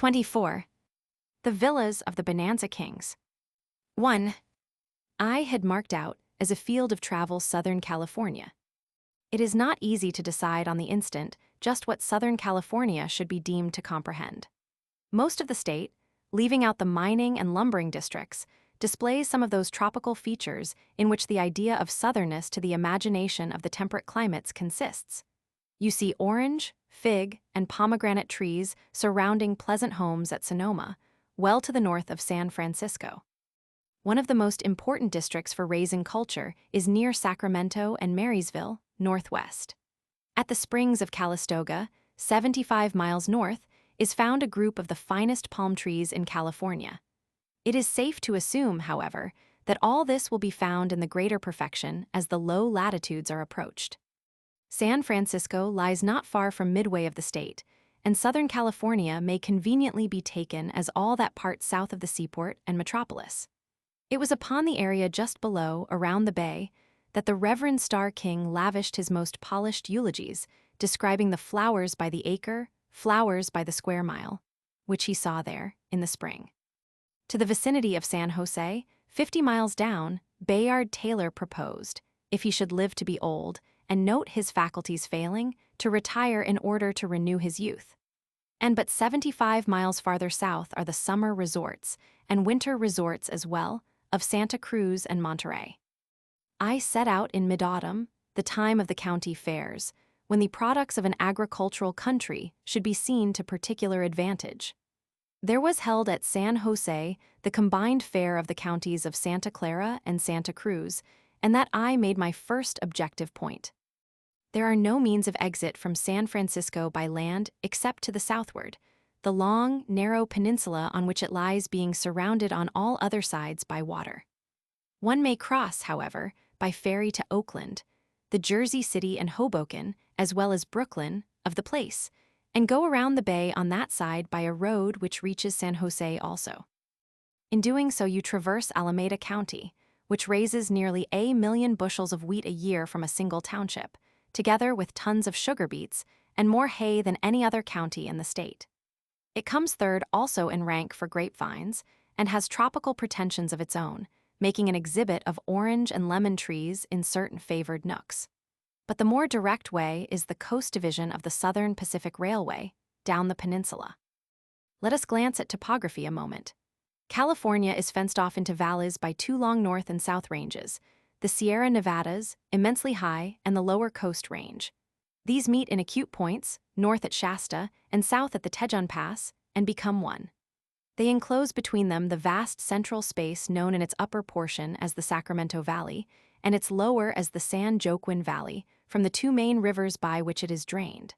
24. The Villas of the Bonanza Kings. 1. I had marked out as a field of travel Southern California. It is not easy to decide on the instant just what Southern California should be deemed to comprehend. Most of the state, leaving out the mining and lumbering districts, displays some of those tropical features in which the idea of southernness to the imagination of the temperate climates consists. You see orange, fig, and pomegranate trees surrounding pleasant homes at Sonoma, well to the north of San Francisco. One of the most important districts for raising culture is near Sacramento and Marysville, northwest. At the springs of Calistoga, 75 miles north, is found a group of the finest palm trees in California. It is safe to assume, however, that all this will be found in the greater perfection as the low latitudes are approached. San Francisco lies not far from midway of the state, and Southern California may conveniently be taken as all that part south of the seaport and metropolis. It was upon the area just below, around the bay, that the Reverend Starr King lavished his most polished eulogies, describing the flowers by the acre, flowers by the square mile, which he saw there in the spring. To the vicinity of San Jose, 50 miles down, Bayard Taylor proposed, if he should live to be old, and note his faculties failing, to retire in order to renew his youth. And but 75 miles farther south are the summer resorts, and winter resorts as well, of Santa Cruz and Monterey. I set out in mid-autumn, the time of the county fairs, when the products of an agricultural country should be seen to particular advantage. There was held at San Jose the combined fair of the counties of Santa Clara and Santa Cruz, and that I made my first objective point. There are no means of exit from San Francisco by land except to the southward, the long, narrow peninsula on which it lies being surrounded on all other sides by water. One may cross, however, by ferry to Oakland, the Jersey City and Hoboken, as well as Brooklyn, of the place, and go around the bay on that side by a road which reaches San Jose also. In doing so, you traverse Alameda County, which raises nearly 1 million bushels of wheat a year from a single township, together with tons of sugar beets and more hay than any other county in the state. It comes third also in rank for grapevines and has tropical pretensions of its own, making an exhibit of orange and lemon trees in certain favored nooks. But the more direct way is the coast division of the Southern Pacific Railway, down the peninsula. Let us glance at topography a moment. California is fenced off into valleys by 2 long north and south ranges, the Sierra Nevadas, immensely high, and the lower Coast Range. These meet in acute points, north at Shasta and south at the Tejon Pass, and become one. They enclose between them the vast central space known in its upper portion as the Sacramento Valley, and its lower as the San Joaquin Valley, from the 2 main rivers by which it is drained.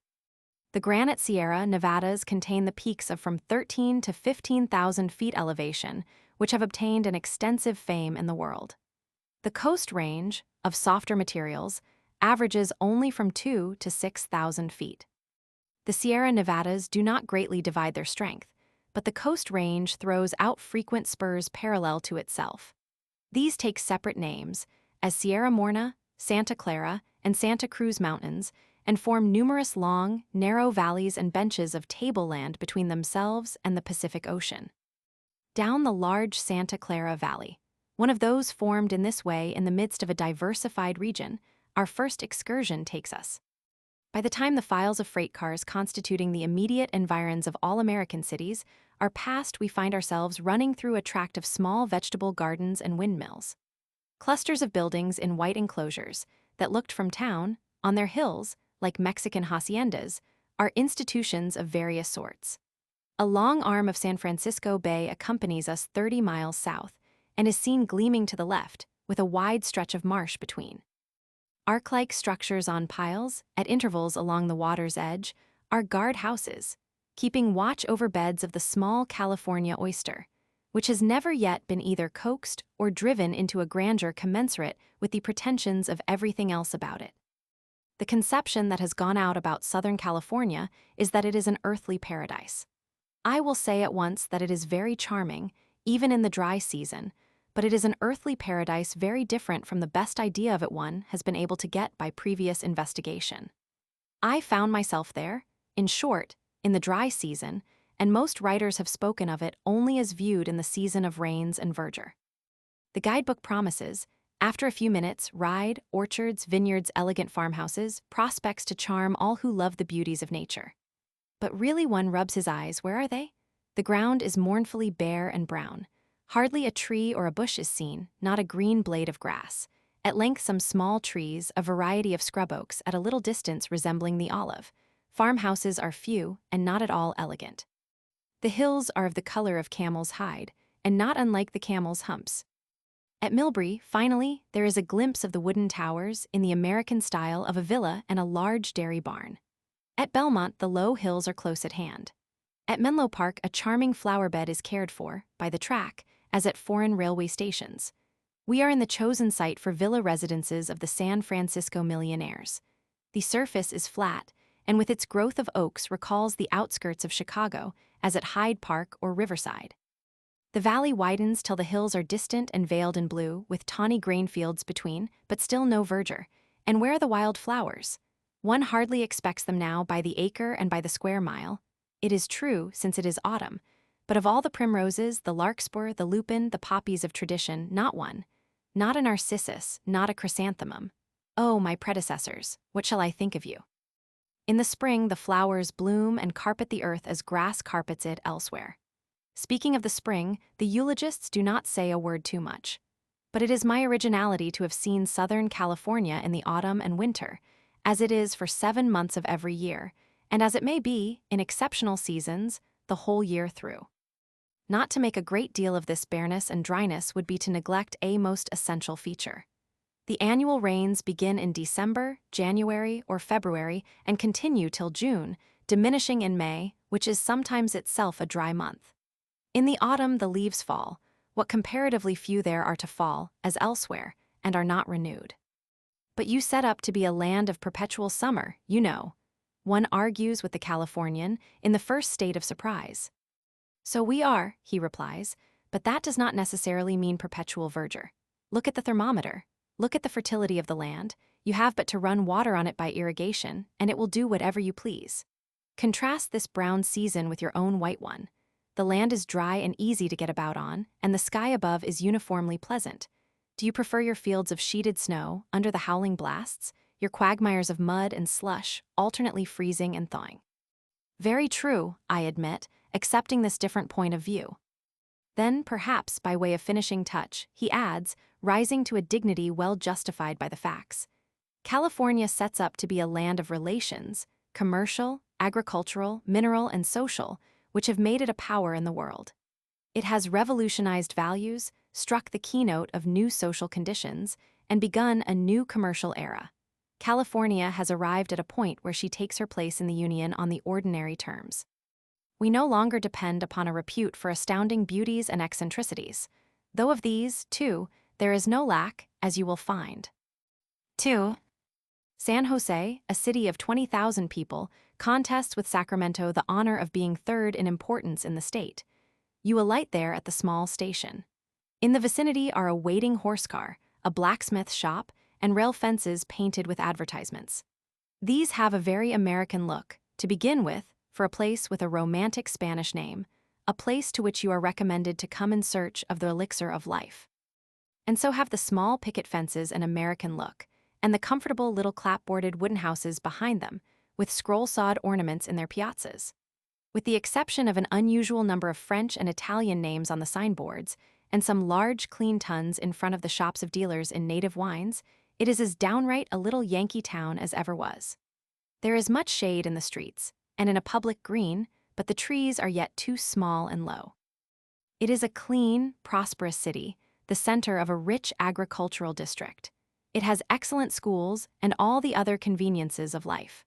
The Granite Sierra Nevadas contain the peaks of from 13 to 15,000 feet elevation, which have obtained an extensive fame in the world. The Coast Range, of softer materials, averages only from 2 to 6,000 feet. The Sierra Nevadas do not greatly divide their strength, but the Coast Range throws out frequent spurs parallel to itself. These take separate names, as Sierra Morena, Santa Clara, and Santa Cruz Mountains, and form numerous long, narrow valleys and benches of tableland between themselves and the Pacific Ocean. Down the large Santa Clara Valley, one of those formed in this way in the midst of a diversified region, our first excursion takes us. By the time the files of freight cars constituting the immediate environs of all American cities are passed, we find ourselves running through a tract of small vegetable gardens and windmills. Clusters of buildings in white enclosures that looked from town, on their hills, like Mexican haciendas, are institutions of various sorts. A long arm of San Francisco Bay accompanies us 30 miles south and is seen gleaming to the left, with a wide stretch of marsh between. Arc-like structures on piles, at intervals along the water's edge, are guard houses, keeping watch over beds of the small California oyster, which has never yet been either coaxed or driven into a grandeur commensurate with the pretensions of everything else about it. The conception that has gone out about Southern California is that it is an earthly paradise. I will say at once that it is very charming, even in the dry season, but it is an earthly paradise very different from the best idea of it one has been able to get by previous investigation. I found myself there, in short, in the dry season, and most writers have spoken of it only as viewed in the season of rains and verdure. The guidebook promises, after a few minutes, ride, orchards, vineyards, elegant farmhouses, prospects to charm all who love the beauties of nature. But really one rubs his eyes, where are they? The ground is mournfully bare and brown. Hardly a tree or a bush is seen, not a green blade of grass. At length some small trees, a variety of scrub oaks, at a little distance resembling the olive. Farmhouses are few and not at all elegant. The hills are of the color of camel's hide, and not unlike the camel's humps. At Milbury, finally, there is a glimpse of the wooden towers in the American style of a villa and a large dairy barn. At Belmont, the low hills are close at hand. At Menlo Park, a charming flower bed is cared for, by the track, as at foreign railway stations. We are in the chosen site for villa residences of the San Francisco millionaires. The surface is flat, and with its growth of oaks recalls the outskirts of Chicago, as at Hyde Park or Riverside. The valley widens till the hills are distant and veiled in blue, with tawny grain fields between, but still no verdure. And where are the wild flowers? One hardly expects them now by the acre and by the square mile. It is true, since it is autumn, but of all the primroses, the larkspur, the lupin, the poppies of tradition, not one. Not a narcissus, not a chrysanthemum. Oh, my predecessors, what shall I think of you? In the spring, the flowers bloom and carpet the earth as grass carpets it elsewhere. Speaking of the spring, the eulogists do not say a word too much. But it is my originality to have seen Southern California in the autumn and winter, as it is for 7 months of every year, and as it may be, in exceptional seasons, the whole year through. Not to make a great deal of this bareness and dryness would be to neglect a most essential feature. The annual rains begin in December, January, or February and continue till June, diminishing in May, which is sometimes itself a dry month. In the autumn the leaves fall, what comparatively few there are to fall, as elsewhere, and are not renewed. But you set up to be a land of perpetual summer, you know. One argues with the Californian, in the first state of surprise. So we are, he replies, but that does not necessarily mean perpetual verdure. Look at the thermometer. Look at the fertility of the land. You have but to run water on it by irrigation, and it will do whatever you please. Contrast this brown season with your own white one. The land is dry and easy to get about on, and the sky above is uniformly pleasant. Do you prefer your fields of sheeted snow, under the howling blasts, your quagmires of mud and slush, alternately freezing and thawing? Very true, I admit, accepting this different point of view. Then, perhaps by way of finishing touch, he adds, rising to a dignity well justified by the facts. California sets up to be a land of relations, commercial, agricultural, mineral, and social, which have made it a power in the world. It has revolutionized values, struck the keynote of new social conditions, and begun a new commercial era. California has arrived at a point where she takes her place in the Union on the ordinary terms. We no longer depend upon a repute for astounding beauties and eccentricities, though of these, too, there is no lack, as you will find. 2. San Jose, a city of 20,000 people, contests with Sacramento the honor of being third in importance in the state. You alight there at the small station. In the vicinity are a waiting horse car, a blacksmith shop, and rail fences painted with advertisements. These have a very American look, to begin with, for a place with a romantic Spanish name, a place to which you are recommended to come in search of the elixir of life. And so have the small picket fences an American look, and the comfortable little clapboarded wooden houses behind them, with scroll-sawed ornaments in their piazzas. With the exception of an unusual number of French and Italian names on the signboards, and some large clean tons in front of the shops of dealers in native wines, it is as downright a little Yankee town as ever was. There is much shade in the streets, and in a public green, but the trees are yet too small and low. It is a clean, prosperous city, the center of a rich agricultural district. It has excellent schools and all the other conveniences of life.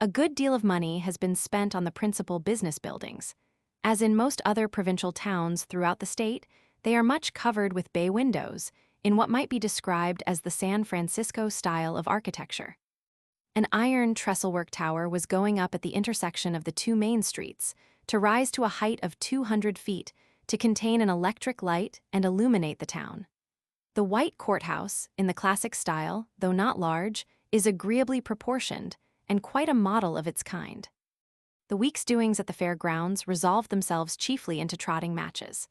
A good deal of money has been spent on the principal business buildings. As in most other provincial towns throughout the state, they are much covered with bay windows, in what might be described as the San Francisco style of architecture. An iron trestlework tower was going up at the intersection of the two main streets, to rise to a height of 200 feet, to contain an electric light and illuminate the town. The white courthouse, in the classic style, though not large, is agreeably proportioned, and quite a model of its kind. The week's doings at the fairgrounds resolved themselves chiefly into trotting matches.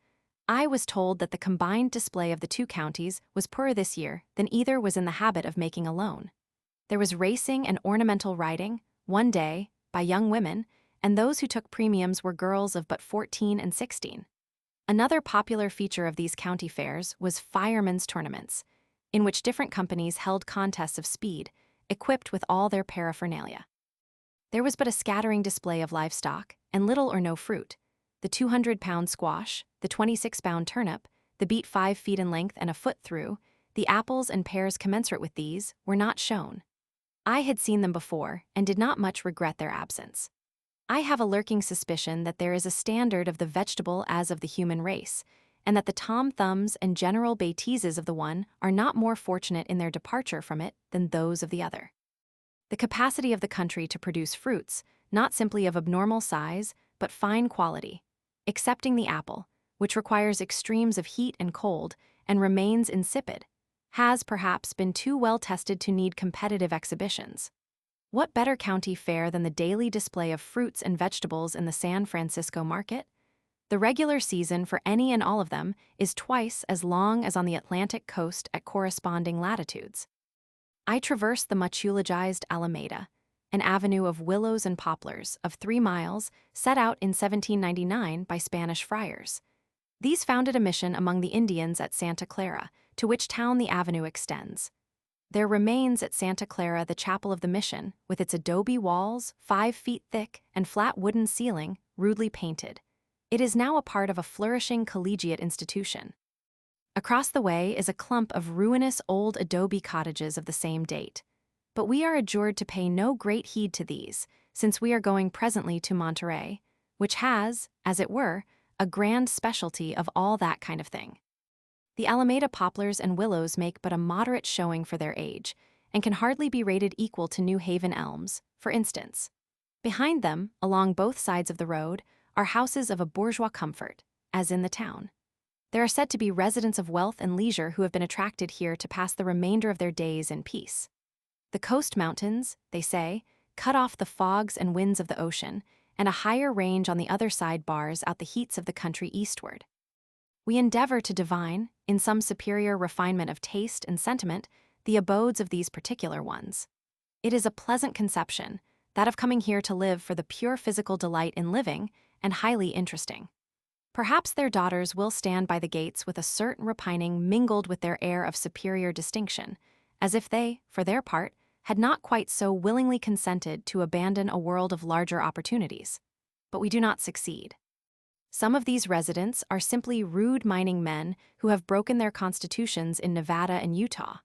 I was told that the combined display of the two counties was poorer this year than either was in the habit of making alone. There was racing and ornamental riding, one day, by young women, and those who took premiums were girls of but 14 and 16. Another popular feature of these county fairs was firemen's tournaments, in which different companies held contests of speed, equipped with all their paraphernalia. There was but a scattering display of livestock, and little or no fruit. The 200-pound squash, the 26-pound turnip, the beet 5 feet in length and a foot through, the apples and pears commensurate with these, were not shown. I had seen them before, and did not much regret their absence. I have a lurking suspicion that there is a standard of the vegetable as of the human race, and that the Tom Thumbs and General Beteeses of the one are not more fortunate in their departure from it than those of the other. The capacity of the country to produce fruits, not simply of abnormal size, but fine quality, excepting the apple, which requires extremes of heat and cold and remains insipid, has perhaps been too well tested to need competitive exhibitions. What better county fair than the daily display of fruits and vegetables in the San Francisco market? The regular season for any and all of them is twice as long as on the Atlantic coast at corresponding latitudes. I traversed the much eulogized Alameda, an avenue of willows and poplars of 3 miles set out in 1799 by Spanish friars. These founded a mission among the Indians at Santa Clara, to which town the avenue extends. There remains at Santa Clara the chapel of the mission, with its adobe walls, 5 feet thick, and flat wooden ceiling, rudely painted. It is now a part of a flourishing collegiate institution. Across the way is a clump of ruinous old adobe cottages of the same date. But we are adjured to pay no great heed to these, since we are going presently to Monterey, which has, as it were, a grand specialty of all that kind of thing. The Alameda poplars and willows make but a moderate showing for their age, and can hardly be rated equal to New Haven elms, for instance. Behind them, along both sides of the road, are houses of a bourgeois comfort, as in the town. There are said to be residents of wealth and leisure who have been attracted here to pass the remainder of their days in peace. The coast mountains, they say, cut off the fogs and winds of the ocean, and a higher range on the other side bars out the heats of the country eastward. We endeavor to divine, in some superior refinement of taste and sentiment, the abodes of these particular ones. It is a pleasant conception, that of coming here to live for the pure physical delight in living, and highly interesting. Perhaps their daughters will stand by the gates with a certain repining mingled with their air of superior distinction, as if they, for their part, had not quite so willingly consented to abandon a world of larger opportunities. But we do not succeed. Some of these residents are simply rude mining men who have broken their constitutions in Nevada and Utah.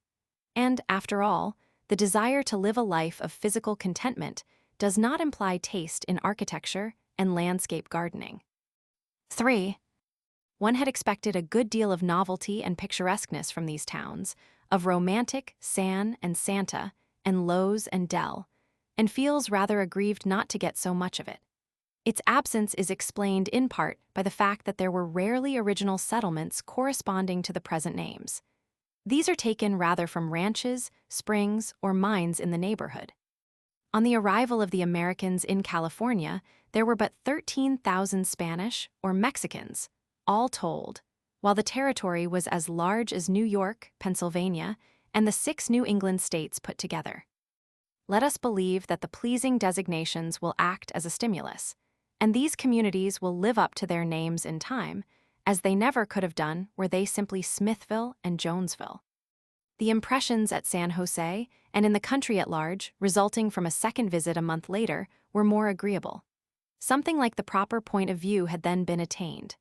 And, after all, the desire to live a life of physical contentment does not imply taste in architecture and landscape gardening. 3. One had expected a good deal of novelty and picturesqueness from these towns, of romantic San and Santa, and Lowe's and Dell, and feels rather aggrieved not to get so much of it. Its absence is explained in part by the fact that there were rarely original settlements corresponding to the present names. These are taken rather from ranches, springs, or mines in the neighborhood. On the arrival of the Americans in California, there were but 13,000 Spanish or Mexicans, all told, while the territory was as large as New York, Pennsylvania, and the 6 New England states put together. Let us believe that the pleasing designations will act as a stimulus, and these communities will live up to their names in time, as they never could have done were they simply Smithville and Jonesville. The impressions at San Jose and in the country at large, resulting from a second visit a month later, were more agreeable. Something like the proper point of view had then been attained.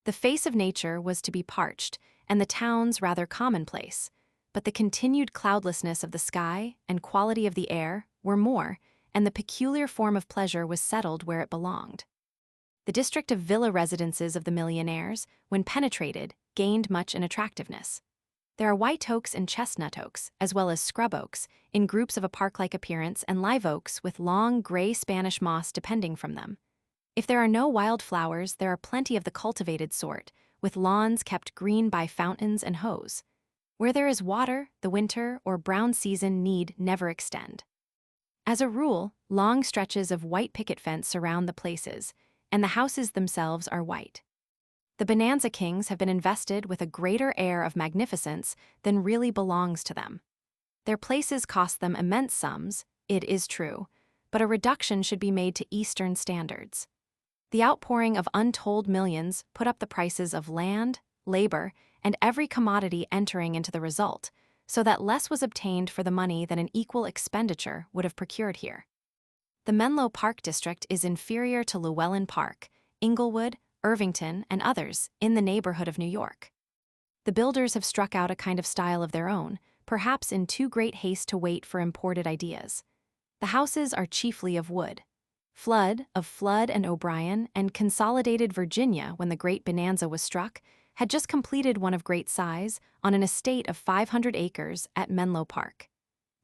The face of nature was to be parched, and the towns rather commonplace, but the continued cloudlessness of the sky and quality of the air were more, and the peculiar form of pleasure was settled where it belonged. The district of villa residences of the millionaires, when penetrated, gained much in attractiveness. There are white oaks and chestnut oaks, as well as scrub oaks, in groups of a park-like appearance, and live oaks with long gray Spanish moss depending from them. If there are no wild flowers, there are plenty of the cultivated sort, with lawns kept green by fountains and hose. Where there is water, the winter or brown season need never extend. As a rule, Long stretches of white picket fence surround the places, and the houses themselves are white. The Bonanza Kings have been invested with a greater air of magnificence than really belongs to them. Their places cost them immense sums, it is true, but a reduction should be made to Eastern standards. The outpouring of untold millions put up the prices of land, labor, and every commodity entering into the result, so that less was obtained for the money than an equal expenditure would have procured here. The Menlo Park district is inferior to Llewellyn Park, Inglewood, Irvington, and others in the neighborhood of New York. The builders have struck out a kind of style of their own, perhaps in too great haste to wait for imported ideas. The houses are chiefly of wood. Flood, of Flood and O'Brien, and Consolidated Virginia, when the great bonanza was struck, had just completed one of great size on an estate of 500 acres at Menlo Park.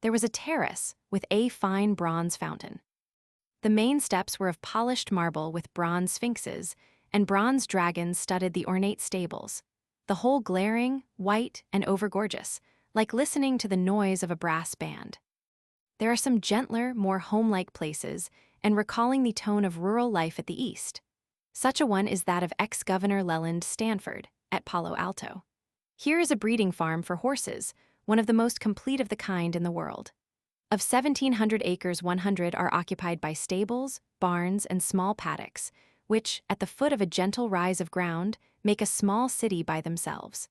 There was a terrace with a fine bronze fountain. The main steps were of polished marble with bronze sphinxes, and bronze dragons studded the ornate stables, the whole glaring, white, and overgorgeous, like listening to the noise of a brass band. There are some gentler, more home-like places, and recalling the tone of rural life at the East. Such a one is that of ex-Governor Leland Stanford, at Palo Alto. Here is a breeding farm for horses, one of the most complete of the kind in the world. Of 1,700 acres, 100 are occupied by stables, barns, and small paddocks, which, at the foot of a gentle rise of ground, make a small city by themselves.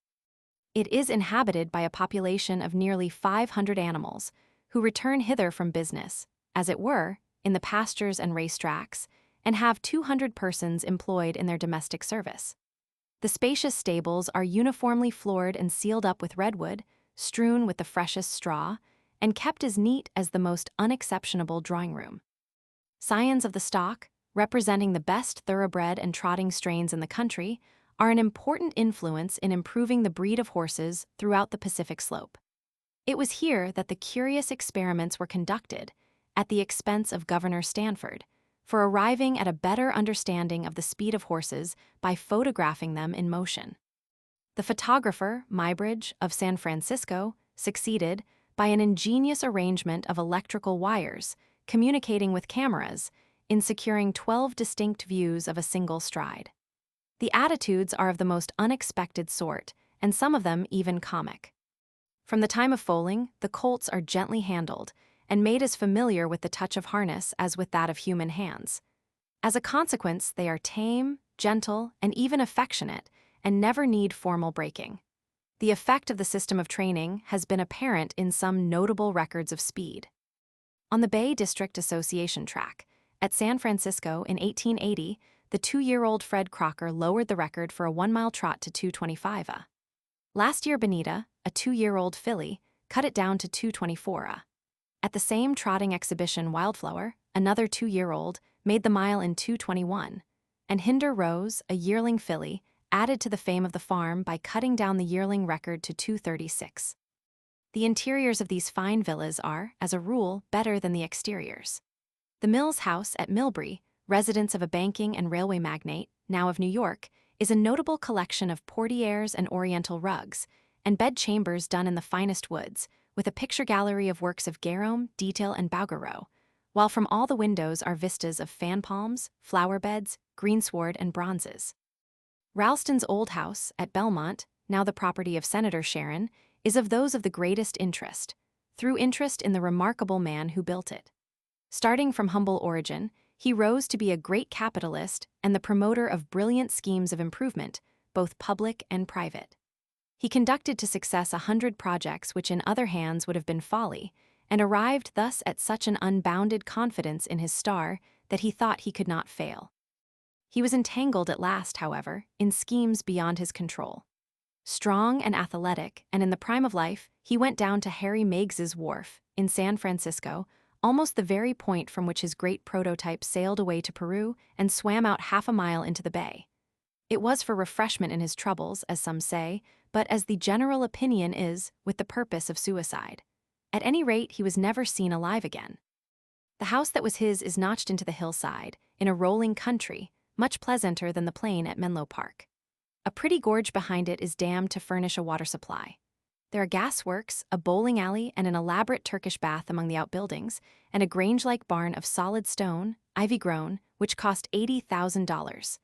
It is inhabited by a population of nearly 500 animals, who return hither from business, as it were, in the pastures and racetracks, and have 200 persons employed in their domestic service. The spacious stables are uniformly floored and sealed up with redwood, strewn with the freshest straw, and kept as neat as the most unexceptionable drawing-room. Scions of the stock, representing the best thoroughbred and trotting strains in the country, are an important influence in improving the breed of horses throughout the Pacific Slope. It was here that the curious experiments were conducted, at the expense of Governor Stanford, for arriving at a better understanding of the speed of horses by photographing them in motion. The photographer, Muybridge, of San Francisco, succeeded, by an ingenious arrangement of electrical wires, communicating with cameras, in securing 12 distinct views of a single stride. The attitudes are of the most unexpected sort, and some of them even comic. From the time of foaling, the colts are gently handled, and made as familiar with the touch of harness as with that of human hands. As a consequence, they are tame, gentle, and even affectionate, and never need formal breaking. The effect of the system of training has been apparent in some notable records of speed. On the Bay District Association track, at San Francisco in 1880, the 2-year-old Fred Crocker lowered the record for a 1-mile trot to 2:25 a. Last year, Bonita, a 2-year-old filly, cut it down to 2:24 a. At the same trotting exhibition, Wildflower, another 2-year-old, made the mile in 2:21, and Hinder Rose, a yearling filly, added to the fame of the farm by cutting down the yearling record to 2:36. The interiors of these fine villas are, as a rule, better than the exteriors. The Mills House at Millbury, residence of a banking and railway magnate, now of New York, is a notable collection of portieres and oriental rugs, and bedchambers done in the finest woods, with a picture gallery of works of Gerome, Detail, and Bouguereau, while from all the windows are vistas of fan palms, flower beds, greensward, and bronzes. Ralston's old house, at Belmont, now the property of Senator Sharon, is of those of the greatest interest, through interest in the remarkable man who built it. Starting from humble origin, he rose to be a great capitalist and the promoter of brilliant schemes of improvement, both public and private. He conducted to success 100 projects which in other hands would have been folly, and arrived thus at such an unbounded confidence in his star that he thought he could not fail. He was entangled at last, however, in schemes beyond his control. Strong and athletic, and in the prime of life, he went down to Harry Meigs's wharf, in San Francisco, almost the very point from which his great prototype sailed away to Peru and swam out half a mile into the bay. It was for refreshment in his troubles, as some say, but as the general opinion is, with the purpose of suicide. At any rate, he was never seen alive again. The house that was his is notched into the hillside, in a rolling country, much pleasanter than the plain at Menlo Park. A pretty gorge behind it is dammed to furnish a water supply. There are gasworks, a bowling alley, and an elaborate Turkish bath among the outbuildings, and a grange-like barn of solid stone, ivy-grown, which cost $80,000.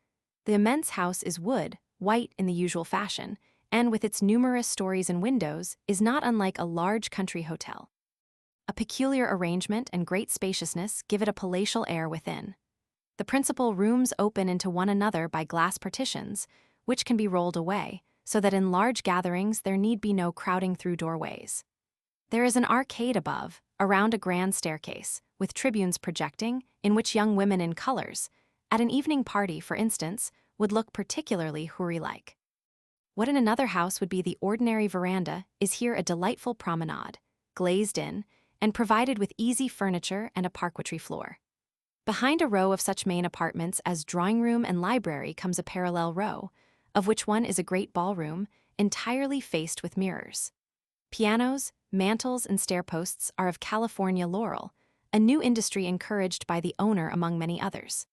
The immense house is wood, white in the usual fashion, and with its numerous stories and windows, is not unlike a large country hotel. A peculiar arrangement and great spaciousness give it a palatial air within. The principal rooms open into one another by glass partitions, which can be rolled away, so that in large gatherings there need be no crowding through doorways. There is an arcade above, around a grand staircase, with tribunes projecting, in which young women in colors, at an evening party, for instance, would look particularly houri-like. What in another house would be the ordinary veranda is here a delightful promenade, glazed in, and provided with easy furniture and a parquetry floor. Behind a row of such main apartments as drawing room and library comes a parallel row, of which one is a great ballroom, entirely faced with mirrors. Pianos, mantels, and stairposts are of California laurel, a new industry encouraged by the owner among many others.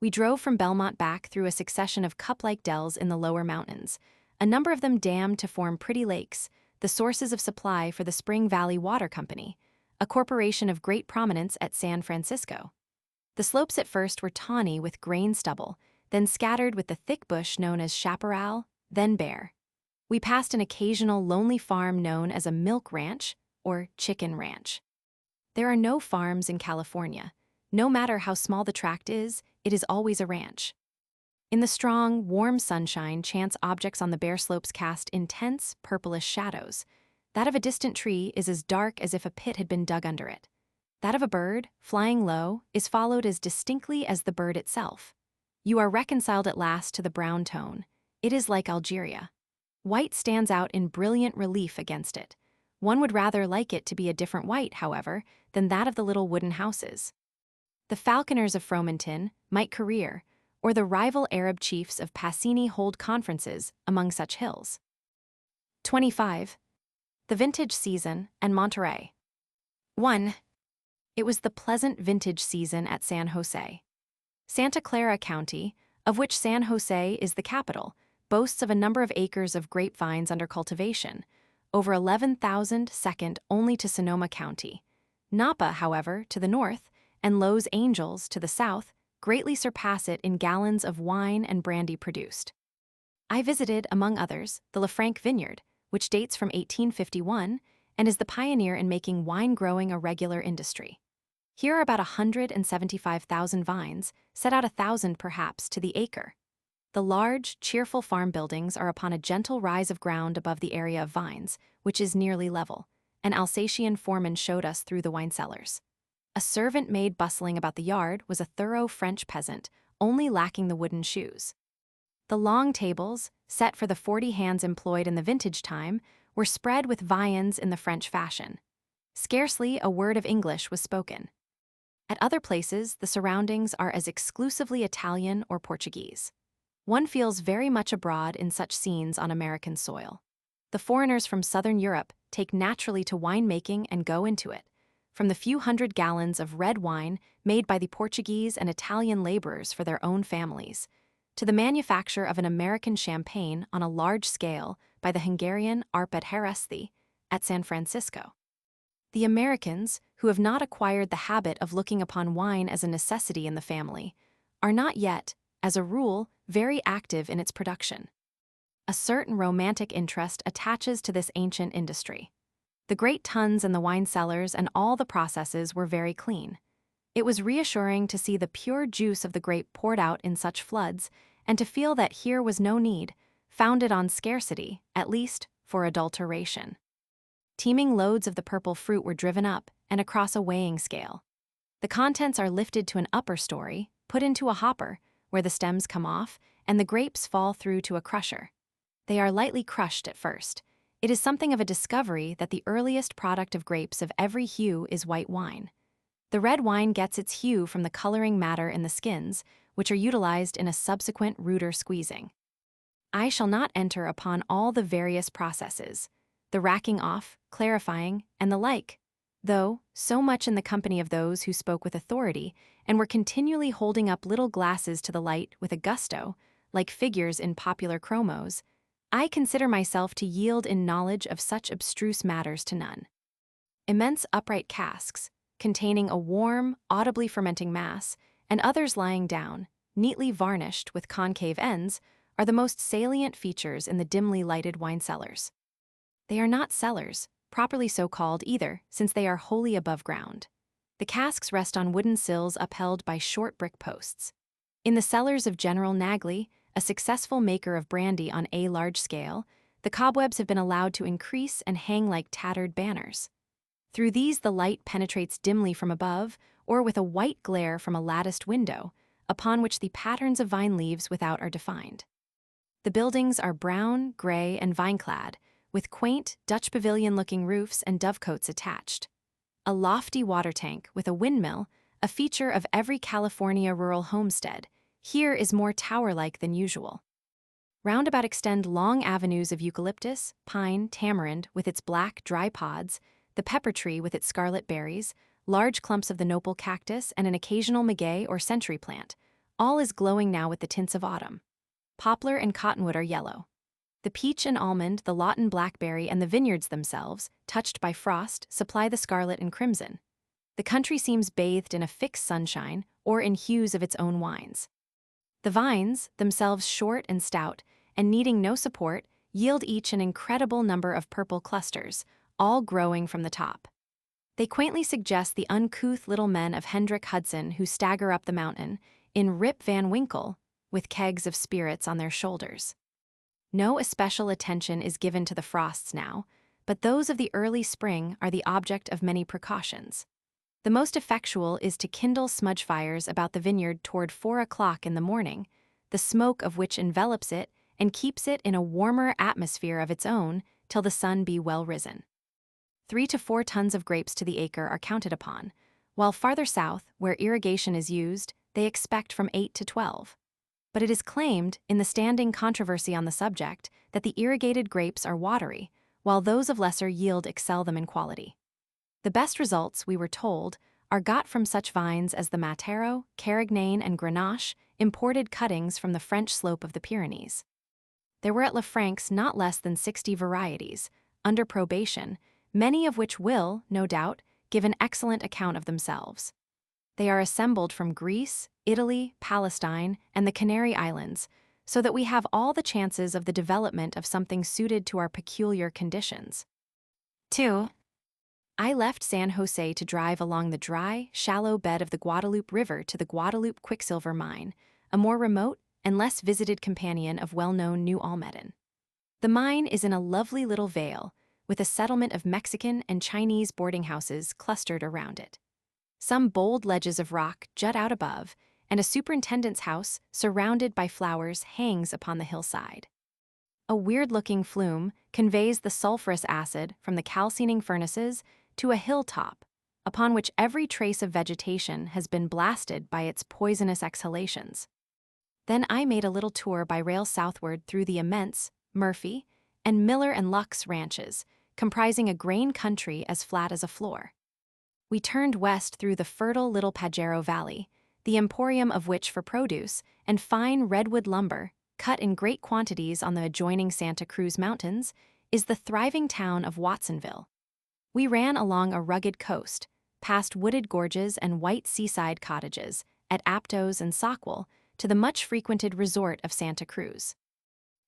We drove from Belmont back through a succession of cup-like dells in the lower mountains, a number of them dammed to form pretty lakes, the sources of supply for the Spring Valley Water Company, a corporation of great prominence at San Francisco. The slopes at first were tawny with grain stubble, then scattered with the thick bush known as chaparral, then bare. We passed an occasional lonely farm known as a milk ranch or chicken ranch. There are no farms in California. No matter how small the tract is, it is always a ranch. In the strong, warm sunshine, chance objects on the bare slopes cast intense, purplish shadows. That of a distant tree is as dark as if a pit had been dug under it. That of a bird, flying low, is followed as distinctly as the bird itself. You are reconciled at last to the brown tone. It is like Algeria. White stands out in brilliant relief against it. One would rather like it to be a different white, however, than that of the little wooden houses. The falconers of Fromentin might career, or the rival Arab chiefs of Passini hold conferences among such hills. 25. The vintage season and Monterey. 1. It was the pleasant vintage season at San Jose. Santa Clara County, of which San Jose is the capital, boasts of a number of acres of grapevines under cultivation, over 11,000 second only to Sonoma County. Napa, however, to the north, and Los Angeles to the south, greatly surpass it in gallons of wine and brandy produced. I visited, among others, the LaFranc Vineyard, which dates from 1851 and is the pioneer in making wine growing a regular industry. Here are about 175,000 vines, set out 1,000 perhaps to the acre. The large, cheerful farm buildings are upon a gentle rise of ground above the area of vines, which is nearly level. An Alsatian foreman showed us through the wine cellars. A servant maid bustling about the yard was a thorough French peasant, only lacking the wooden shoes. The long tables, set for the 40 hands employed in the vintage time, were spread with viands in the French fashion. Scarcely a word of English was spoken. At other places, the surroundings are as exclusively Italian or Portuguese. One feels very much abroad in such scenes on American soil. The foreigners from southern Europe take naturally to winemaking and go into it. From the few hundred gallons of red wine made by the Portuguese and Italian laborers for their own families, to the manufacture of an American champagne on a large scale by the Hungarian Arpad Hereszti at San Francisco. The Americans, who have not acquired the habit of looking upon wine as a necessity in the family, are not yet, as a rule, very active in its production. A certain romantic interest attaches to this ancient industry. The great tuns and the wine cellars and all the processes were very clean. It was reassuring to see the pure juice of the grape poured out in such floods, and to feel that here was no need, founded on scarcity, at least, for adulteration. Teeming loads of the purple fruit were driven up and across a weighing scale. The contents are lifted to an upper story, put into a hopper, where the stems come off, and the grapes fall through to a crusher. They are lightly crushed at first. It is something of a discovery that the earliest product of grapes of every hue is white wine. The red wine gets its hue from the coloring matter in the skins, which are utilized in a subsequent ruder squeezing. I shall not enter upon all the various processes, the racking off, clarifying, and the like, though, so much in the company of those who spoke with authority and were continually holding up little glasses to the light with a gusto, like figures in popular chromos, I consider myself to yield in knowledge of such abstruse matters to none. Immense upright casks, containing a warm, audibly fermenting mass, and others lying down, neatly varnished with concave ends, are the most salient features in the dimly lighted wine cellars. They are not cellars, properly so called either, since they are wholly above ground. The casks rest on wooden sills upheld by short brick posts. In the cellars of General Nagley, a successful maker of brandy on a large scale, the cobwebs have been allowed to increase and hang like tattered banners. Through these the light penetrates dimly from above, or with a white glare from a latticed window, upon which the patterns of vine leaves without are defined. The buildings are brown, gray, and vine-clad, with quaint, Dutch pavilion-looking roofs and dovecotes attached. A lofty water tank with a windmill, a feature of every California rural homestead, here is more tower-like than usual. Roundabout extend long avenues of eucalyptus, pine, tamarind with its black, dry pods, the pepper tree with its scarlet berries, large clumps of the nopal cactus, and an occasional maguey or century plant. All is glowing now with the tints of autumn. Poplar and cottonwood are yellow. The peach and almond, the Lawton blackberry, and the vineyards themselves, touched by frost, supply the scarlet and crimson. The country seems bathed in a fixed sunshine or in hues of its own wines. The vines, themselves short and stout, and needing no support, yield each an incredible number of purple clusters, all growing from the top. They quaintly suggest the uncouth little men of Hendrik Hudson who stagger up the mountain, in Rip Van Winkle, with kegs of spirits on their shoulders. No especial attention is given to the frosts now, but those of the early spring are the object of many precautions. The most effectual is to kindle smudge fires about the vineyard toward 4 o'clock in the morning, the smoke of which envelops it and keeps it in a warmer atmosphere of its own till the sun be well risen. 3 to 4 tons of grapes to the acre are counted upon, while farther south, where irrigation is used, they expect from 8 to 12. But it is claimed, in the standing controversy on the subject, that the irrigated grapes are watery, while those of lesser yield excel them in quality. The best results, we were told, are got from such vines as the Matero, Carignan, and Grenache, imported cuttings from the French slope of the Pyrenees. There were at Lafranc's not less than 60 varieties, under probation, many of which will, no doubt, give an excellent account of themselves. They are assembled from Greece, Italy, Palestine, and the Canary Islands, so that we have all the chances of the development of something suited to our peculiar conditions. 2. I left San Jose to drive along the dry, shallow bed of the Guadalupe River to the Guadalupe Quicksilver Mine, a more remote and less visited companion of well-known New Almaden. The mine is in a lovely little vale, with a settlement of Mexican and Chinese boarding houses clustered around it. Some bold ledges of rock jut out above, and a superintendent's house, surrounded by flowers, hangs upon the hillside. A weird-looking flume conveys the sulfurous acid from the calcining furnaces to a hilltop, upon which every trace of vegetation has been blasted by its poisonous exhalations. Then I made a little tour by rail southward through the immense Murphy and Miller and Lux ranches, comprising a grain country as flat as a floor. We turned west through the fertile little Pajero Valley, the emporium of which for produce and fine redwood lumber, cut in great quantities on the adjoining Santa Cruz Mountains, is the thriving town of Watsonville. We ran along a rugged coast, past wooded gorges and white seaside cottages, at Aptos and Sockwell, to the much-frequented resort of Santa Cruz.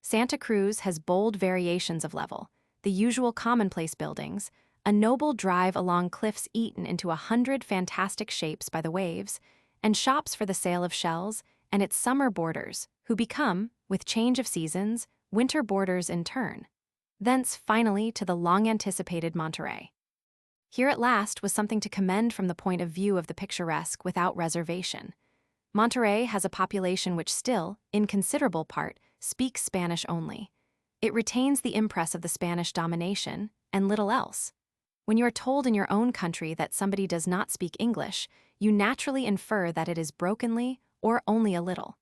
Santa Cruz has bold variations of level, the usual commonplace buildings, a noble drive along cliffs eaten into 100 fantastic shapes by the waves, and shops for the sale of shells, and its summer boarders, who become, with change of seasons, winter boarders in turn. Thence, finally, to the long-anticipated Monterey. Here at last was something to commend from the point of view of the picturesque without reservation. Monterey has a population which still, in considerable part, speaks Spanish only. It retains the impress of the Spanish domination, and little else. When you are told in your own country that somebody does not speak English, you naturally infer that it is brokenly or only a little.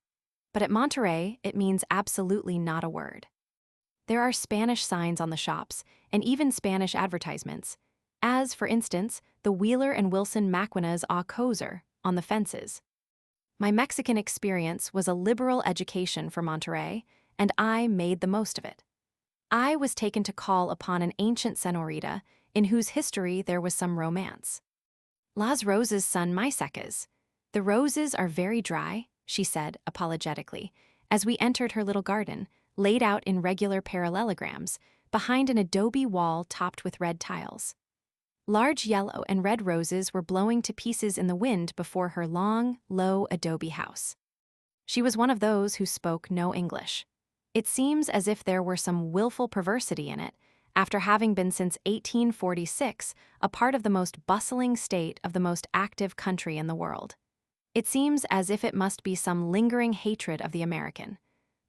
But at Monterey, it means absolutely not a word. There are Spanish signs on the shops, and even Spanish advertisements, as, for instance, the Wheeler and Wilson Maquinas a Coser on the fences. My Mexican experience was a liberal education for Monterey, and I made the most of it. I was taken to call upon an ancient senorita in whose history there was some romance. Las Rosas son my secas. The roses are very dry, she said apologetically, as we entered her little garden, laid out in regular parallelograms, behind an adobe wall topped with red tiles. Large yellow and red roses were blowing to pieces in the wind before her long, low adobe house. She was one of those who spoke no English. It seems as if there were some willful perversity in it, after having been since 1846 a part of the most bustling state of the most active country in the world. It seems as if it must be some lingering hatred of the American.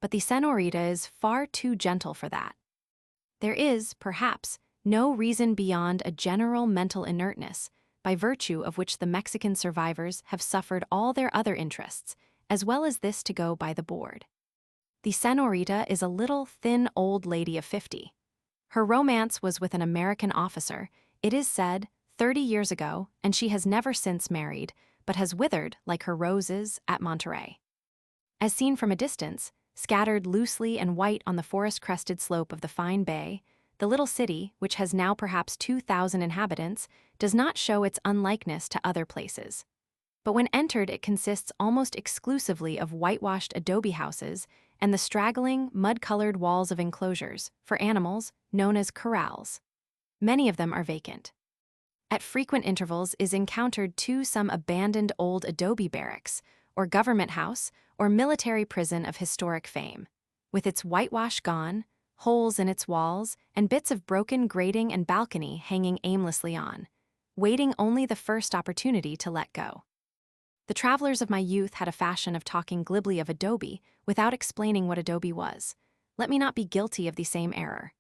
But the senorita is far too gentle for that. There is, perhaps, no reason beyond a general mental inertness, by virtue of which the Mexican survivors have suffered all their other interests, as well as this to go by the board. The senorita is a little, thin old lady of 50. Her romance was with an American officer, it is said, 30 years ago, and she has never since married, but has withered, like her roses, at Monterey. As seen from a distance, scattered loosely and white on the forest-crested slope of the fine bay, the little city, which has now perhaps 2,000 inhabitants, does not show its unlikeness to other places. But when entered, it consists almost exclusively of whitewashed adobe houses and the straggling, mud-colored walls of enclosures, for animals, known as corrals. Many of them are vacant. At frequent intervals is encountered some abandoned old adobe barracks, or government house, or military prison of historic fame, with its whitewash gone, holes in its walls, and bits of broken grating and balcony hanging aimlessly on, waiting only the first opportunity to let go. The travelers of my youth had a fashion of talking glibly of adobe without explaining what adobe was. Let me not be guilty of the same error.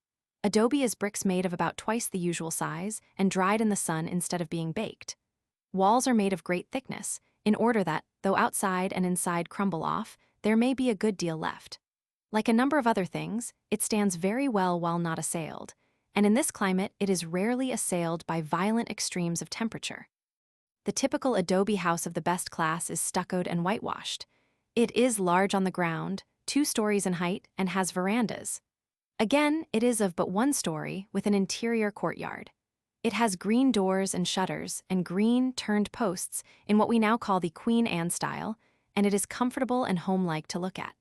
Adobe is bricks made of about twice the usual size and dried in the sun instead of being baked. Walls are made of great thickness, in order that, though outside and inside crumble off, there may be a good deal left. Like a number of other things, it stands very well while not assailed, and in this climate it is rarely assailed by violent extremes of temperature. The typical adobe house of the best class is stuccoed and whitewashed. It is large on the ground, 2 stories in height, and has verandas. Again, it is of but 1 story, with an interior courtyard. It has green doors and shutters and green, turned posts in what we now call the Queen Anne style, and it is comfortable and homelike to look at.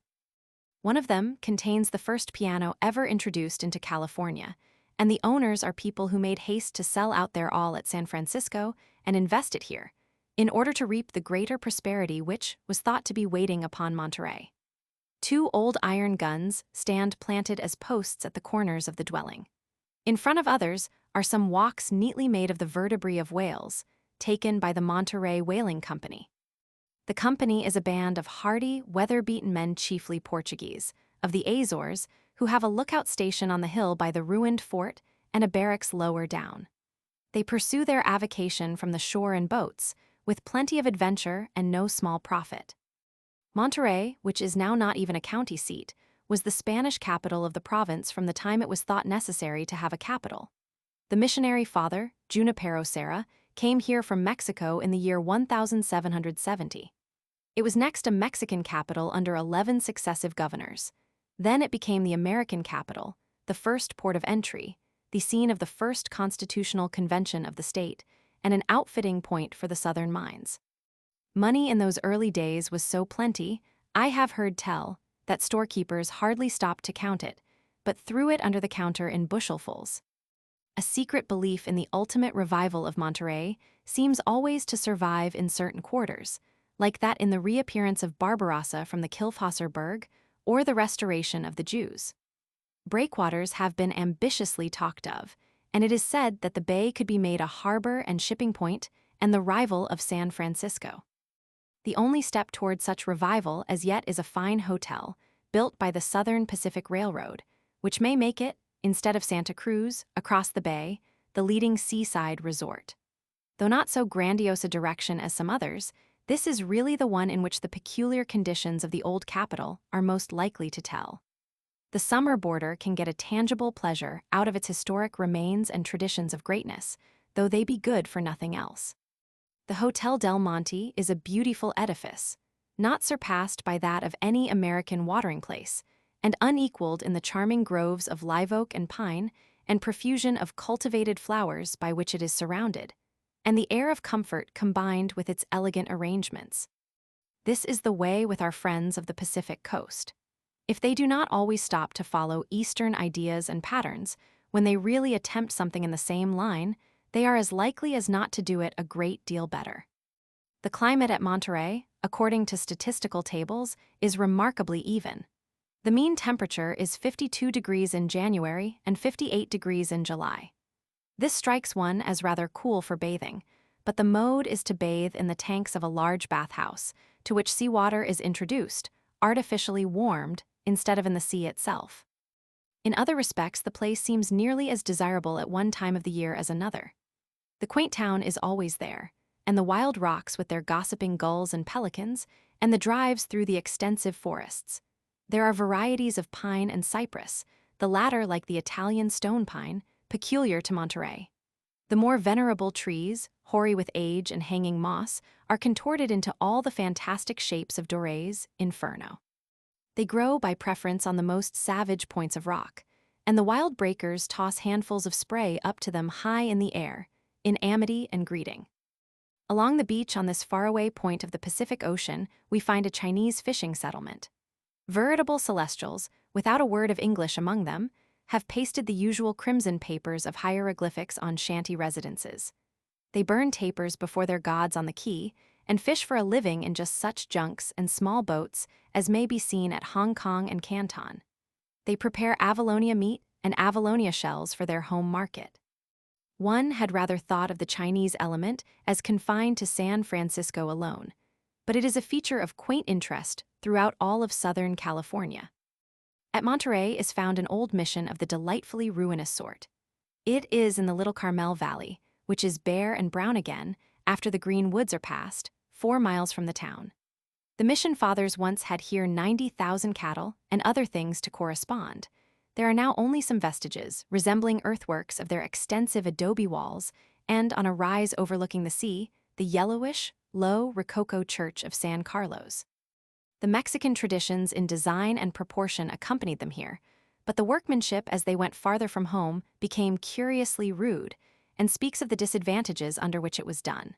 One of them contains the first piano ever introduced into California, and the owners are people who made haste to sell out their all at San Francisco and invest it here, in order to reap the greater prosperity which was thought to be waiting upon Monterey. 2 old iron guns stand planted as posts at the corners of the dwelling. In front of others are some walks neatly made of the vertebrae of whales, taken by the Monterey Whaling Company. The company is a band of hardy, weather-beaten men, chiefly Portuguese, of the Azores, who have a lookout station on the hill by the ruined fort and a barracks lower down. They pursue their avocation from the shore in boats, with plenty of adventure and no small profit. Monterey, which is now not even a county seat, was the Spanish capital of the province from the time it was thought necessary to have a capital. The missionary father, Junipero Serra, came here from Mexico in the year 1770. It was next a Mexican capital under 11 successive governors. Then it became the American capital, the first port of entry, the scene of the first constitutional convention of the state, and an outfitting point for the southern mines. Money in those early days was so plenty, I have heard tell, that storekeepers hardly stopped to count it, but threw it under the counter in bushelfuls. A secret belief in the ultimate revival of Monterey seems always to survive in certain quarters, like that in the reappearance of Barbarossa from the Kilfosser Berg or the restoration of the Jews. Breakwaters have been ambitiously talked of, and it is said that the bay could be made a harbor and shipping point and the rival of San Francisco. The only step toward such revival as yet is a fine hotel, built by the Southern Pacific Railroad, which may make it, instead of Santa Cruz, across the bay, the leading seaside resort. Though not so grandiose a direction as some others, this is really the one in which the peculiar conditions of the old capital are most likely to tell. The summer boarder can get a tangible pleasure out of its historic remains and traditions of greatness, though they be good for nothing else. The Hotel Del Monte is a beautiful edifice, not surpassed by that of any American watering place, and unequaled in the charming groves of live oak and pine and profusion of cultivated flowers by which it is surrounded, and the air of comfort combined with its elegant arrangements. This is the way with our friends of the Pacific coast. If they do not always stop to follow Eastern ideas and patterns, when they really attempt something in the same line, they are as likely as not to do it a great deal better. The climate at Monterey, according to statistical tables, is remarkably even. The mean temperature is 52 degrees in January and 58 degrees in July. This strikes one as rather cool for bathing, but the mode is to bathe in the tanks of a large bathhouse, to which seawater is introduced, artificially warmed, instead of in the sea itself. In other respects, the place seems nearly as desirable at one time of the year as another. The quaint town is always there, and the wild rocks with their gossiping gulls and pelicans, and the drives through the extensive forests. There are varieties of pine and cypress, the latter like the Italian stone pine, peculiar to Monterey. The more venerable trees, hoary with age and hanging moss, are contorted into all the fantastic shapes of Doré's Inferno. They grow by preference on the most savage points of rock, and the wild breakers toss handfuls of spray up to them high in the air, in amity and greeting. Along the beach on this faraway point of the Pacific Ocean, we find a Chinese fishing settlement. Veritable celestials, without a word of English among them, have pasted the usual crimson papers of hieroglyphics on shanty residences. They burn tapers before their gods on the quay and fish for a living in just such junks and small boats as may be seen at Hong Kong and Canton. They prepare Avalonia meat and Avalonia shells for their home market. One had rather thought of the Chinese element as confined to San Francisco alone, but it is a feature of quaint interest throughout all of Southern California. At Monterey is found an old mission of the delightfully ruinous sort. It is in the Little Carmel Valley, which is bare and brown again after the green woods are passed, 4 miles from the town. The mission fathers once had here 90,000 cattle and other things to correspond. There are now only some vestiges, resembling earthworks of their extensive adobe walls, and on a rise overlooking the sea, the yellowish, low Rococo church of San Carlos. The Mexican traditions in design and proportion accompanied them here, but the workmanship as they went farther from home became curiously rude and speaks of the disadvantages under which it was done.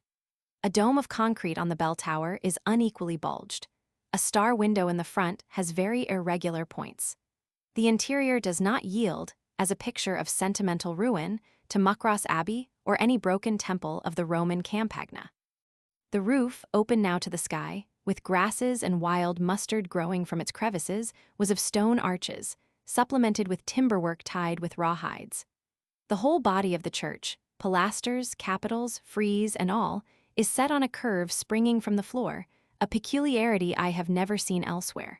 A dome of concrete on the bell tower is unequally bulged. A star window in the front has very irregular points. The interior does not yield, as a picture of sentimental ruin, to Muckross Abbey or any broken temple of the Roman Campagna. The roof, open now to the sky, with grasses and wild mustard growing from its crevices, was of stone arches, supplemented with timberwork tied with rawhides. The whole body of the church, pilasters, capitals, frieze, and all, is set on a curve springing from the floor, a peculiarity I have never seen elsewhere.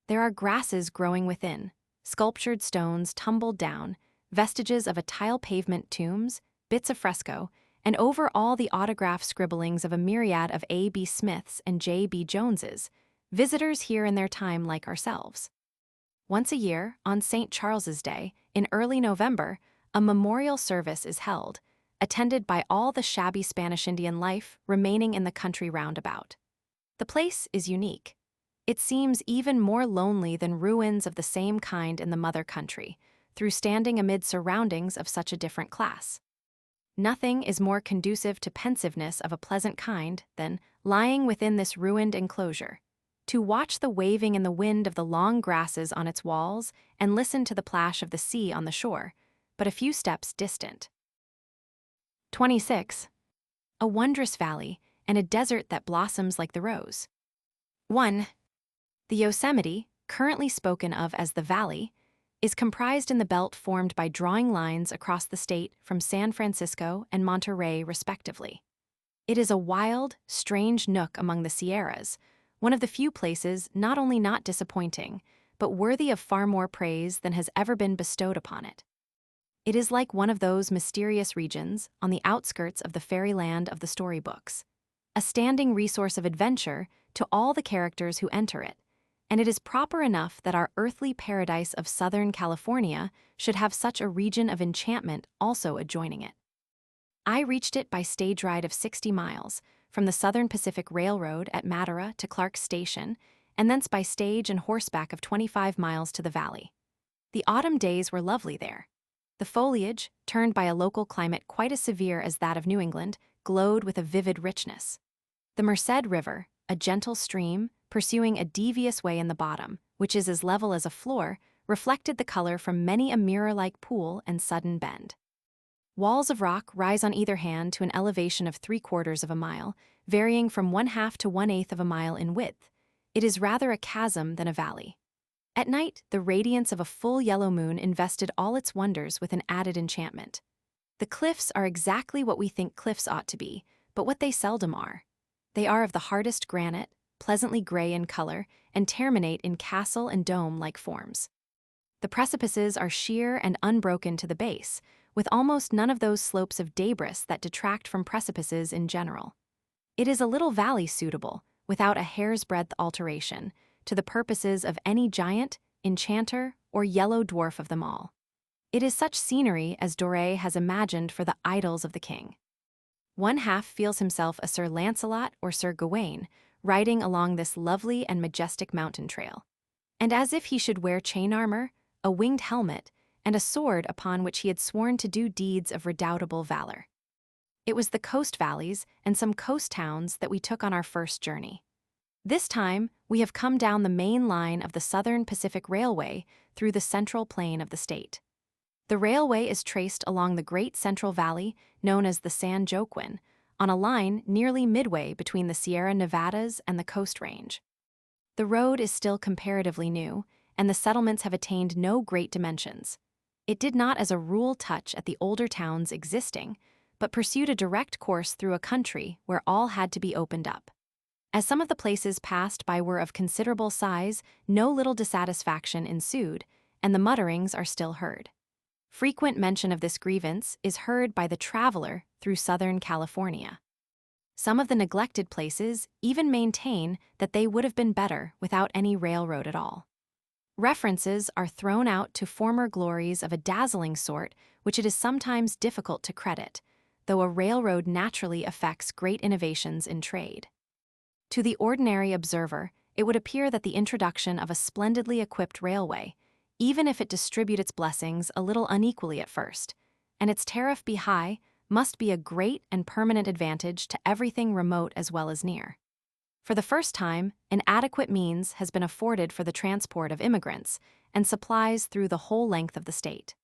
There are grasses growing within, sculptured stones tumbled down, vestiges of a tile pavement tombs, bits of fresco, and over all the autograph scribblings of a myriad of A. B. Smiths and J. B. Joneses, visitors here in their time like ourselves. Once a year, on St. Charles's Day, in early November, a memorial service is held, attended by all the shabby Spanish Indian life remaining in the country roundabout. The place is unique. It seems even more lonely than ruins of the same kind in the mother country, through standing amid surroundings of such a different class. Nothing is more conducive to pensiveness of a pleasant kind than, lying within this ruined enclosure, to watch the waving in the wind of the long grasses on its walls and listen to the plash of the sea on the shore, but a few steps distant. 26. A wondrous valley and a desert that blossoms like the rose. 1. The Yosemite, currently spoken of as the Valley, is comprised in the belt formed by drawing lines across the state from San Francisco and Monterey respectively. It is a wild, strange nook among the Sierras, one of the few places not only not disappointing, but worthy of far more praise than has ever been bestowed upon it. It is like one of those mysterious regions on the outskirts of the fairyland of the storybooks, a standing resource of adventure to all the characters who enter it, and it is proper enough that our earthly paradise of Southern California should have such a region of enchantment also adjoining it. I reached it by stage ride of 60 miles, from the Southern Pacific Railroad at Madera to Clark's Station, and thence by stage and horseback of 25 miles to the valley. The autumn days were lovely there. The foliage, turned by a local climate quite as severe as that of New England, glowed with a vivid richness. The Merced River, a gentle stream, pursuing a devious way in the bottom, which is as level as a floor, reflected the color from many a mirror-like pool and sudden bend. Walls of rock rise on either hand to an elevation of 3/4 of a mile, varying from 1/2 to 1/8 of a mile in width. It is rather a chasm than a valley. At night, the radiance of a full yellow moon invested all its wonders with an added enchantment. The cliffs are exactly what we think cliffs ought to be, but what they seldom are. They are of the hardest granite, pleasantly gray in color, and terminate in castle and dome-like forms. The precipices are sheer and unbroken to the base, with almost none of those slopes of debris that detract from precipices in general. It is a little valley suitable, without a hair's breadth alteration, to the purposes of any giant, enchanter, or yellow dwarf of them all. It is such scenery as Doré has imagined for the idols of the king. One half feels himself a Sir Lancelot or Sir Gawain, riding along this lovely and majestic mountain trail. And as if he should wear chain armor, a winged helmet, and a sword upon which he had sworn to do deeds of redoubtable valor. It was the coast valleys and some coast towns that we took on our first journey. This time, we have come down the main line of the Southern Pacific Railway through the central plain of the state. The railway is traced along the Great Central Valley, known as the San Joaquin, on a line nearly midway between the Sierra Nevadas and the Coast Range. The road is still comparatively new, and the settlements have attained no great dimensions. It did not as a rule touch at the older towns existing, but pursued a direct course through a country where all had to be opened up. As some of the places passed by were of considerable size, no little dissatisfaction ensued, and the mutterings are still heard. Frequent mention of this grievance is heard by the traveler through Southern California. Some of the neglected places even maintain that they would have been better without any railroad at all. References are thrown out to former glories of a dazzling sort which it is sometimes difficult to credit, though a railroad naturally effects great innovations in trade. To the ordinary observer, it would appear that the introduction of a splendidly equipped railway, even if it distribute its blessings a little unequally at first, and its tariff be high, must be a great and permanent advantage to everything remote as well as near. For the first time, an adequate means has been afforded for the transport of immigrants and supplies through the whole length of the state.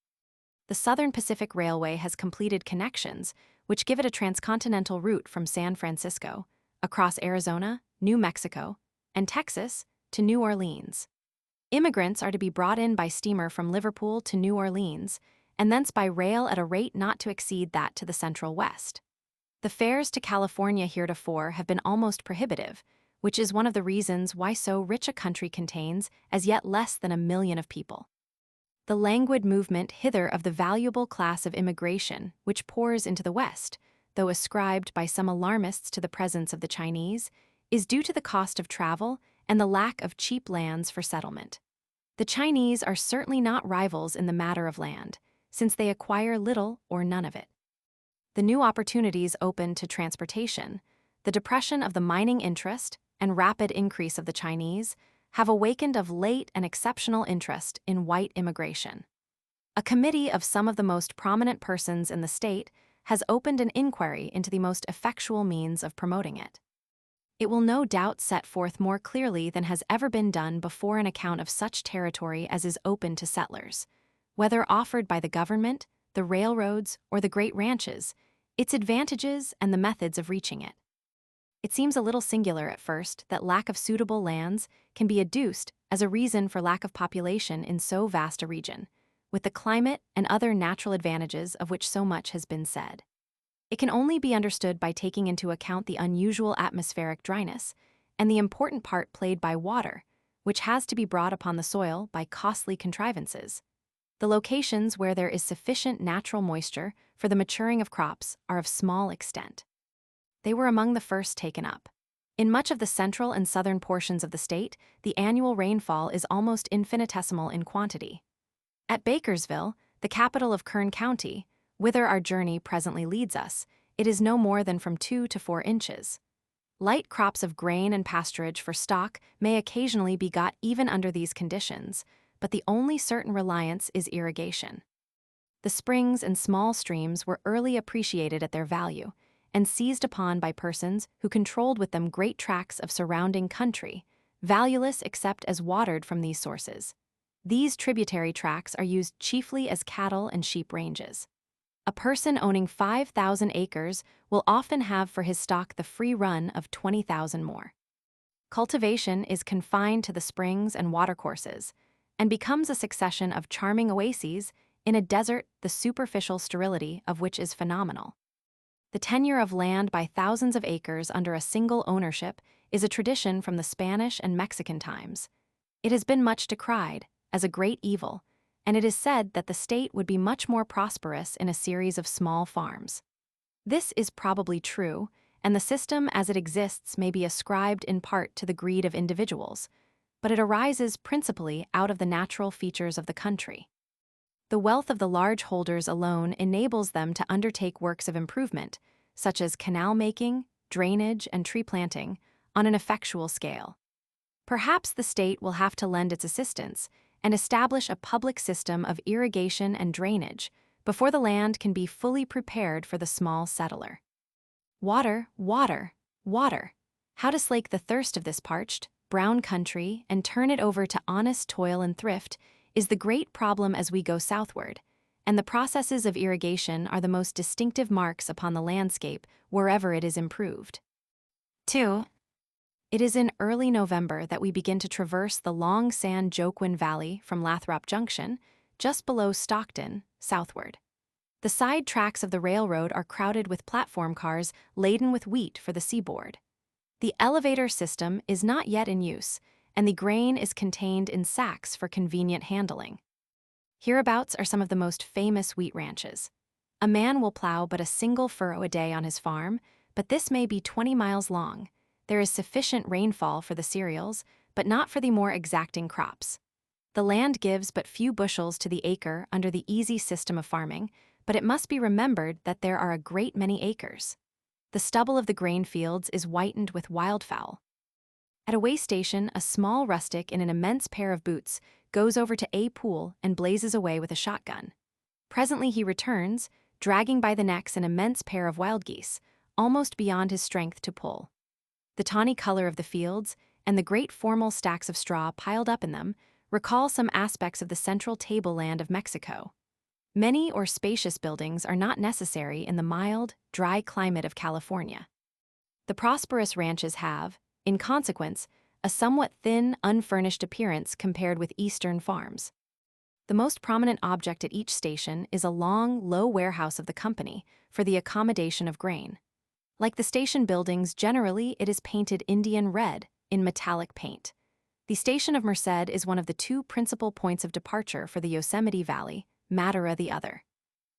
The Southern Pacific Railway has completed connections which give it a transcontinental route from San Francisco, across Arizona, New Mexico, and Texas to New Orleans. Immigrants are to be brought in by steamer from Liverpool to New Orleans, and thence by rail at a rate not to exceed that to the Central West. The fares to California heretofore have been almost prohibitive, which is one of the reasons why so rich a country contains as yet less than 1 million of people. The languid movement hither of the valuable class of immigration which pours into the West, though ascribed by some alarmists to the presence of the Chinese, is due to the cost of travel and the lack of cheap lands for settlement. The Chinese are certainly not rivals in the matter of land, since they acquire little or none of it. The new opportunities open to transportation, the depression of the mining interest, and rapid increase of the Chinese have awakened of late an exceptional interest in white immigration. A committee of some of the most prominent persons in the state has opened an inquiry into the most effectual means of promoting it. It will no doubt set forth more clearly than has ever been done before an account of such territory as is open to settlers, whether offered by the government, the railroads, or the great ranches, its advantages and the methods of reaching it. It seems a little singular at first that lack of suitable lands can be adduced as a reason for lack of population in so vast a region, with the climate and other natural advantages of which so much has been said. It can only be understood by taking into account the unusual atmospheric dryness and the important part played by water, which has to be brought upon the soil by costly contrivances. The locations where there is sufficient natural moisture for the maturing of crops are of small extent. They were among the first taken up. In much of the central and southern portions of the state, the annual rainfall is almost infinitesimal in quantity. At Bakersville, the capital of Kern County, whither our journey presently leads us, it is no more than from 2 to 4 inches. Light crops of grain and pasturage for stock may occasionally be got even under these conditions, but the only certain reliance is irrigation. The springs and small streams were early appreciated at their value and seized upon by persons who controlled with them great tracts of surrounding country, valueless except as watered from these sources. These tributary tracts are used chiefly as cattle and sheep ranges. A person owning 5,000 acres will often have for his stock the free run of 20,000 more. Cultivation is confined to the springs and watercourses, and becomes a succession of charming oases in a desert the superficial sterility of which is phenomenal. The tenure of land by thousands of acres under a single ownership is a tradition from the Spanish and Mexican times. It has been much decried as a great evil, and it is said that the state would be much more prosperous in a series of small farms. This is probably true, and the system as it exists may be ascribed in part to the greed of individuals, but it arises principally out of the natural features of the country. The wealth of the large holders alone enables them to undertake works of improvement, such as canal making, drainage, and tree planting, on an effectual scale. Perhaps the state will have to lend its assistance and establish a public system of irrigation and drainage before the land can be fully prepared for the small settler. Water, water, water. How to slake the thirst of this parched, brown country and turn it over to honest toil and thrift is the great problem as we go southward, and the processes of irrigation are the most distinctive marks upon the landscape wherever it is improved. 2. It is in early November that we begin to traverse the long San Joaquin Valley from Lathrop Junction, just below Stockton, southward. The side tracks of the railroad are crowded with platform cars laden with wheat for the seaboard. The elevator system is not yet in use, and the grain is contained in sacks for convenient handling. Hereabouts are some of the most famous wheat ranches. A man will plow but a single furrow a day on his farm, but this may be 20 miles long. There is sufficient rainfall for the cereals, but not for the more exacting crops. The land gives but few bushels to the acre under the easy system of farming, but it must be remembered that there are a great many acres. The stubble of the grain fields is whitened with wildfowl. At a way station, a small rustic in an immense pair of boots goes over to a pool and blazes away with a shotgun. Presently he returns, dragging by the necks an immense pair of wild geese, almost beyond his strength to pull. The tawny color of the fields, and the great formal stacks of straw piled up in them, recall some aspects of the central tableland of Mexico. Many or spacious buildings are not necessary in the mild, dry climate of California. The prosperous ranches have, in consequence, a somewhat thin, unfurnished appearance compared with eastern farms. The most prominent object at each station is a long, low warehouse of the company for the accommodation of grain. Like the station buildings, generally it is painted Indian red in metallic paint. The station of Merced is one of the two principal points of departure for the Yosemite Valley, Madera the other.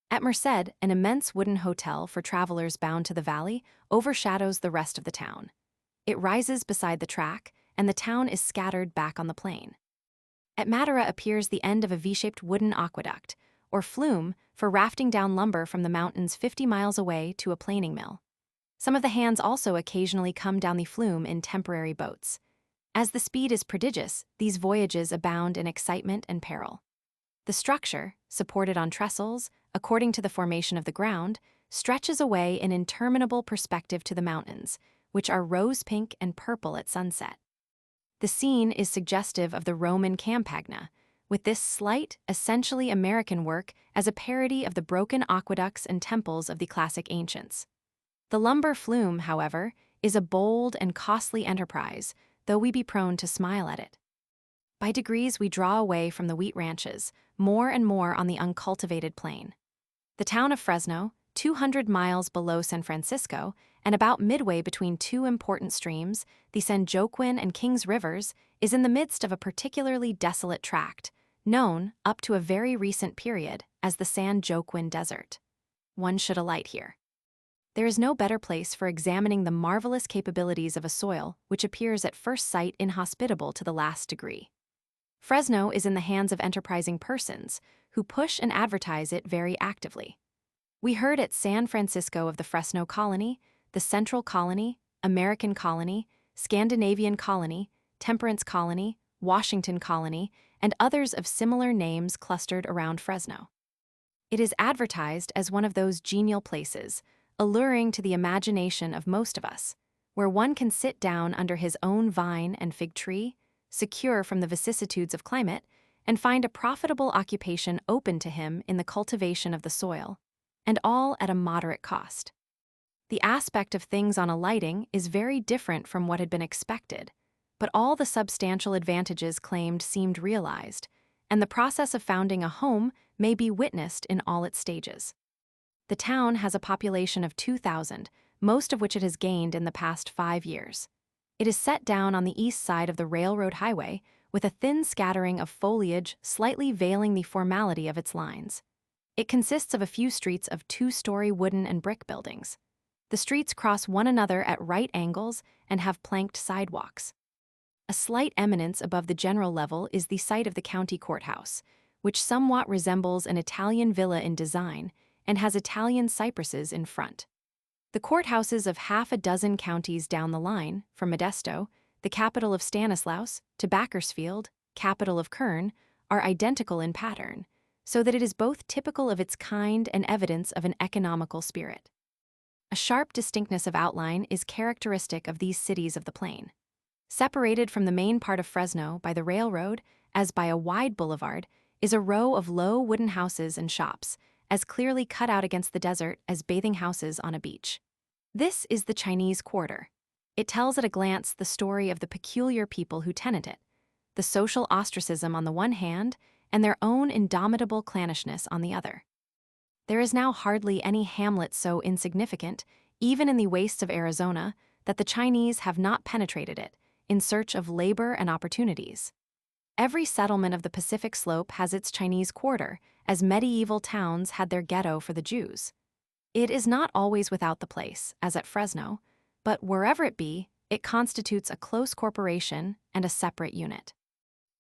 At Merced, an immense wooden hotel for travelers bound to the valley overshadows the rest of the town. It rises beside the track, and the town is scattered back on the plain. At Madera appears the end of a V-shaped wooden aqueduct, or flume, for rafting down lumber from the mountains 50 miles away to a planing mill. Some of the hands also occasionally come down the flume in temporary boats. As the speed is prodigious, these voyages abound in excitement and peril. The structure, supported on trestles, according to the formation of the ground, stretches away in interminable perspective to the mountains, which are rose-pink and purple at sunset. The scene is suggestive of the Roman Campagna, with this slight, essentially American work as a parody of the broken aqueducts and temples of the classic ancients. The lumber flume, however, is a bold and costly enterprise, though we be prone to smile at it. By degrees we draw away from the wheat ranches, more and more on the uncultivated plain. The town of Fresno, 200 miles below San Francisco, and about midway between two important streams, the San Joaquin and Kings Rivers, is in the midst of a particularly desolate tract, known, up to a very recent period, as the San Joaquin Desert. One should alight here. There is no better place for examining the marvelous capabilities of a soil which appears at first sight inhospitable to the last degree. Fresno is in the hands of enterprising persons, who push and advertise it very actively. We heard at San Francisco of the Fresno Colony, the Central Colony, American Colony, Scandinavian Colony, Temperance Colony, Washington Colony, and others of similar names clustered around Fresno. It is advertised as one of those genial places, alluring to the imagination of most of us, where one can sit down under his own vine and fig tree, secure from the vicissitudes of climate, and find a profitable occupation open to him in the cultivation of the soil, and all at a moderate cost. The aspect of things on alighting is very different from what had been expected, but all the substantial advantages claimed seemed realized, and the process of founding a home may be witnessed in all its stages. The town has a population of 2,000, most of which it has gained in the past 5 years. It is set down on the east side of the railroad highway, with a thin scattering of foliage slightly veiling the formality of its lines. It consists of a few streets of 2-story wooden and brick buildings. The streets cross one another at right angles and have planked sidewalks. A slight eminence above the general level is the site of the county courthouse, which somewhat resembles an Italian villa in design and has Italian cypresses in front. The courthouses of half a dozen counties down the line, from Modesto, the capital of Stanislaus, to Bakersfield, capital of Kern, are identical in pattern, so that it is both typical of its kind and evidence of an economical spirit. A sharp distinctness of outline is characteristic of these cities of the plain. Separated from the main part of Fresno by the railroad, as by a wide boulevard, is a row of low wooden houses and shops, as clearly cut out against the desert as bathing houses on a beach. This is the Chinese Quarter. It tells at a glance the story of the peculiar people who tenant it, the social ostracism on the one hand, and their own indomitable clannishness on the other. There is now hardly any hamlet so insignificant, even in the wastes of Arizona, that the Chinese have not penetrated it, in search of labor and opportunities. Every settlement of the Pacific Slope has its Chinese quarter, as medieval towns had their ghetto for the Jews. It is not always without the place, as at Fresno, but wherever it be, it constitutes a close corporation and a separate unit.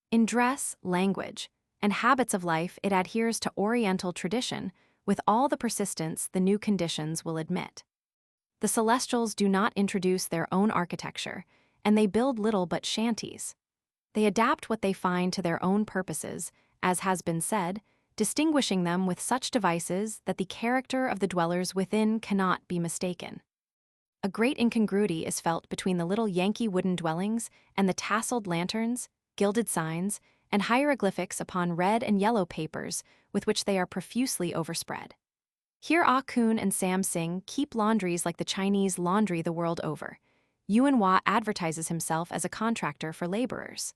In dress, language, and habits of life it adheres to Oriental tradition, with all the persistence the new conditions will admit. The Celestials do not introduce their own architecture, and they build little but shanties. They adapt what they find to their own purposes, as has been said, distinguishing them with such devices that the character of the dwellers within cannot be mistaken. A great incongruity is felt between the little Yankee wooden dwellings and the tasseled lanterns, gilded signs, and hieroglyphics upon red and yellow papers with which they are profusely overspread. Here Ah Kun and Sam Sing keep laundries like the Chinese laundry the world over. Yuan Hua advertises himself as a contractor for laborers.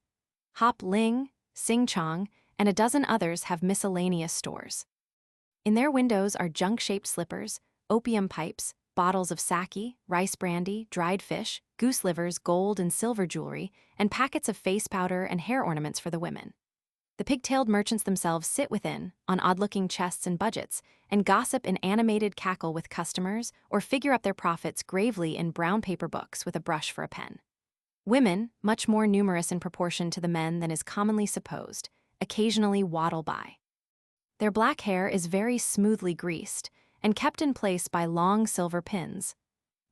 Hop Ling, Sing Chong, and a dozen others have miscellaneous stores. In their windows are junk-shaped slippers, opium pipes, bottles of sake, rice brandy, dried fish, goose livers, gold and silver jewelry, and packets of face powder and hair ornaments for the women. The pig-tailed merchants themselves sit within, on odd-looking chests and budgets, and gossip in animated cackle with customers or figure up their profits gravely in brown paper books with a brush for a pen. Women, much more numerous in proportion to the men than is commonly supposed, occasionally waddle by. Their black hair is very smoothly greased and kept in place by long silver pins.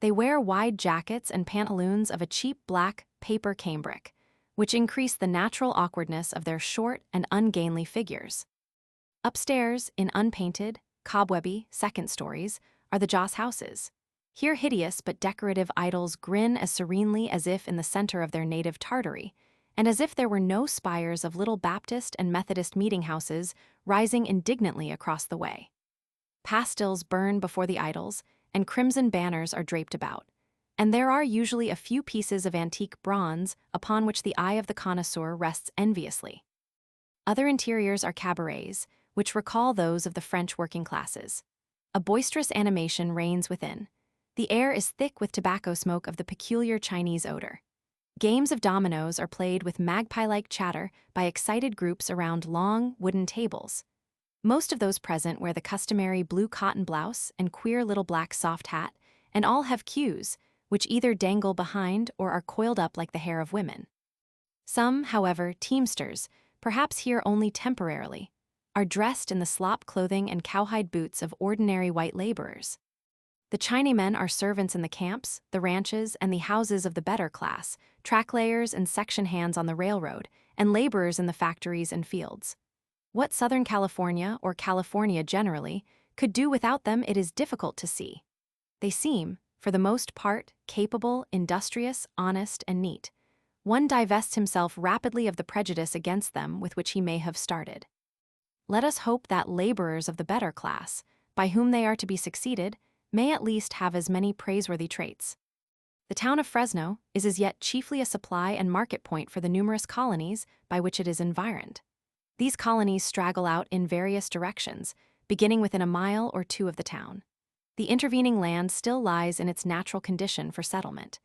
They wear wide jackets and pantaloons of a cheap black paper cambric, which increase the natural awkwardness of their short and ungainly figures. Upstairs, in unpainted, cobwebby second stories, are the joss houses. Here hideous but decorative idols grin as serenely as if in the center of their native Tartary, and as if there were no spires of little Baptist and Methodist meeting houses rising indignantly across the way. Pastils burn before the idols, and crimson banners are draped about, and there are usually a few pieces of antique bronze upon which the eye of the connoisseur rests enviously. Other interiors are cabarets, which recall those of the French working classes. A boisterous animation reigns within. The air is thick with tobacco smoke of the peculiar Chinese odor. Games of dominoes are played with magpie-like chatter by excited groups around long, wooden tables. Most of those present wear the customary blue cotton blouse and queer little black soft hat, and all have queues, which either dangle behind or are coiled up like the hair of women. Some, however, teamsters, perhaps here only temporarily, are dressed in the slop clothing and cowhide boots of ordinary white laborers. The Chinamen are servants in the camps, the ranches, and the houses of the better class, track layers and section hands on the railroad, and laborers in the factories and fields. What Southern California, or California generally, could do without them it is difficult to see. They seem, for the most part, capable, industrious, honest, and neat. One divests himself rapidly of the prejudice against them with which he may have started. Let us hope that laborers of the better class, by whom they are to be succeeded, may at least have as many praiseworthy traits. The town of Fresno is as yet chiefly a supply and market point for the numerous colonies by which it is environed. These colonies straggle out in various directions, beginning within a mile or two of the town. The intervening land still lies in its natural condition for settlement.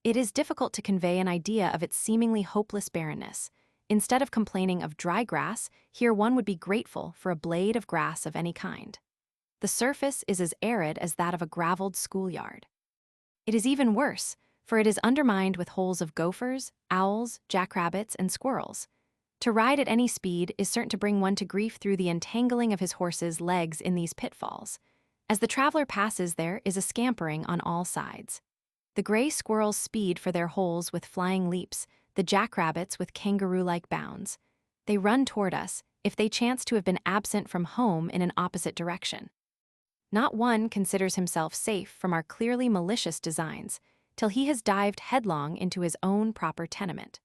It is difficult to convey an idea of its seemingly hopeless barrenness. Instead of complaining of dry grass, here one would be grateful for a blade of grass of any kind. The surface is as arid as that of a graveled schoolyard. It is even worse, for it is undermined with holes of gophers, owls, jackrabbits, and squirrels. To ride at any speed is certain to bring one to grief through the entangling of his horse's legs in these pitfalls. As the traveler passes, there is a scampering on all sides. The gray squirrels speed for their holes with flying leaps, the jackrabbits with kangaroo-like bounds. They run toward us, if they chance to have been absent from home in an opposite direction. Not one considers himself safe from our clearly malicious designs, till he has dived headlong into his own proper tenement.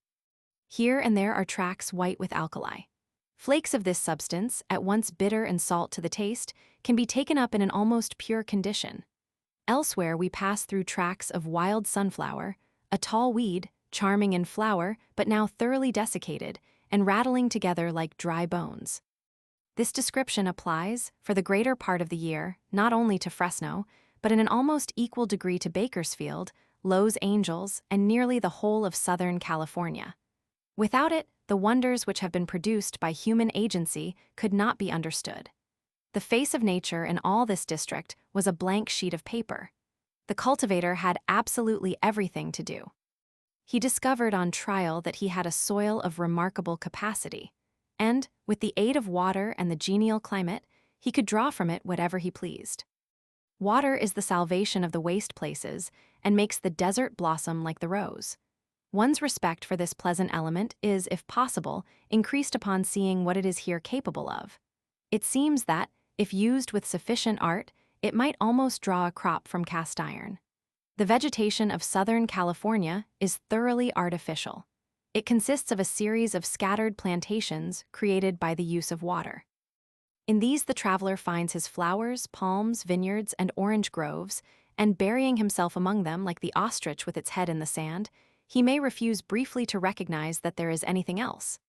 Here and there are tracks white with alkali. Flakes of this substance, at once bitter and salt to the taste, can be taken up in an almost pure condition. Elsewhere we pass through tracks of wild sunflower, a tall weed, charming in flower, but now thoroughly desiccated, and rattling together like dry bones. This description applies, for the greater part of the year, not only to Fresno, but in an almost equal degree to Bakersfield, Los Angeles, and nearly the whole of Southern California. Without it, the wonders which have been produced by human agency could not be understood. The face of nature in all this district was a blank sheet of paper. The cultivator had absolutely everything to do. He discovered on trial that he had a soil of remarkable capacity, and, with the aid of water and the genial climate, he could draw from it whatever he pleased. Water is the salvation of the waste places and makes the desert blossom like the rose. One's respect for this pleasant element is, if possible, increased upon seeing what it is here capable of. It seems that, if used with sufficient art, it might almost draw a crop from cast iron. The vegetation of Southern California is thoroughly artificial. It consists of a series of scattered plantations created by the use of water. In these the traveler finds his flowers, palms, vineyards, and orange groves, and burying himself among them like the ostrich with its head in the sand, he may refuse briefly to recognize that there is anything else.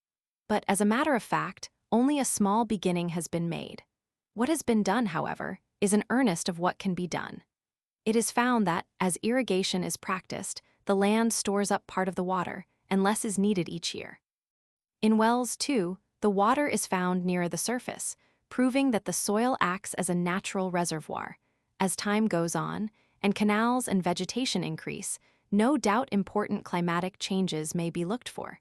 But as a matter of fact, only a small beginning has been made. What has been done, however, is an earnest of what can be done. It is found that, as irrigation is practiced, the land stores up part of the water, and less is needed each year. In wells, too, the water is found nearer the surface, proving that the soil acts as a natural reservoir. As time goes on, and canals and vegetation increase, no doubt important climatic changes may be looked for.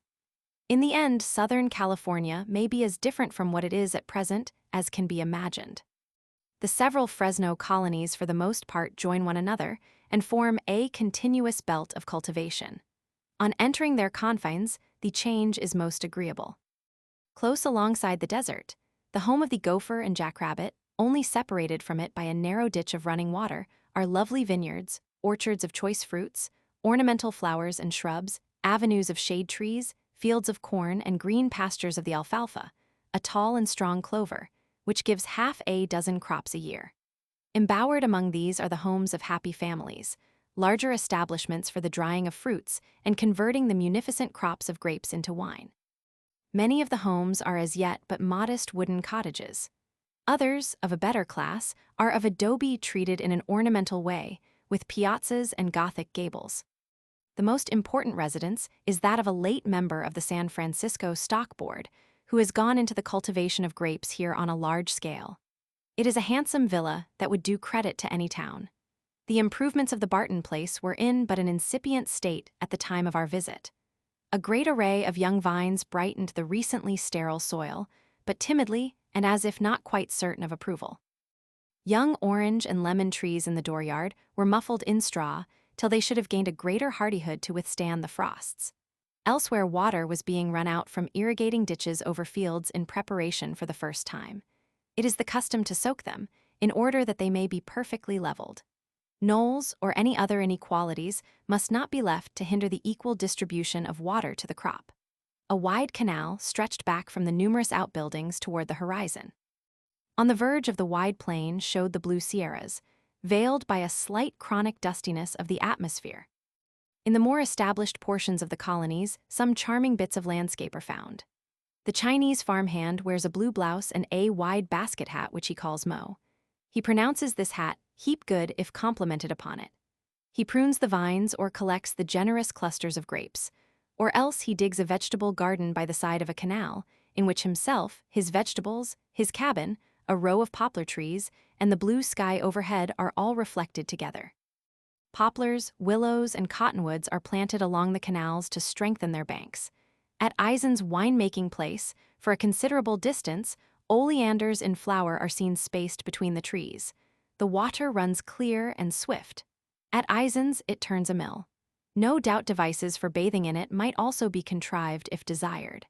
In the end, Southern California may be as different from what it is at present as can be imagined. The several Fresno colonies for the most part join one another and form a continuous belt of cultivation. On entering their confines, the change is most agreeable. Close alongside the desert, the home of the gopher and jackrabbit, only separated from it by a narrow ditch of running water, are lovely vineyards, orchards of choice fruits, ornamental flowers and shrubs, avenues of shade trees, fields of corn, and green pastures of the alfalfa, a tall and strong clover, which gives half a dozen crops a year. Embowered among these are the homes of happy families, larger establishments for the drying of fruits and converting the munificent crops of grapes into wine. Many of the homes are as yet but modest wooden cottages. Others, of a better class, are of adobe treated in an ornamental way, with piazzas and Gothic gables. The most important residence is that of a late member of the San Francisco Stock Board, who has gone into the cultivation of grapes here on a large scale. It is a handsome villa that would do credit to any town. The improvements of the Barton place were in but an incipient state at the time of our visit. A great array of young vines brightened the recently sterile soil, but timidly and as if not quite certain of approval. Young orange and lemon trees in the dooryard were muffled in straw till they should have gained a greater hardihood to withstand the frosts. Elsewhere, water was being run out from irrigating ditches over fields in preparation for the first time. It is the custom to soak them, in order that they may be perfectly leveled. Knolls or any other inequalities must not be left to hinder the equal distribution of water to the crop. A wide canal stretched back from the numerous outbuildings toward the horizon. On the verge of the wide plain showed the blue Sierras, veiled by a slight chronic dustiness of the atmosphere. In the more established portions of the colonies, some charming bits of landscape are found. The Chinese farmhand wears a blue blouse and a wide basket hat which he calls mo. He pronounces this hat heap good if complimented upon it. He prunes the vines or collects the generous clusters of grapes, or else he digs a vegetable garden by the side of a canal, in which himself, his vegetables, his cabin, a row of poplar trees, and the blue sky overhead are all reflected together. Poplars, willows, and cottonwoods are planted along the canals to strengthen their banks. At Eisen's wine-making place, for a considerable distance, oleanders in flower are seen spaced between the trees. The water runs clear and swift. At Eisen's, it turns a mill. No doubt devices for bathing in it might also be contrived if desired.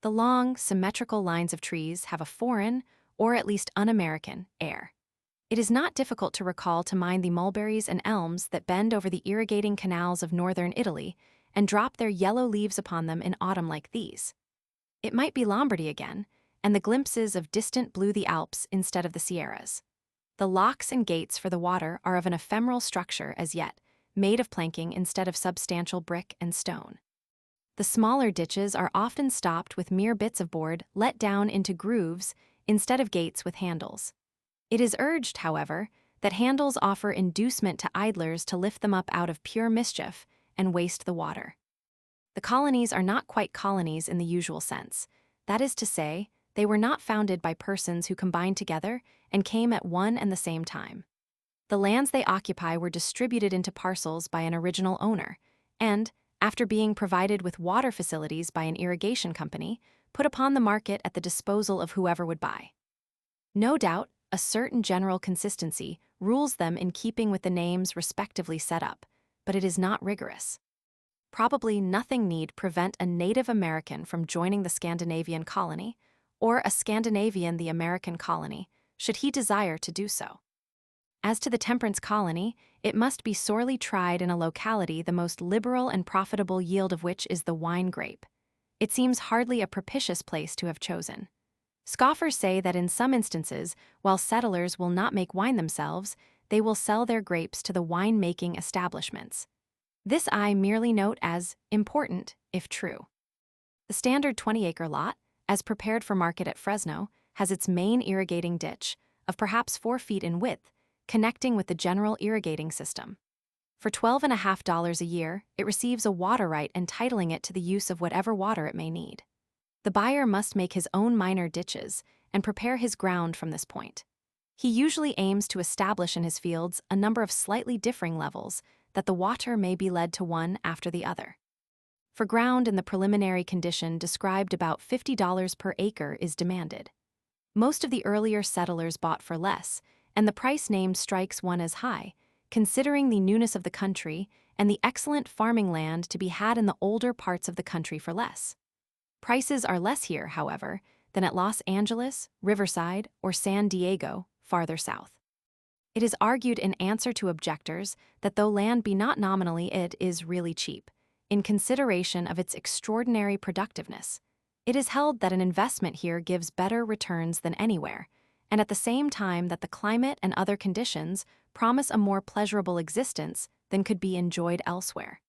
The long, symmetrical lines of trees have a foreign, or at least un-American, air. It is not difficult to recall to mind the mulberries and elms that bend over the irrigating canals of northern Italy and drop their yellow leaves upon them in autumn like these. It might be Lombardy again, and the glimpses of distant blue the Alps instead of the Sierras. The locks and gates for the water are of an ephemeral structure as yet, made of planking instead of substantial brick and stone. The smaller ditches are often stopped with mere bits of board let down into grooves instead of gates with handles. It is urged, however, that handles offer inducement to idlers to lift them up out of pure mischief and waste the water. The colonies are not quite colonies in the usual sense. That is to say, they were not founded by persons who combined together and came at one and the same time. The lands they occupy were distributed into parcels by an original owner, and, after being provided with water facilities by an irrigation company, put upon the market at the disposal of whoever would buy. No doubt, a certain general consistency rules them in keeping with the names respectively set up, but it is not rigorous. Probably nothing need prevent a Native American from joining the Scandinavian colony, or a Scandinavian the American colony, should he desire to do so. As to the temperance colony, it must be sorely tried in a locality the most liberal and profitable yield of which is the wine grape. It seems hardly a propitious place to have chosen. Scoffers say that in some instances, while settlers will not make wine themselves, they will sell their grapes to the wine-making establishments. This I merely note as important, if true. The standard 20-acre lot, as prepared for market at Fresno, has its main irrigating ditch, of perhaps 4 feet in width, connecting with the general irrigating system. For $12.50 a year, it receives a water right entitling it to the use of whatever water it may need. The buyer must make his own minor ditches and prepare his ground from this point. He usually aims to establish in his fields a number of slightly differing levels that the water may be led to one after the other. For ground in the preliminary condition described, about $50 per acre is demanded. Most of the earlier settlers bought for less, and the price named strikes one as high, considering the newness of the country and the excellent farming land to be had in the older parts of the country for less. Prices are less here, however, than at Los Angeles, Riverside, or San Diego, farther south. It is argued in answer to objectors that though land be not nominally, it is really cheap, in consideration of its extraordinary productiveness. It is held that an investment here gives better returns than anywhere, and at the same time that the climate and other conditions promise a more pleasurable existence than could be enjoyed elsewhere.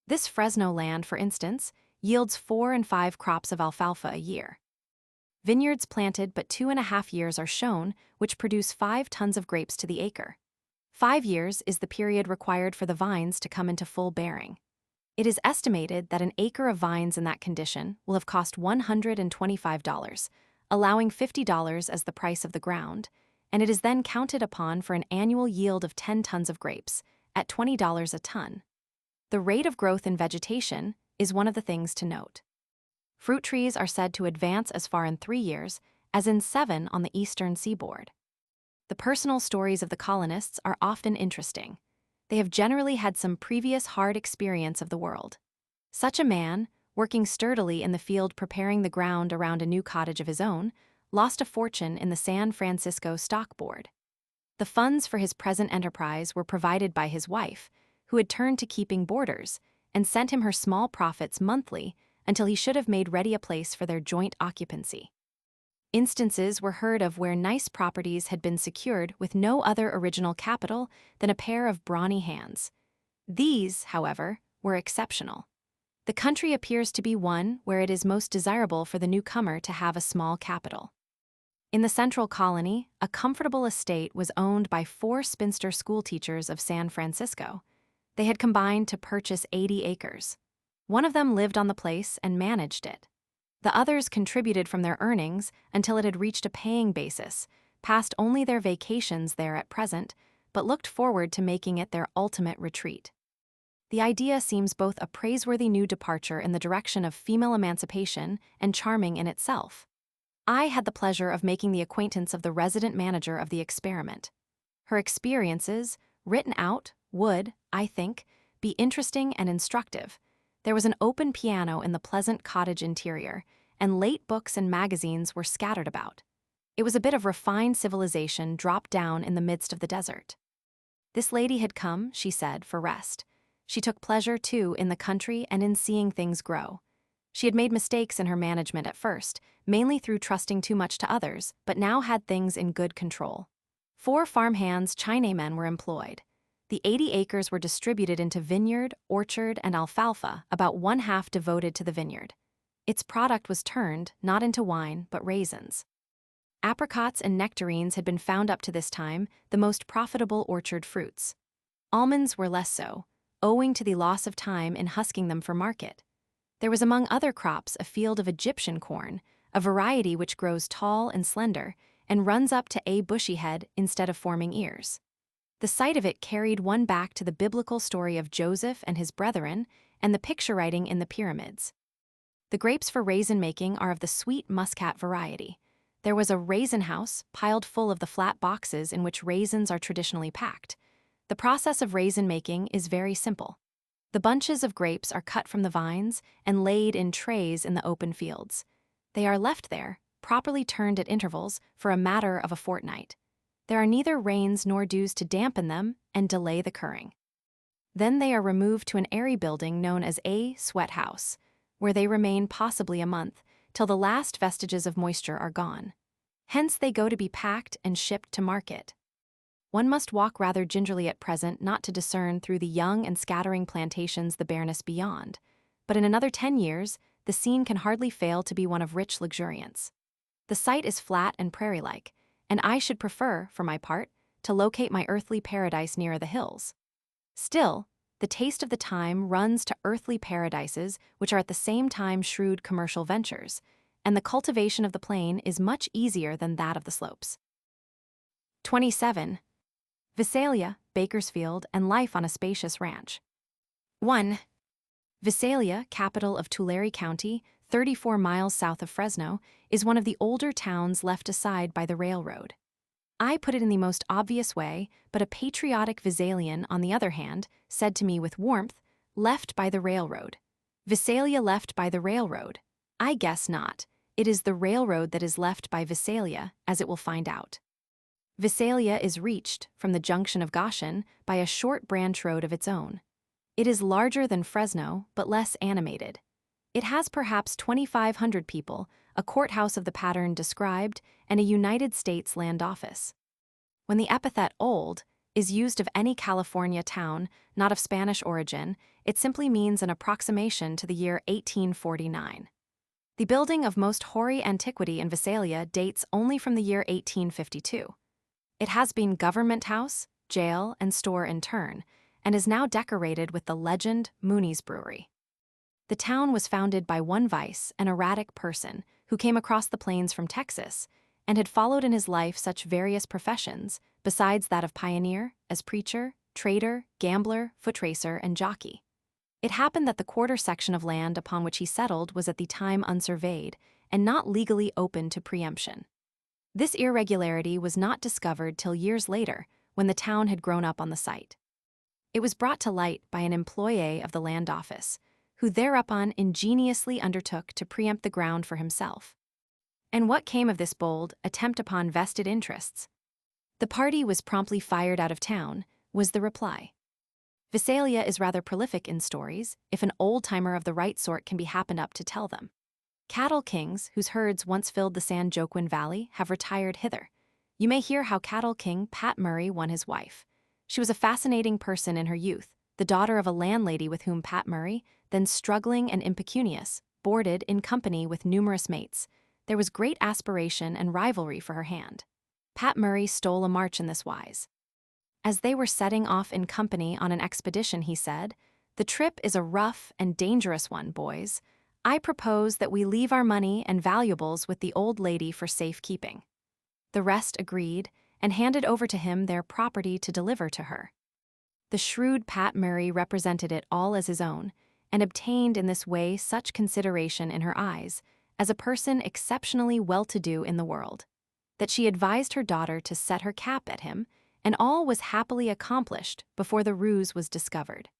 This Fresno land, for instance, yields 4 and 5 crops of alfalfa a year. Vineyards planted but 2.5 years are shown, which produce 5 tons of grapes to the acre. 5 years is the period required for the vines to come into full bearing. It is estimated that an acre of vines in that condition will have cost $125, allowing $50 as the price of the ground, and it is then counted upon for an annual yield of 10 tons of grapes, at $20 a ton. The rate of growth in vegetation is one of the things to note. Fruit trees are said to advance as far in 3 years as in 7 on the eastern seaboard. The personal stories of the colonists are often interesting. They have generally had some previous hard experience of the world. Such a man, working sturdily in the field preparing the ground around a new cottage of his own, lost a fortune in the San Francisco Stock Board. The funds for his present enterprise were provided by his wife, who had turned to keeping boarders, and sent him her small profits monthly until he should have made ready a place for their joint occupancy. Instances were heard of where nice properties had been secured with no other original capital than a pair of brawny hands. These, however, were exceptional. The country appears to be one where it is most desirable for the newcomer to have a small capital. In the central colony, a comfortable estate was owned by 4 spinster schoolteachers of San Francisco. They had combined to purchase 80 acres. One of them lived on the place and managed it. The others contributed from their earnings until it had reached a paying basis, passed only their vacations there at present, but looked forward to making it their ultimate retreat. The idea seems both a praiseworthy new departure in the direction of female emancipation and charming in itself. I had the pleasure of making the acquaintance of the resident manager of the experiment. Her experiences, written out, would, I think, be interesting and instructive. There was an open piano in the pleasant cottage interior, and late books and magazines were scattered about. It was a bit of refined civilization dropped down in the midst of the desert. This lady had come, she said, for rest. She took pleasure, too, in the country and in seeing things grow. She had made mistakes in her management at first, mainly through trusting too much to others, but now had things in good control. 4 farmhands, Chinamen, were employed. The 80 acres were distributed into vineyard, orchard, and alfalfa, about 1/2 devoted to the vineyard. Its product was turned, not into wine, but raisins. Apricots and nectarines had been found up to this time the most profitable orchard fruits. Almonds were less so, owing to the loss of time in husking them for market. There was among other crops a field of Egyptian corn, a variety which grows tall and slender and runs up to a bushy head instead of forming ears. The sight of it carried one back to the biblical story of Joseph and his brethren and the picture writing in the pyramids. The grapes for raisin making are of the sweet muscat variety. There was a raisin house piled full of the flat boxes in which raisins are traditionally packed. The process of raisin making is very simple. The bunches of grapes are cut from the vines and laid in trays in the open fields. They are left there, properly turned at intervals, for a matter of a fortnight. There are neither rains nor dews to dampen them and delay the curing. Then they are removed to an airy building known as a sweat house, where they remain possibly a month, till the last vestiges of moisture are gone. Hence they go to be packed and shipped to market. One must walk rather gingerly at present not to discern through the young and scattering plantations the bareness beyond, but in another 10 years, the scene can hardly fail to be one of rich luxuriance. The site is flat and prairie-like, and I should prefer, for my part, to locate my earthly paradise nearer the hills. Still, the taste of the time runs to earthly paradises which are at the same time shrewd commercial ventures, and the cultivation of the plain is much easier than that of the slopes. 27. Visalia, Bakersfield, and life on a spacious ranch. 1. Visalia, capital of Tulare County, 34 miles south of Fresno, is one of the older towns left aside by the railroad. I put it in the most obvious way, but a patriotic Visalian, on the other hand, said to me with warmth, "Left by the railroad. Visalia left by the railroad. I guess not. It is the railroad that is left by Visalia, as it will find out." Visalia is reached, from the junction of Goshen, by a short branch road of its own. It is larger than Fresno, but less animated. It has perhaps 2,500 people, a courthouse of the pattern described, and a United States land office. When the epithet old is used of any California town not of Spanish origin, it simply means an approximation to the year 1849. The building of most hoary antiquity in Visalia dates only from the year 1852. It has been government house, jail, and store in turn, and is now decorated with the legend Mooney's Brewery. The town was founded by one vice, an erratic person, who came across the plains from Texas, and had followed in his life such various professions, besides that of pioneer, as preacher, trader, gambler, foot racer, and jockey. It happened that the quarter section of land upon which he settled was at the time unsurveyed, and not legally open to preemption. This irregularity was not discovered till years later, when the town had grown up on the site. It was brought to light by an employee of the land office, who thereupon ingeniously undertook to preempt the ground for himself. And what came of this bold attempt upon vested interests? The party was promptly fired out of town, was the reply. Visalia is rather prolific in stories, if an old-timer of the right sort can be happened up to tell them. Cattle kings, whose herds once filled the San Joaquin Valley, have retired hither. You may hear how cattle king Pat Murray won his wife. She was a fascinating person in her youth, the daughter of a landlady with whom Pat Murray, then struggling and impecunious, boarded in company with numerous mates. There was great aspiration and rivalry for her hand. Pat Murray stole a march in this wise. As they were setting off in company on an expedition, he said, "The trip is a rough and dangerous one, boys. I propose that we leave our money and valuables with the old lady for safekeeping." The rest agreed, and handed over to him their property to deliver to her. The shrewd Pat Murray represented it all as his own, and obtained in this way such consideration in her eyes, as a person exceptionally well-to-do in the world, that she advised her daughter to set her cap at him, and all was happily accomplished before the ruse was discovered.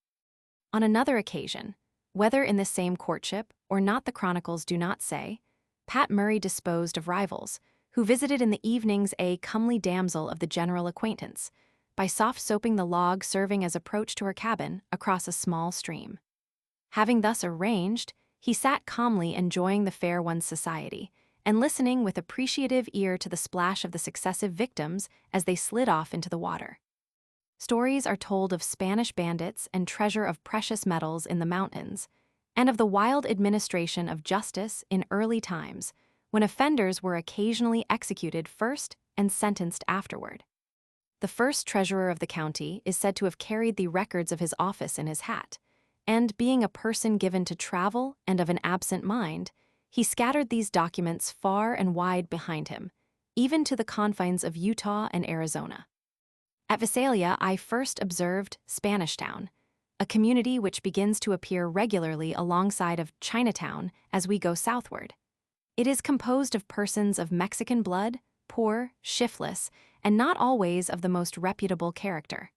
On another occasion, whether in this same courtship or not the chronicles do not say, Pat Murray disposed of rivals, who visited in the evenings a comely damsel of the general acquaintance, by soft-soaping the log serving as approach to her cabin across a small stream. Having thus arranged, he sat calmly enjoying the fair one's society, and listening with appreciative ear to the splash of the successive victims as they slid off into the water. Stories are told of Spanish bandits and treasure of precious metals in the mountains, and of the wild administration of justice in early times, when offenders were occasionally executed first and sentenced afterward. The first treasurer of the county is said to have carried the records of his office in his hat, and being a person given to travel and of an absent mind, he scattered these documents far and wide behind him, even to the confines of Utah and Arizona. At Visalia, I first observed Spanish Town, a community which begins to appear regularly alongside of Chinatown as we go southward. It is composed of persons of Mexican blood, poor, shiftless, and not always of the most reputable character.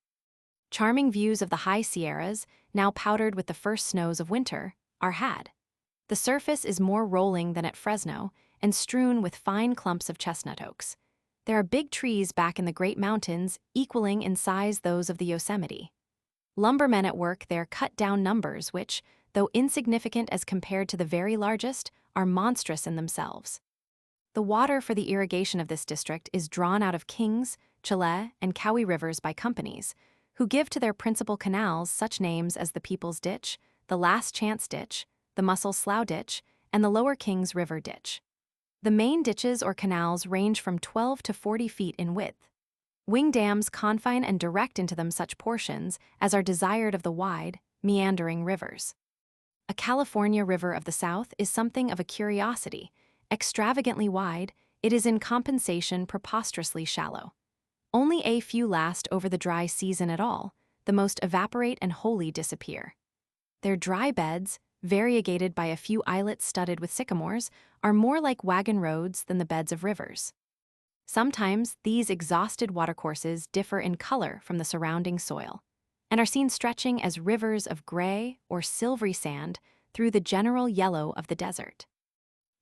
Charming views of the high Sierras, now powdered with the first snows of winter, are had. The surface is more rolling than at Fresno, and strewn with fine clumps of chestnut oaks. There are big trees back in the great mountains, equaling in size those of the Yosemite. Lumbermen at work there cut down numbers which, though insignificant as compared to the very largest, are monstrous in themselves. The water for the irrigation of this district is drawn out of Kings, Chile, and Cowie rivers by companies, who give to their principal canals such names as the People's Ditch, the Last Chance Ditch, the Muscle Slough Ditch, and the Lower Kings River Ditch. The main ditches or canals range from 12 to 40 feet in width. Wing dams confine and direct into them such portions as are desired of the wide, meandering rivers. A California river of the South is something of a curiosity. Extravagantly wide, it is in compensation preposterously shallow. Only a few last over the dry season at all, the most evaporate and wholly disappear. Their dry beds, variegated by a few islets studded with sycamores, are more like wagon roads than the beds of rivers. Sometimes these exhausted watercourses differ in color from the surrounding soil, and are seen stretching as rivers of gray or silvery sand through the general yellow of the desert.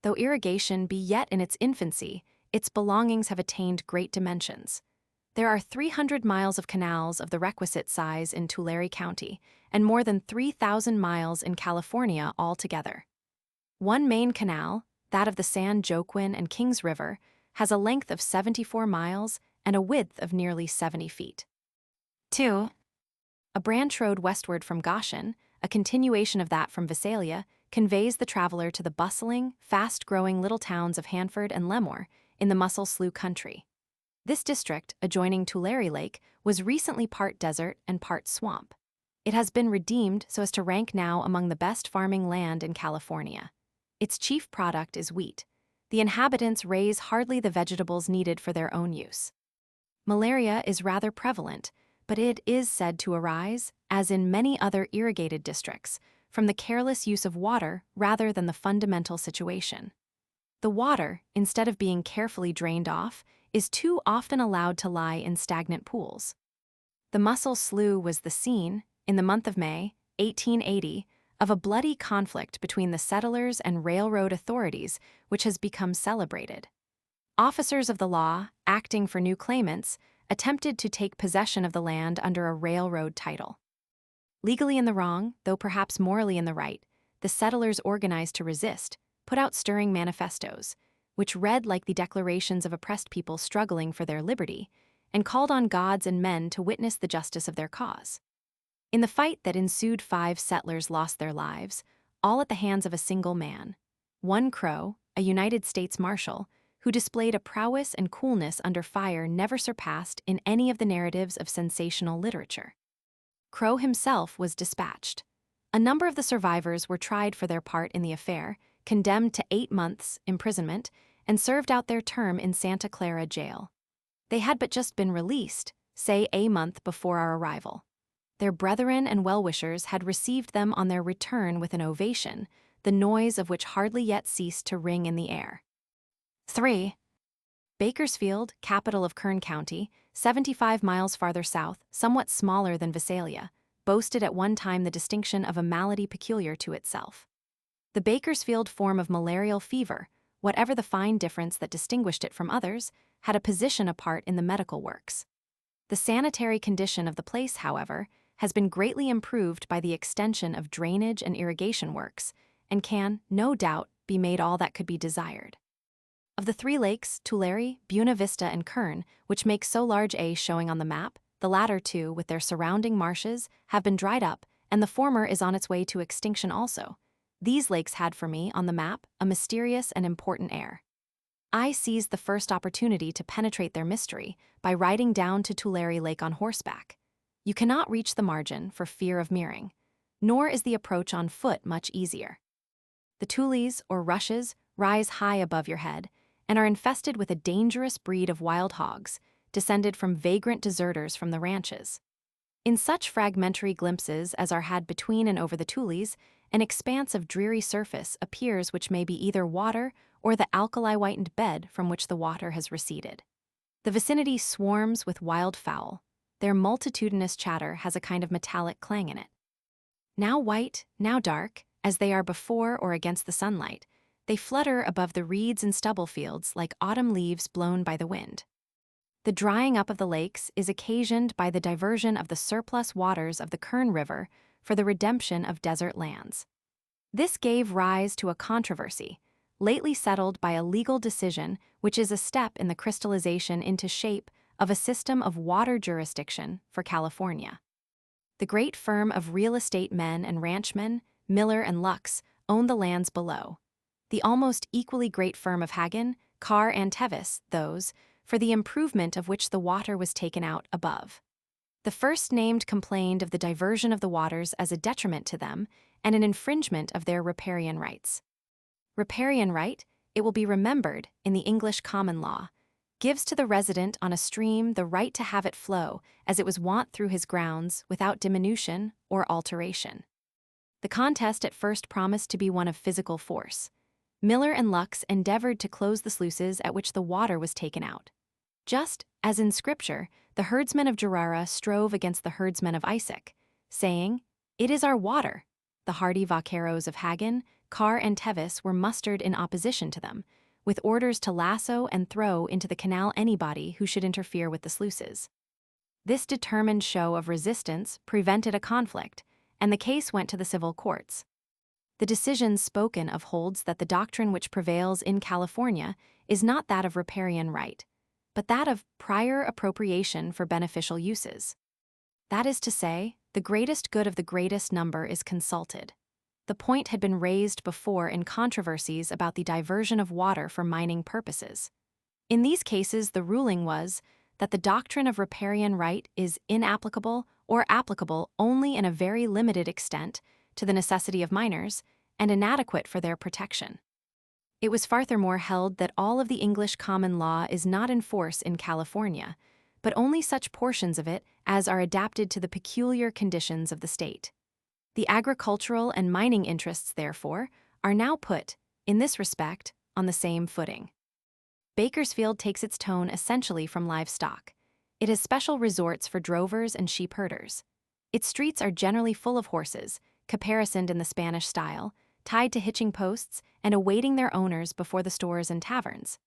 Though irrigation be yet in its infancy, its belongings have attained great dimensions. There are 300 miles of canals of the requisite size in Tulare County, and more than 3,000 miles in California altogether. One main canal, that of the San Joaquin and Kings River, has a length of 74 miles and a width of nearly 70 feet. 2. A branch road westward from Goshen, a continuation of that from Visalia, conveys the traveler to the bustling, fast-growing little towns of Hanford and Lemoore in the Muscle Slough country. This district, adjoining Tulare Lake, was recently part desert and part swamp. It has been redeemed so as to rank now among the best farming land in California. Its chief product is wheat. The inhabitants raise hardly the vegetables needed for their own use. Malaria is rather prevalent, but it is said to arise, as in many other irrigated districts, from the careless use of water rather than the fundamental situation. The water, instead of being carefully drained off, is too often allowed to lie in stagnant pools. The Muscle Slough was the scene, in the month of May, 1880, of a bloody conflict between the settlers and railroad authorities which has become celebrated. Officers of the law, acting for new claimants, attempted to take possession of the land under a railroad title. Legally in the wrong, though perhaps morally in the right, the settlers organized to resist, put out stirring manifestos, which read like the declarations of oppressed people struggling for their liberty, and called on gods and men to witness the justice of their cause. In the fight that ensued, 5 settlers lost their lives, all at the hands of a single man, one Crow, a United States Marshal, who displayed a prowess and coolness under fire never surpassed in any of the narratives of sensational literature. Crow himself was dispatched. A number of the survivors were tried for their part in the affair, condemned to 8 months' imprisonment, and served out their term in Santa Clara jail. They had but just been released, say a month before our arrival. Their brethren and well-wishers had received them on their return with an ovation, the noise of which hardly yet ceased to ring in the air. 3. Bakersfield, capital of Kern County, 75 miles farther south, somewhat smaller than Visalia, boasted at one time the distinction of a malady peculiar to itself. The Bakersfield form of malarial fever, whatever the fine difference that distinguished it from others, had a position apart in the medical works. The sanitary condition of the place, however, has been greatly improved by the extension of drainage and irrigation works, and can, no doubt, be made all that could be desired. Of the 3 lakes, Tulare, Buena Vista, and Kern, which make so large a showing on the map, the latter 2, with their surrounding marshes, have been dried up, and the former is on its way to extinction also. These lakes had for me, on the map, a mysterious and important air. I seized the first opportunity to penetrate their mystery by riding down to Tulare Lake on horseback. You cannot reach the margin for fear of mirroring, nor is the approach on foot much easier. The tules, or rushes, rise high above your head, and are infested with a dangerous breed of wild hogs, descended from vagrant deserters from the ranches. In such fragmentary glimpses as are had between and over the tules, an expanse of dreary surface appears which may be either water or the alkali-whitened bed from which the water has receded. The vicinity swarms with wild fowl. Their multitudinous chatter has a kind of metallic clang in it. Now white, now dark, as they are before or against the sunlight, they flutter above the reeds and stubble fields like autumn leaves blown by the wind. The drying up of the lakes is occasioned by the diversion of the surplus waters of the Kern River for the redemption of desert lands. This gave rise to a controversy, lately settled by a legal decision which is a step in the crystallization into shape of a system of water jurisdiction for California. The great firm of real estate men and ranchmen, Miller and Lux, own the lands below. The almost equally great firm of Hagen, Carr and Tevis, those, for the improvement of which the water was taken out above. The first named complained of the diversion of the waters as a detriment to them and an infringement of their riparian rights. Riparian right, it will be remembered, in the English common law, gives to the resident on a stream the right to have it flow as it was wont through his grounds without diminution or alteration. The contest at first promised to be one of physical force. Miller and Lux endeavored to close the sluices at which the water was taken out. Just as in Scripture, the herdsmen of Gerar strove against the herdsmen of Isaac, saying, "It is our water." The hardy vaqueros of Hagen, Carr and Tevis were mustered in opposition to them, with orders to lasso and throw into the canal anybody who should interfere with the sluices. This determined show of resistance prevented a conflict, and the case went to the civil courts. The decision spoken of holds that the doctrine which prevails in California is not that of riparian right, but that of prior appropriation for beneficial uses. That is to say, the greatest good of the greatest number is consulted. The point had been raised before in controversies about the diversion of water for mining purposes. In these cases, the ruling was that the doctrine of riparian right is inapplicable or applicable only in a very limited extent to the necessity of miners and inadequate for their protection. It was furthermore held that all of the English common law is not in force in California, but only such portions of it as are adapted to the peculiar conditions of the state. The agricultural and mining interests, therefore, are now put, in this respect, on the same footing. Bakersfield takes its tone essentially from livestock. It has special resorts for drovers and sheep herders. Its streets are generally full of horses, caparisoned in the Spanish style, tied to hitching posts and awaiting their owners before the stores and taverns.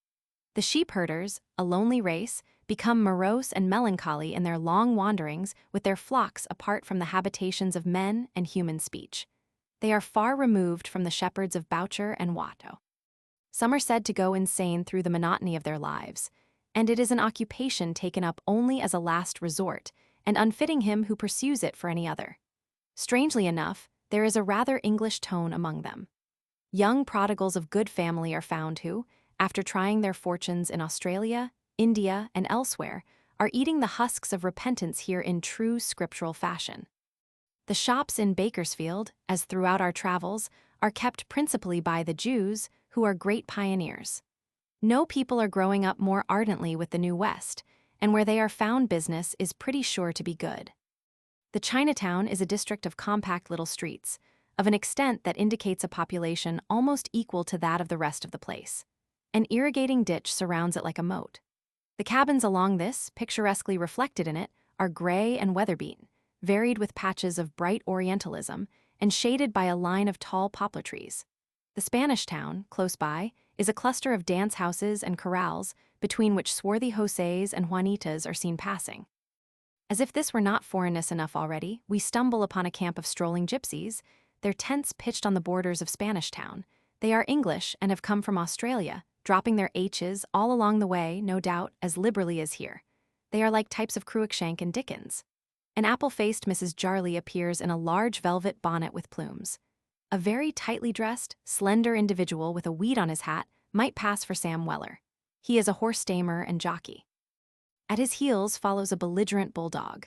The sheep herders, a lonely race, become morose and melancholy in their long wanderings with their flocks apart from the habitations of men and human speech. They are far removed from the shepherds of Boucher and Watteau. Some are said to go insane through the monotony of their lives, and it is an occupation taken up only as a last resort and unfitting him who pursues it for any other. Strangely enough, there is a rather English tone among them. Young prodigals of good family are found who, after trying their fortunes in Australia, India, and elsewhere, are eating the husks of repentance here in true scriptural fashion. The shops in Bakersfield, as throughout our travels, are kept principally by the Jews, who are great pioneers. No people are growing up more ardently with the New West, and where they are found business is pretty sure to be good. The Chinatown is a district of compact little streets, of an extent that indicates a population almost equal to that of the rest of the place. An irrigating ditch surrounds it like a moat. The cabins along this, picturesquely reflected in it, are gray and weather-beaten, varied with patches of bright Orientalism, and shaded by a line of tall poplar trees. The Spanish town, close by, is a cluster of dance houses and corrals, between which swarthy Josés and Juanitas are seen passing. As if this were not foreignness enough already, we stumble upon a camp of strolling gypsies, their tents pitched on the borders of Spanish town. They are English and have come from Australia, dropping their H's all along the way, no doubt, as liberally as here. They are like types of Cruikshank and Dickens. An apple-faced Mrs. Jarley appears in a large velvet bonnet with plumes. A very tightly dressed, slender individual with a weed on his hat might pass for Sam Weller. He is a horse-tamer and jockey. At his heels follows a belligerent bulldog.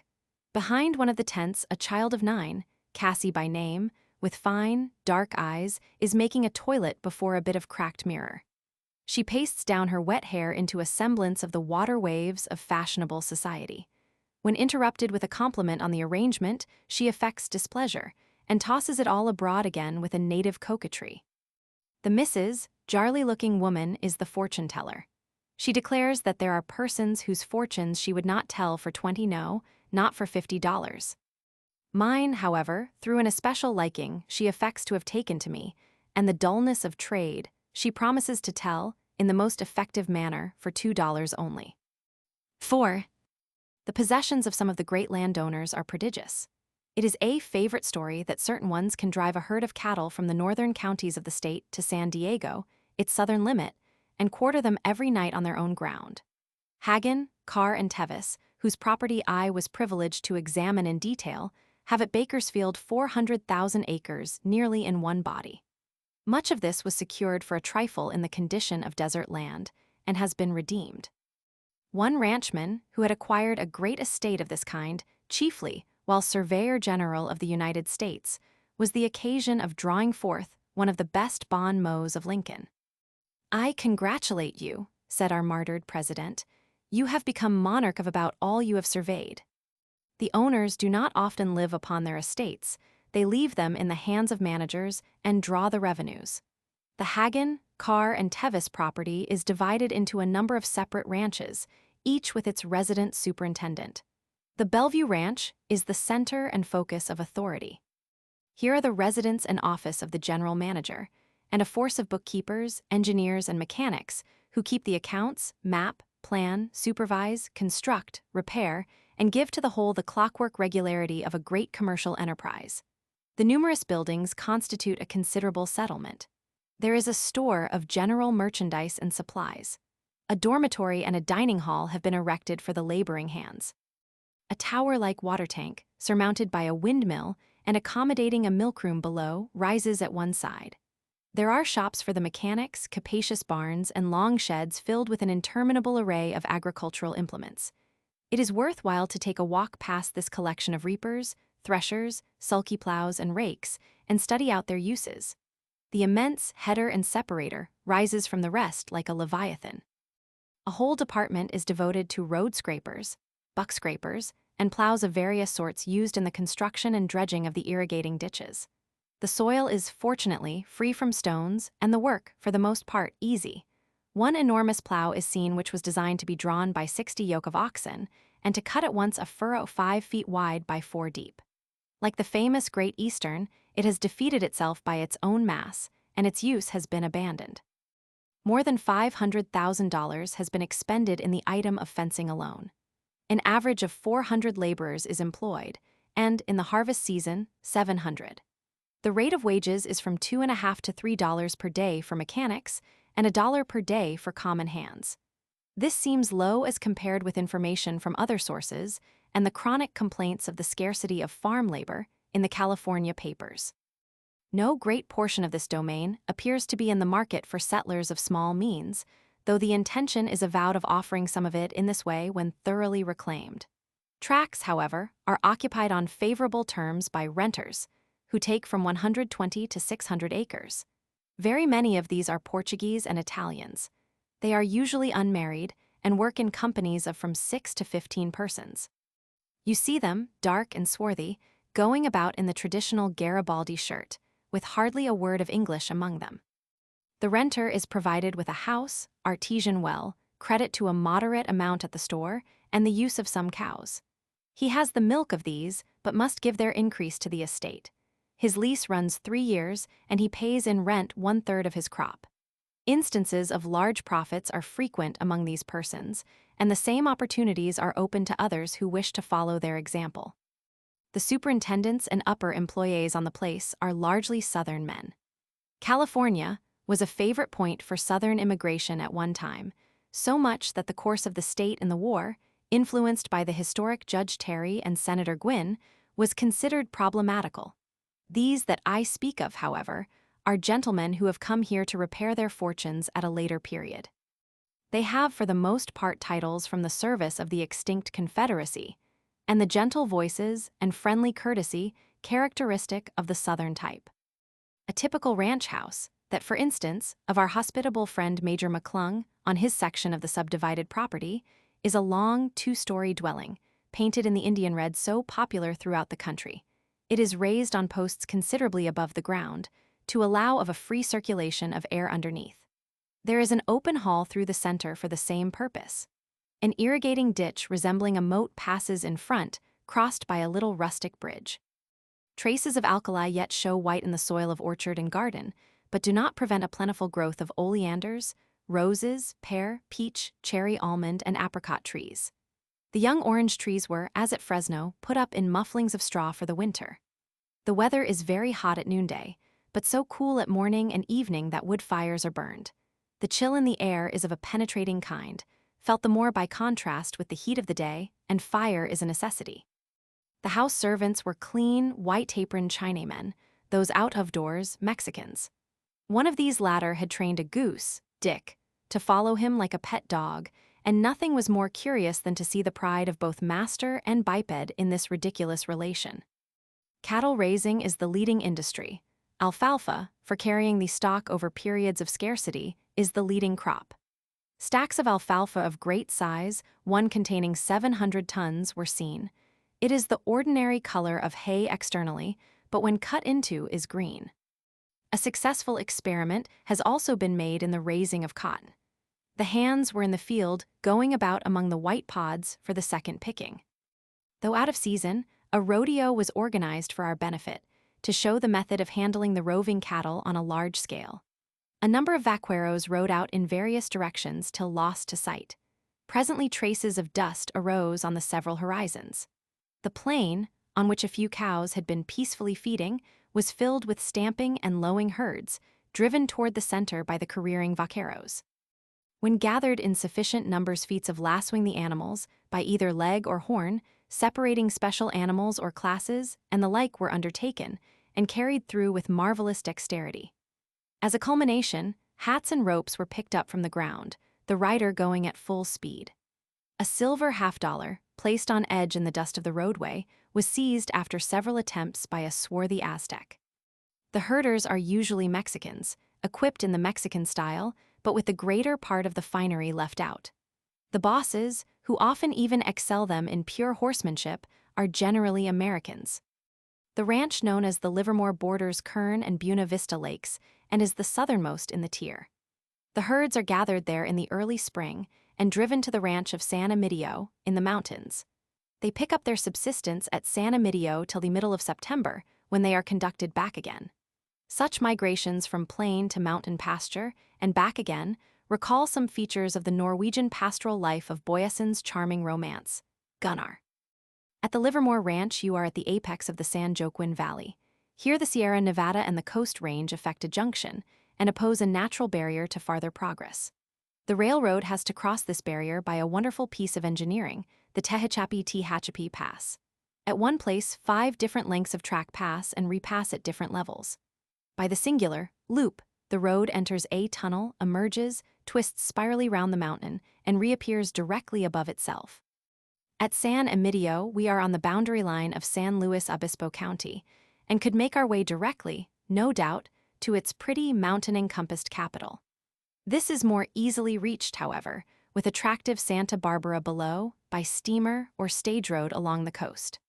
Behind one of the tents, a child of 9, Cassie by name, with fine, dark eyes, is making a toilet before a bit of cracked mirror. She pastes down her wet hair into a semblance of the water waves of fashionable society. When interrupted with a compliment on the arrangement, she affects displeasure, and tosses it all abroad again with a native coquetry. The Mrs. Jarley-looking woman is the fortune-teller. She declares that there are persons whose fortunes she would not tell for 20, no, not for $50. Mine, however, through an especial liking she affects to have taken to me, and the dullness of trade, she promises to tell, in the most effective manner, for $2 only. 4. The possessions of some of the great landowners are prodigious. It is a favorite story that certain ones can drive a herd of cattle from the northern counties of the state to San Diego, its southern limit, and quarter them every night on their own ground. Hagen, Carr, and Tevis, whose property I was privileged to examine in detail, have at Bakersfield 400,000 acres nearly in one body. Much of this was secured for a trifle in the condition of desert land, and has been redeemed. One ranchman, who had acquired a great estate of this kind, chiefly while Surveyor General of the United States, was the occasion of drawing forth one of the best bon mots of Lincoln. "I congratulate you," said our martyred president. "You have become monarch of about all you have surveyed." The owners do not often live upon their estates. They leave them in the hands of managers and draw the revenues. The Hagen, Carr, and Tevis property is divided into a number of separate ranches, each with its resident superintendent. The Bellevue Ranch is the center and focus of authority. Here are the residence and office of the general manager, and a force of bookkeepers, engineers, and mechanics who keep the accounts, map, plan, supervise, construct, repair, and give to the whole the clockwork regularity of a great commercial enterprise. The numerous buildings constitute a considerable settlement. There is a store of general merchandise and supplies. A dormitory and a dining hall have been erected for the laboring hands. A tower-like water tank, surmounted by a windmill and accommodating a milkroom below, rises at one side. There are shops for the mechanics, capacious barns, and long sheds filled with an interminable array of agricultural implements. It is worthwhile to take a walk past this collection of reapers, threshers, sulky plows, and rakes, and study out their uses. The immense header and separator rises from the rest like a leviathan. A whole department is devoted to road scrapers, buck scrapers, and plows of various sorts used in the construction and dredging of the irrigating ditches. The soil is fortunately free from stones and the work, for the most part, easy. One enormous plow is seen which was designed to be drawn by 60 yoke of oxen and to cut at once a furrow 5 feet wide by 4 deep. Like the famous Great Eastern, it has defeated itself by its own mass, and its use has been abandoned. More than $500,000 has been expended in the item of fencing alone. An average of 400 laborers is employed, and, in the harvest season, 700. The rate of wages is from $2.50 to $3 per day for mechanics and $1 per day for common hands. This seems low as compared with information from other sources and the chronic complaints of the scarcity of farm labor in the California papers. No great portion of this domain appears to be in the market for settlers of small means, though the intention is avowed of offering some of it in this way when thoroughly reclaimed. Tracts, however, are occupied on favorable terms by renters, who take from 120 to 600 acres. Very many of these are Portuguese and Italians. They are usually unmarried and work in companies of from 6 to 15 persons. You see them, dark and swarthy, going about in the traditional Garibaldi shirt, with hardly a word of English among them. The renter is provided with a house, artesian well, credit to a moderate amount at the store, and the use of some cows. He has the milk of these, but must give their increase to the estate. His lease runs 3 years, and he pays in rent 1/3 of his crop. Instances of large profits are frequent among these persons, and the same opportunities are open to others who wish to follow their example. The superintendents and upper employees on the place are largely Southern men. California was a favorite point for Southern immigration at one time, so much that the course of the state in the war, influenced by the historic Judge Terry and Senator Gwynne, was considered problematical. These that I speak of, however, are gentlemen who have come here to repair their fortunes at a later period. They have for the most part titles from the service of the extinct Confederacy, and the gentle voices and friendly courtesy characteristic of the Southern type. A typical ranch house, that for instance, of our hospitable friend Major McClung on his section of the subdivided property, is a long 2-story dwelling, painted in the Indian red so popular throughout the country. It is raised on posts considerably above the ground, to allow of a free circulation of air underneath. There is an open hall through the center for the same purpose. An irrigating ditch resembling a moat passes in front, crossed by a little rustic bridge. Traces of alkali yet show white in the soil of orchard and garden, but do not prevent a plentiful growth of oleanders, roses, pear, peach, cherry, almond, and apricot trees. The young orange trees were, as at Fresno, put up in mufflings of straw for the winter. The weather is very hot at noonday, but so cool at morning and evening that wood fires are burned. The chill in the air is of a penetrating kind, felt the more by contrast with the heat of the day, and fire is a necessity. The house servants were clean, white-aproned Chinamen, those out of doors, Mexicans. One of these latter had trained a goose, Dick, to follow him like a pet dog, and nothing was more curious than to see the pride of both master and biped in this ridiculous relation. Cattle raising is the leading industry. Alfalfa, for carrying the stock over periods of scarcity, is the leading crop. Stacks of alfalfa of great size, one containing 700 tons, were seen. It is the ordinary color of hay externally, but when cut into is green. A successful experiment has also been made in the raising of cotton. The hands were in the field, going about among the white pods for the second picking. Though out of season, a rodeo was organized for our benefit, to show the method of handling the roving cattle on a large scale. A number of vaqueros rode out in various directions till lost to sight. Presently traces of dust arose on the several horizons. The plain, on which a few cows had been peacefully feeding, was filled with stamping and lowing herds, driven toward the center by the careering vaqueros. When gathered in sufficient numbers, feats of lassoing the animals, by either leg or horn, separating special animals or classes, and the like were undertaken, and carried through with marvelous dexterity. As a culmination, hats and ropes were picked up from the ground, the rider going at full speed. A silver $50, placed on edge in the dust of the roadway, was seized after several attempts by a swarthy Aztec. The herders are usually Mexicans, equipped in the Mexican style, but with the greater part of the finery left out. The bosses, who often even excel them in pure horsemanship, are generally Americans. The ranch, known as the Livermore, borders Kern and Buena Vista lakes and is the southernmost in the tier. The herds are gathered there in the early spring and driven to the ranch of San Emidio in the mountains. They pick up their subsistence at San Emidio till the middle of September, when they are conducted back again. Such migrations from plain to mountain pasture and back again recall some features of the Norwegian pastoral life of Boyeson's charming romance, Gunnar. At the Livermore Ranch, you are at the apex of the San Joaquin Valley. Here the Sierra Nevada and the Coast Range effect a junction and oppose a natural barrier to farther progress. The railroad has to cross this barrier by a wonderful piece of engineering, the Tehachapi Pass. At one place, 5 different lengths of track pass and repass at different levels. By the singular loop, the road enters a tunnel, emerges, twists spirally round the mountain, and reappears directly above itself. At San Emidio, we are on the boundary line of San Luis Obispo County, and could make our way directly, no doubt, to its pretty mountain-encompassed capital. This is more easily reached, however, with attractive Santa Barbara below, by steamer or stage road along the coast.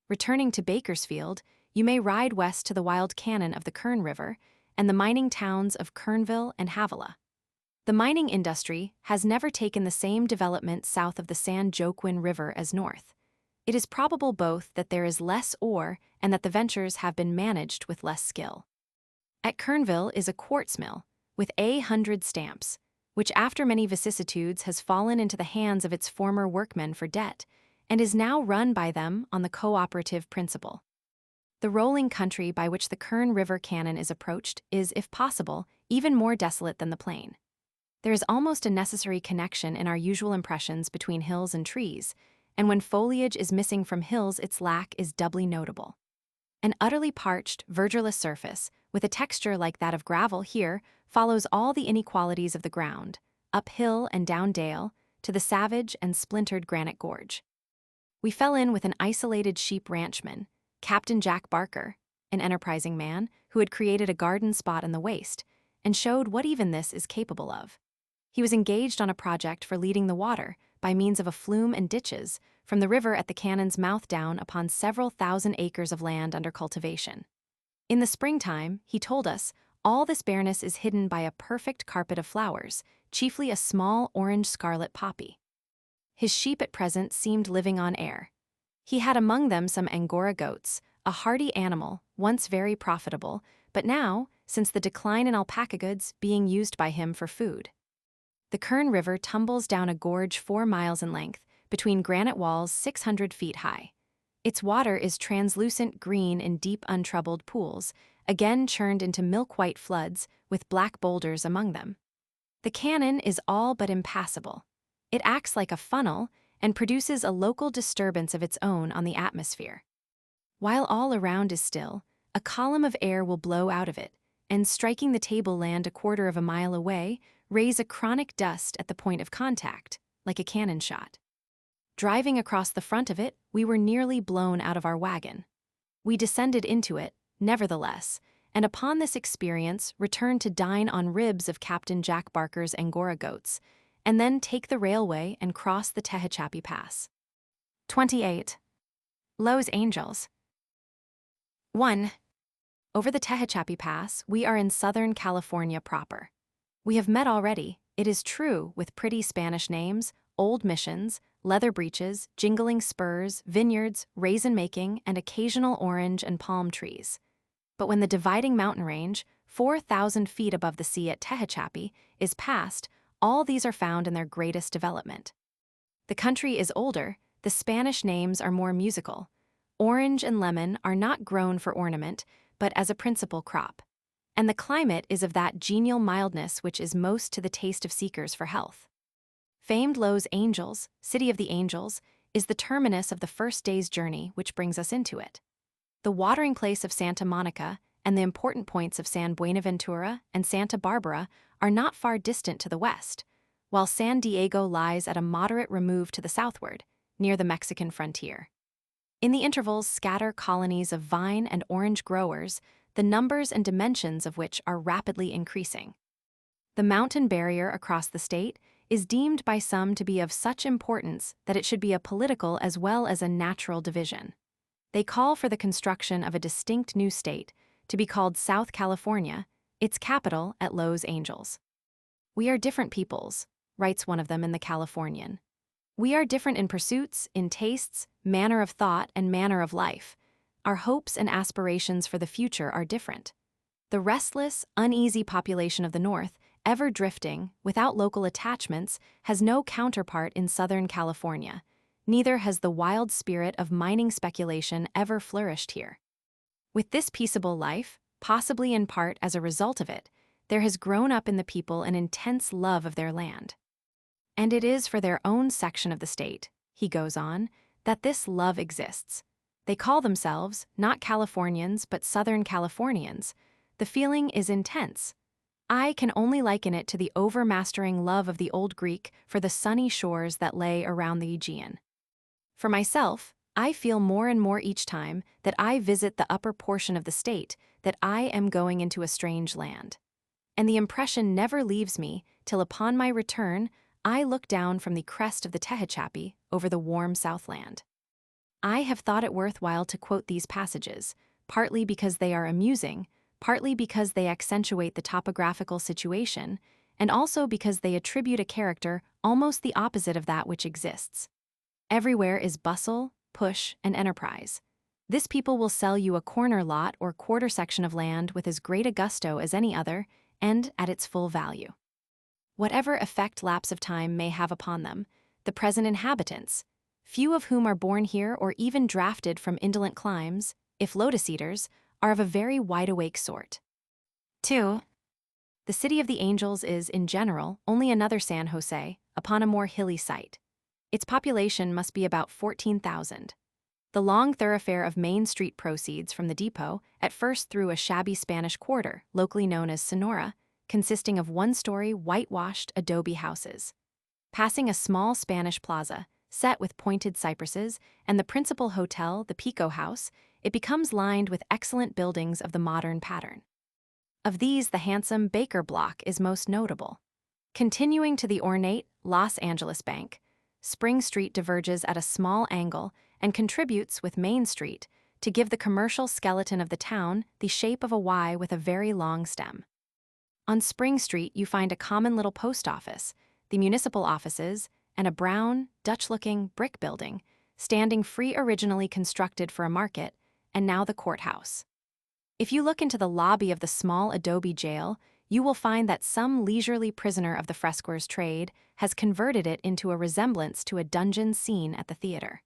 Returning to Bakersfield, you may ride west to the wild canon of the Kern River and the mining towns of Kernville and Havilah. The mining industry has never taken the same development south of the San Joaquin River as north. It is probable both that there is less ore and that the ventures have been managed with less skill. At Kernville is a quartz mill, with 100 stamps, which after many vicissitudes has fallen into the hands of its former workmen for debt, and is now run by them on the cooperative principle. The rolling country by which the Kern River canon is approached is, if possible, even more desolate than the plain. There is almost a necessary connection in our usual impressions between hills and trees, and when foliage is missing from hills, its lack is doubly notable. An utterly parched, verdureless surface, with a texture like that of gravel here, follows all the inequalities of the ground, up hill and down dale, to the savage and splintered granite gorge. We fell in with an isolated sheep ranchman, Captain Jack Barker, an enterprising man who had created a garden spot in the waste, and showed what even this is capable of. He was engaged on a project for leading the water, by means of a flume and ditches, from the river at the cannon's mouth down upon several thousand acres of land under cultivation. In the springtime, he told us, all this bareness is hidden by a perfect carpet of flowers, chiefly a small orange-scarlet poppy. His sheep at present seemed living on air. He had among them some Angora goats, a hardy animal, once very profitable, but now, since the decline in alpaca goods, being used by him for food. The Kern River tumbles down a gorge 4 miles in length, between granite walls 600 feet high. Its water is translucent green in deep untroubled pools, again churned into milk-white floods, with black boulders among them. The canon is all but impassable. It acts like a funnel and produces a local disturbance of its own on the atmosphere. While all around is still, a column of air will blow out of it, and striking the tableland a quarter of a mile away, raise a chronic dust at the point of contact, like a cannon shot. Driving across the front of it, we were nearly blown out of our wagon. We descended into it, nevertheless, and upon this experience returned to dine on ribs of Captain Jack Barker's Angora goats, and then take the railway and cross the Tehachapi Pass. 28. Los Angels. 1. Over the Tehachapi Pass, we are in Southern California proper. We have met already, it is true, with pretty Spanish names, old missions, leather breeches, jingling spurs, vineyards, raisin-making, and occasional orange and palm trees. But when the dividing mountain range, 4,000 feet above the sea at Tehachapi, is passed, all these are found in their greatest development. The country is older, the Spanish names are more musical. Orange and lemon are not grown for ornament, but as a principal crop. And the climate is of that genial mildness which is most to the taste of seekers for health. Famed Los Angels, City of the Angels, is the terminus of the first day's journey which brings us into it. The watering place of Santa Monica and the important points of San Buenaventura and Santa Barbara are not far distant to the west, while San Diego lies at a moderate remove to the southward, near the Mexican frontier. In the intervals scatter colonies of vine and orange growers, the numbers and dimensions of which are rapidly increasing. The mountain barrier across the state is deemed by some to be of such importance that it should be a political as well as a natural division. They call for the construction of a distinct new state, to be called South California, its capital at Los Angeles. "We are different peoples," writes one of them in the Californian. "We are different in pursuits, in tastes, manner of thought, and manner of life. Our hopes and aspirations for the future are different. The restless, uneasy population of the North, ever drifting, without local attachments, has no counterpart in Southern California. Neither has the wild spirit of mining speculation ever flourished here. With this peaceable life, possibly in part as a result of it, there has grown up in the people an intense love of their land. And it is for their own section of the state," he goes on, "that this love exists. They call themselves not Californians but Southern Californians. The feeling is intense. I can only liken it to the overmastering love of the old Greek for the sunny shores that lay around the Aegean. For myself, I feel more and more each time that I visit the upper portion of the state that I am going into a strange land. And the impression never leaves me till upon my return I look down from the crest of the Tehachapi over the warm Southland." I have thought it worthwhile to quote these passages, partly because they are amusing, partly because they accentuate the topographical situation, and also because they attribute a character almost the opposite of that which exists. Everywhere is bustle, push, and enterprise. This people will sell you a corner lot or quarter section of land with as great a gusto as any other, and at its full value. Whatever effect lapse of time may have upon them, the present inhabitants, few of whom are born here or even drafted from indolent climes, if lotus-eaters, are of a very wide-awake sort. 2. The City of the Angels is, in general, only another San Jose, upon a more hilly site. Its population must be about 14,000. The long thoroughfare of Main Street proceeds from the depot, at first through a shabby Spanish quarter, locally known as Sonora, consisting of one-story, whitewashed adobe houses. Passing a small Spanish plaza, set with pointed cypresses, and the principal hotel, the Pico House, it becomes lined with excellent buildings of the modern pattern. Of these, the handsome Baker Block is most notable. Continuing to the ornate Los Angeles Bank, Spring Street diverges at a small angle and contributes with Main Street to give the commercial skeleton of the town the shape of a Y with a very long stem. On Spring Street, you find a common little post office, the municipal offices, and a brown, Dutch-looking brick building, standing free, originally constructed for a market, and now the courthouse. If you look into the lobby of the small adobe jail, you will find that some leisurely prisoner of the frescoer's trade has converted it into a resemblance to a dungeon scene at the theater.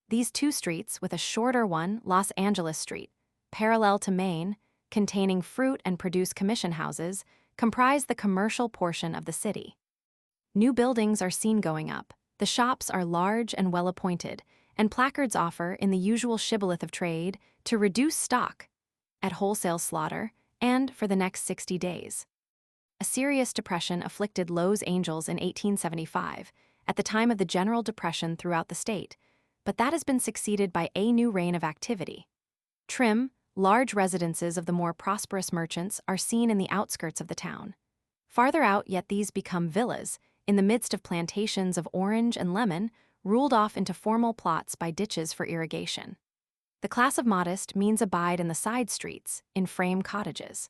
These two streets, with a shorter one, Los Angeles Street, parallel to Main, containing fruit and produce commission houses, comprise the commercial portion of the city. New buildings are seen going up, the shops are large and well-appointed, and placards offer, in the usual shibboleth of trade, to reduce stock, at wholesale slaughter, and for the next 60 days. A serious depression afflicted Los Angeles in 1875, at the time of the general depression throughout the state, but that has been succeeded by a new reign of activity. Trim, large residences of the more prosperous merchants are seen in the outskirts of the town. Farther out, yet these become villas, in the midst of plantations of orange and lemon, ruled off into formal plots by ditches for irrigation. The class of modest means abide in the side streets, in frame cottages.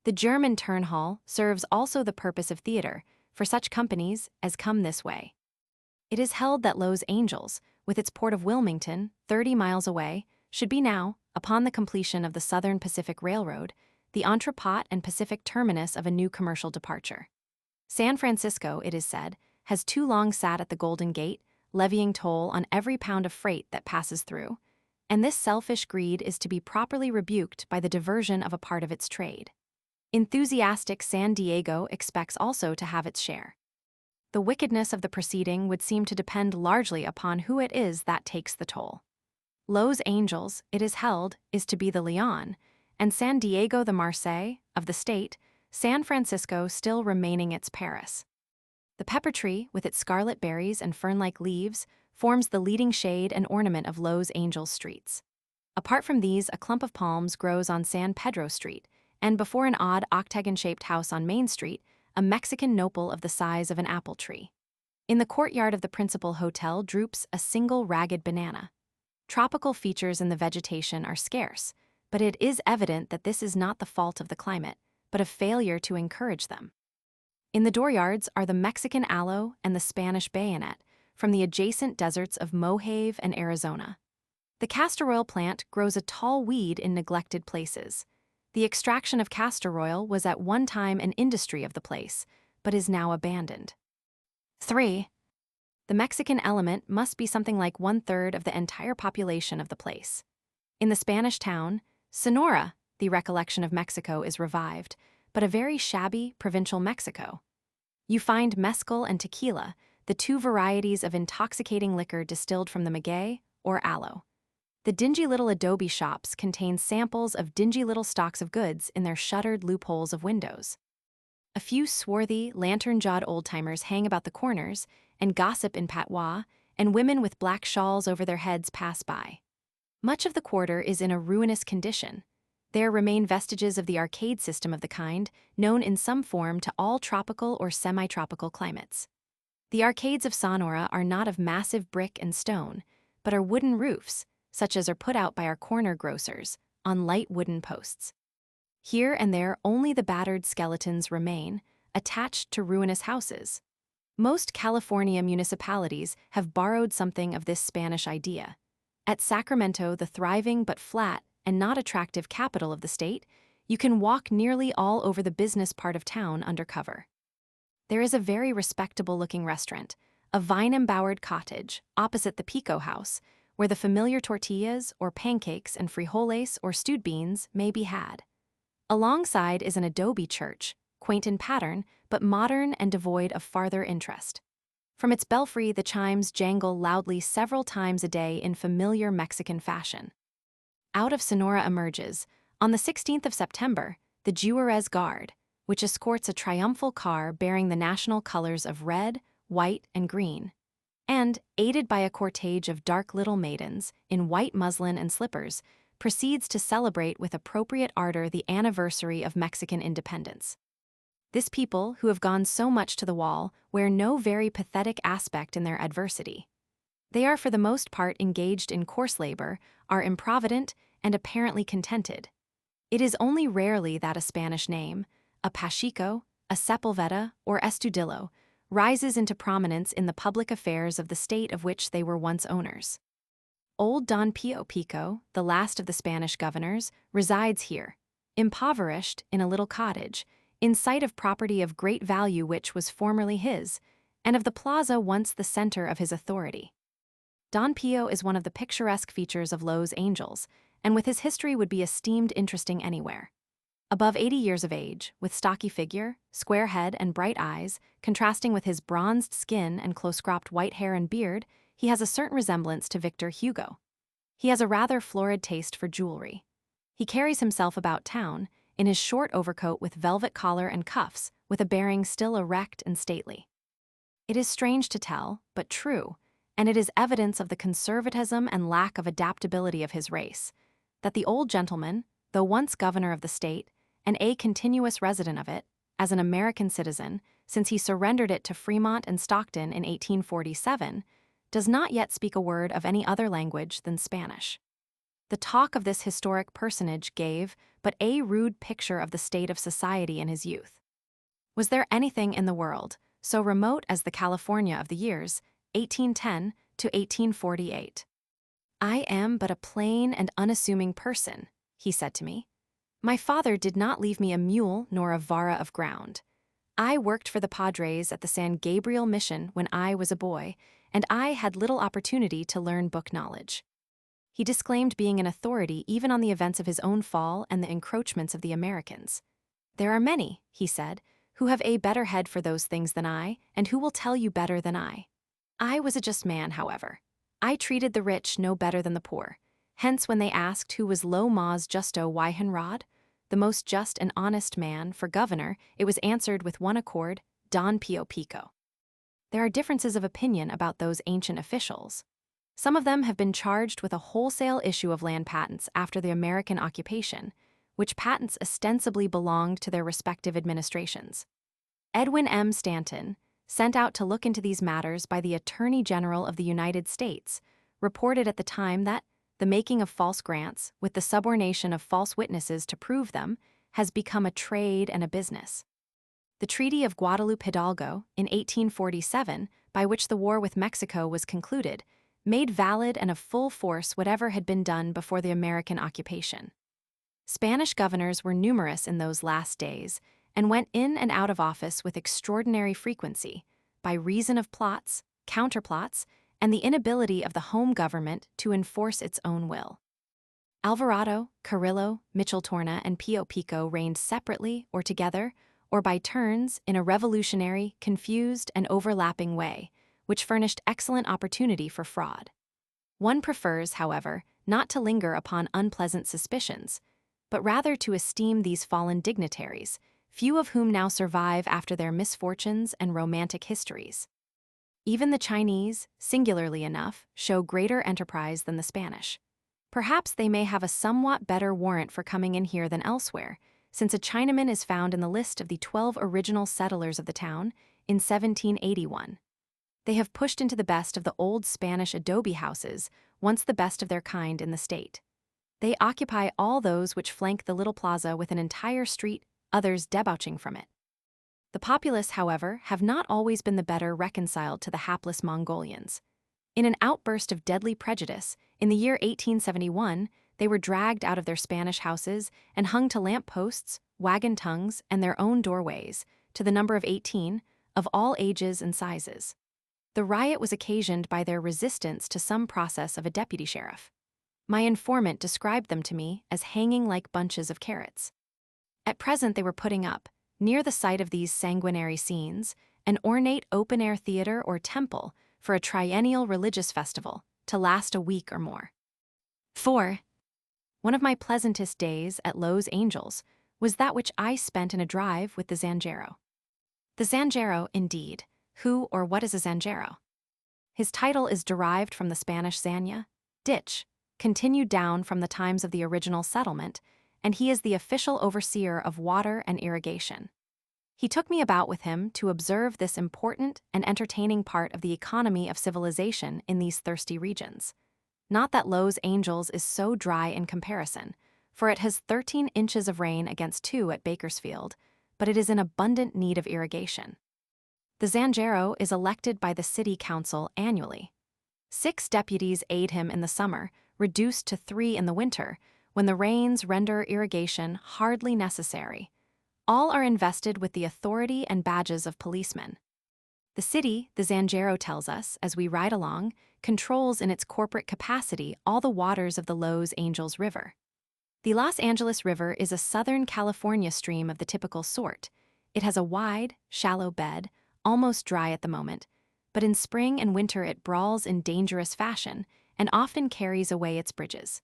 The German Turn Hall serves also the purpose of theater, for such companies as come this way. It is held that Los Angeles, with its port of Wilmington, 30 miles away, should be now, upon the completion of the Southern Pacific Railroad, the entrepot and Pacific terminus of a new commercial departure. San Francisco, it is said, has too long sat at the Golden Gate, levying toll on every pound of freight that passes through, and this selfish greed is to be properly rebuked by the diversion of a part of its trade. Enthusiastic San Diego expects also to have its share. The wickedness of the proceeding would seem to depend largely upon who it is that takes the toll. Los Angeles, it is held, is to be the Leon, and San Diego the Marseille, of the state, San Francisco still remaining its Paris. The pepper tree, with its scarlet berries and fern-like leaves, forms the leading shade and ornament of Los Angeles streets. Apart from these, a clump of palms grows on San Pedro Street, and before an odd octagon-shaped house on Main Street, a Mexican nopal of the size of an apple tree. In the courtyard of the principal hotel droops a single ragged banana. Tropical features in the vegetation are scarce, but it is evident that this is not the fault of the climate, but a failure to encourage them. In the dooryards are the Mexican aloe and the Spanish bayonet, from the adjacent deserts of Mojave and Arizona. The castor oil plant grows a tall weed in neglected places. The extraction of castor oil was at one time an industry of the place, but is now abandoned. 3. The Mexican element must be something like 1/3 of the entire population of the place. In the Spanish town, Sonora, the recollection of Mexico is revived, but a very shabby, provincial Mexico. You find mezcal and tequila, the two varieties of intoxicating liquor distilled from the maguey or aloe. The dingy little adobe shops contain samples of dingy little stocks of goods in their shuttered loopholes of windows. A few swarthy, lantern-jawed old-timers hang about the corners and gossip in patois, and women with black shawls over their heads pass by. Much of the quarter is in a ruinous condition. There remain vestiges of the arcade system of the kind, known in some form to all tropical or semi-tropical climates. The arcades of Sonora are not of massive brick and stone, but are wooden roofs, such as are put out by our corner grocers, on light wooden posts. Here and there only the battered skeletons remain, attached to ruinous houses. Most California municipalities have borrowed something of this Spanish idea. At Sacramento, the thriving but flat and not attractive capital of the state, you can walk nearly all over the business part of town under cover. There is a very respectable-looking restaurant, a vine-embowered cottage, opposite the Pico House, where the familiar tortillas or pancakes and frijoles or stewed beans may be had. Alongside is an adobe church, quaint in pattern, but modern and devoid of farther interest. From its belfry, the chimes jangle loudly several times a day in familiar Mexican fashion. Out of Sonora emerges, on the 16th of September, the Juarez Guard, which escorts a triumphal car bearing the national colors of red, white, and green, and, aided by a cortege of dark little maidens in white muslin and slippers, proceeds to celebrate with appropriate ardor the anniversary of Mexican independence. This people, who have gone so much to the wall, wear no very pathetic aspect in their adversity. They are for the most part engaged in coarse labor, are improvident, and apparently contented. It is only rarely that a Spanish name, a Pacheco, a Sepulveda, or Estudillo, rises into prominence in the public affairs of the state of which they were once owners. Old Don Pio Pico, the last of the Spanish governors, resides here, impoverished in a little cottage, in sight of property of great value which was formerly his, and of the plaza once the center of his authority. Don Pio is one of the picturesque features of Los Angeles, and with his history would be esteemed interesting anywhere. Above 80 years of age, with stocky figure, square head, and bright eyes, contrasting with his bronzed skin and close-cropped white hair and beard, he has a certain resemblance to Victor Hugo. He has a rather florid taste for jewelry. He carries himself about town, in his short overcoat with velvet collar and cuffs, with a bearing still erect and stately. It is strange to tell, but true, and it is evidence of the conservatism and lack of adaptability of his race, that the old gentleman, though once governor of the state, and a continuous resident of it, as an American citizen, since he surrendered it to Fremont and Stockton in 1847, does not yet speak a word of any other language than Spanish. The talk of this historic personage gave but a rude picture of the state of society in his youth. Was there anything in the world so remote as the California of the years 1810 to 1848? "I am but a plain and unassuming person," he said to me. "My father did not leave me a mule nor a vara of ground. I worked for the Padres at the San Gabriel Mission when I was a boy, and I had little opportunity to learn book knowledge." He disclaimed being an authority even on the events of his own fall and the encroachments of the Americans. "There are many," he said, "who have a better head for those things than I, and who will tell you better than I. I was a just man, however. I treated the rich no better than the poor. Hence when they asked who was Lo Mas Justo Wyhenrod, the most just and honest man, for governor, it was answered with one accord, Don Pio Pico." There are differences of opinion about those ancient officials. Some of them have been charged with a wholesale issue of land patents after the American occupation, which patents ostensibly belonged to their respective administrations. Edwin M. Stanton, sent out to look into these matters by the Attorney General of the United States, reported at the time that the making of false grants, with the subornation of false witnesses to prove them, has become a trade and a business. The Treaty of Guadalupe Hidalgo, in 1847, by which the war with Mexico was concluded, made valid and of full force whatever had been done before the American occupation. Spanish governors were numerous in those last days and went in and out of office with extraordinary frequency, by reason of plots, counterplots, and the inability of the home government to enforce its own will. Alvarado, Carrillo, Micheltorna, and Pio Pico reigned separately or together, or by turns, in a revolutionary, confused, and overlapping way, which furnished excellent opportunity for fraud. One prefers, however, not to linger upon unpleasant suspicions, but rather to esteem these fallen dignitaries, few of whom now survive after their misfortunes and romantic histories. Even the Chinese, singularly enough, show greater enterprise than the Spanish. Perhaps they may have a somewhat better warrant for coming in here than elsewhere, since a Chinaman is found in the list of the 12 original settlers of the town in 1781. They have pushed into the best of the old Spanish adobe houses, once the best of their kind in the state. They occupy all those which flank the little plaza with an entire street, others debouching from it. The populace, however, have not always been the better reconciled to the hapless Mongolians. In an outburst of deadly prejudice, in the year 1871, they were dragged out of their Spanish houses and hung to lamp posts, wagon tongues, and their own doorways, to the number of 18, of all ages and sizes. The riot was occasioned by their resistance to some process of a deputy sheriff. My informant described them to me as hanging like bunches of carrots. At present they were putting up, near the site of these sanguinary scenes, an ornate open-air theater or temple for a triennial religious festival, to last a week or more. 4. One of my pleasantest days at Los Angeles was that which I spent in a drive with the Zanjero. The Zanjero, indeed. Who or what is a Zanjero? His title is derived from the Spanish zanja, ditch, continued down from the times of the original settlement, and he is the official overseer of water and irrigation. He took me about with him to observe this important and entertaining part of the economy of civilization in these thirsty regions. Not that Los Angeles is so dry in comparison, for it has 13 inches of rain against 2 at Bakersfield, but it is in abundant need of irrigation. The Zanjero is elected by the city council annually. 6 deputies aid him in the summer, reduced to 3 in the winter, when the rains render irrigation hardly necessary. All are invested with the authority and badges of policemen. The city, the Zanjero tells us, as we ride along, controls in its corporate capacity all the waters of the Los Angeles River. The Los Angeles River is a Southern California stream of the typical sort. It has a wide, shallow bed, almost dry at the moment, but in spring and winter it brawls in dangerous fashion and often carries away its bridges.